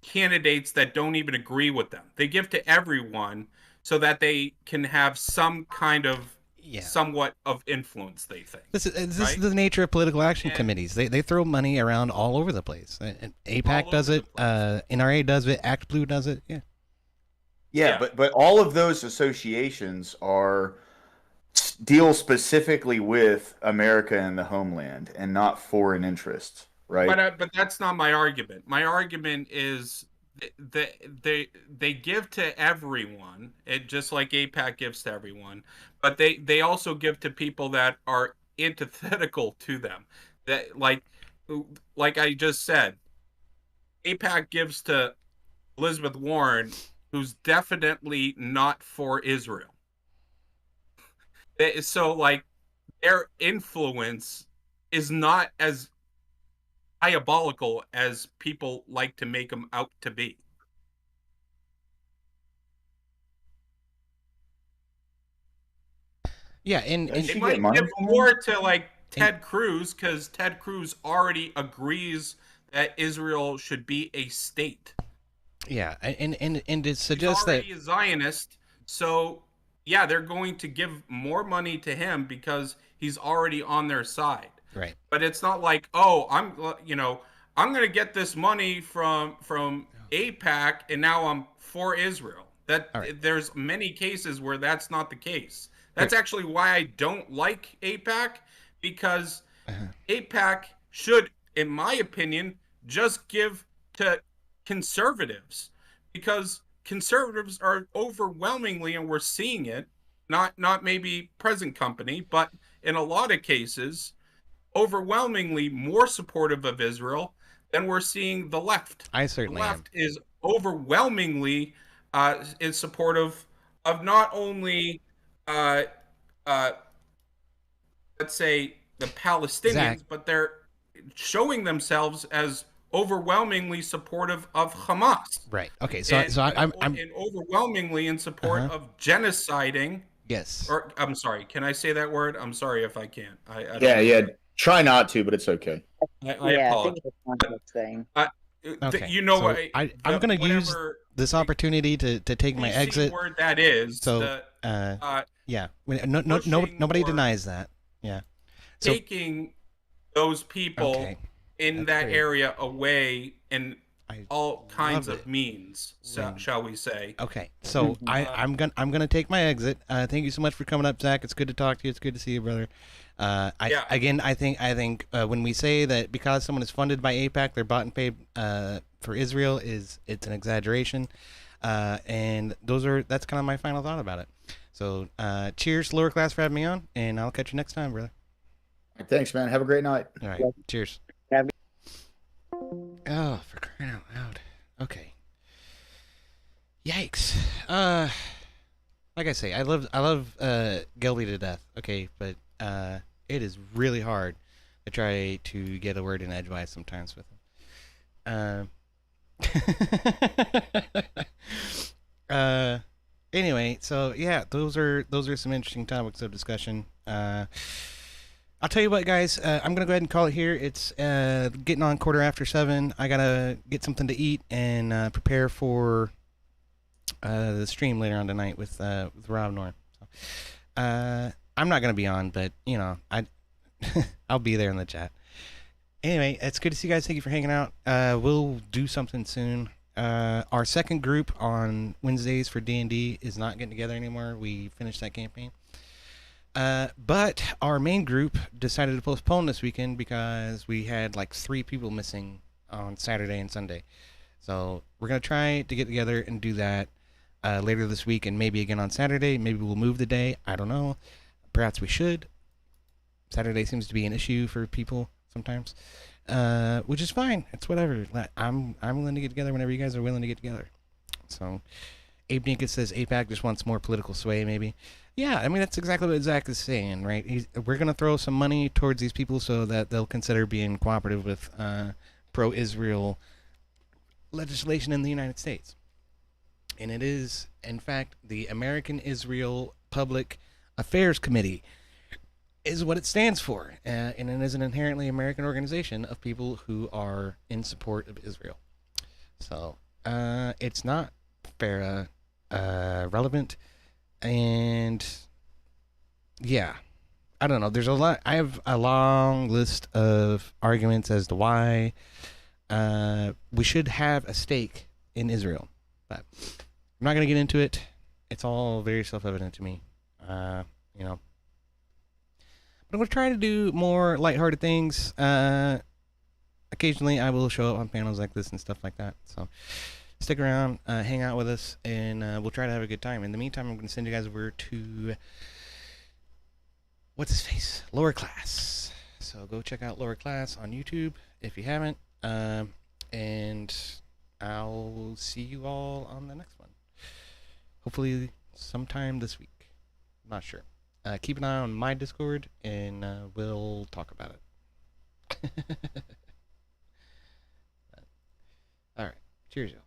candidates that don't even agree with them. They give to everyone so that they can have some kind of somewhat of influence, they think. This is the nature of political action committees. They throw money around all over the place. And APAC does it, NRA does it, Act Blue does it, Yeah, but all of those associations deal specifically with America and the homeland and not foreign interests, right? But that's not my argument. My argument is they give to everyone, just like APAC gives to everyone, but they also give to people that are antithetical to them. That like I just said, APAC gives to Elizabeth Warren, who's definitely not for Israel. So like their influence is not as diabolical as people like to make them out to be. Yeah, and they might give more to like Ted Cruz because Ted Cruz already agrees that Israel should be a state. Yeah, and it suggests He's already a Zionist, so yeah, they're going to give more money to him because he's already on their side. Right. But it's not like, oh, I'm going to get this money from APAC and now I'm for Israel. There's many cases where that's not the case. That's actually why I don't like APAC, because APAC should, in my opinion, just give to conservatives, because conservatives are overwhelmingly, and we're seeing it, not maybe present company, but in a lot of cases, overwhelmingly more supportive of Israel than we're seeing the left. I certainly The left is overwhelmingly is supportive of not only let's say the Palestinians, but they're showing themselves as overwhelmingly supportive of Hamas. Right. Okay. So I'm overwhelmingly in support of genociding. Yes. Or I'm sorry. Can I say that word? I'm sorry if I can't. I yeah. Try not to, but it's okay. I apologize. Okay. You know so what? I'm going to use this opportunity to take my exit. Word that is. So yeah. Nobody denies that. Yeah. So, taking those people in that area away and all kinds love of it. means, shall we say. Okay, so I'm gonna take my exit. Thank you so much for coming up, Zach. It's good to talk to you. It's good to see you, brother. I think when we say that because someone is funded by AIPAC, they're bought and paid for Israel, it's an exaggeration, and that's kind of my final thought about it. So cheers, Lower Class, for having me on, and I'll catch you next time, brother. Thanks, man. Have a great night. All right, cheers. Oh, for crying out loud. Okay. Yikes. Like I say, I love Gelby to death. Okay, but it is really hard to try to get a word in edgewise sometimes with him. Anyway, so yeah, those are some interesting topics of discussion. I'll tell you what, guys. I'm gonna go ahead and call it here. It's getting on 7:15. I gotta get something to eat and prepare for the stream later on tonight with Rob Norm. So, I'm not gonna be on, but you know, I'll be there in the chat. Anyway, it's good to see you guys. Thank you for hanging out. We'll do something soon. Our second group on Wednesdays for D&D is not getting together anymore. We finished that campaign. But our main group decided to postpone this weekend because we had like 3 people missing on Saturday and Sunday. So we're going to try to get together and do that later this week and maybe again on Saturday. Maybe we'll move the day. I don't know. Perhaps we should. Saturday seems to be an issue for people sometimes, which is fine. It's whatever. I'm willing to get together whenever you guys are willing to get together. So Abe Dinkus says AIPAC just wants more political sway, maybe. Yeah, I mean, that's exactly what Zach is saying, right? We're going to throw some money towards these people so that they'll consider being cooperative with pro-Israel legislation in the United States. And it is, in fact, the American Israel Public Affairs Committee is what it stands for. And it is an inherently American organization of people who are in support of Israel. So it's not fair, relevant. And yeah, I don't know. There's a lot. I have a long list of arguments as to why we should have a stake in Israel, but I'm not going to get into it. It's all very self-evident to me, you know. But I'm going to try to do more lighthearted things. Occasionally, I will show up on panels like this and stuff like that. So stick around, hang out with us, and we'll try to have a good time. In the meantime, I'm going to send you guys over to, what's his face? Lower Class. So go check out Lower Class on YouTube if you haven't. And I'll see you all on the next one. Hopefully sometime this week. I'm not sure. Keep an eye on my Discord, and we'll talk about it. All right. Cheers, y'all.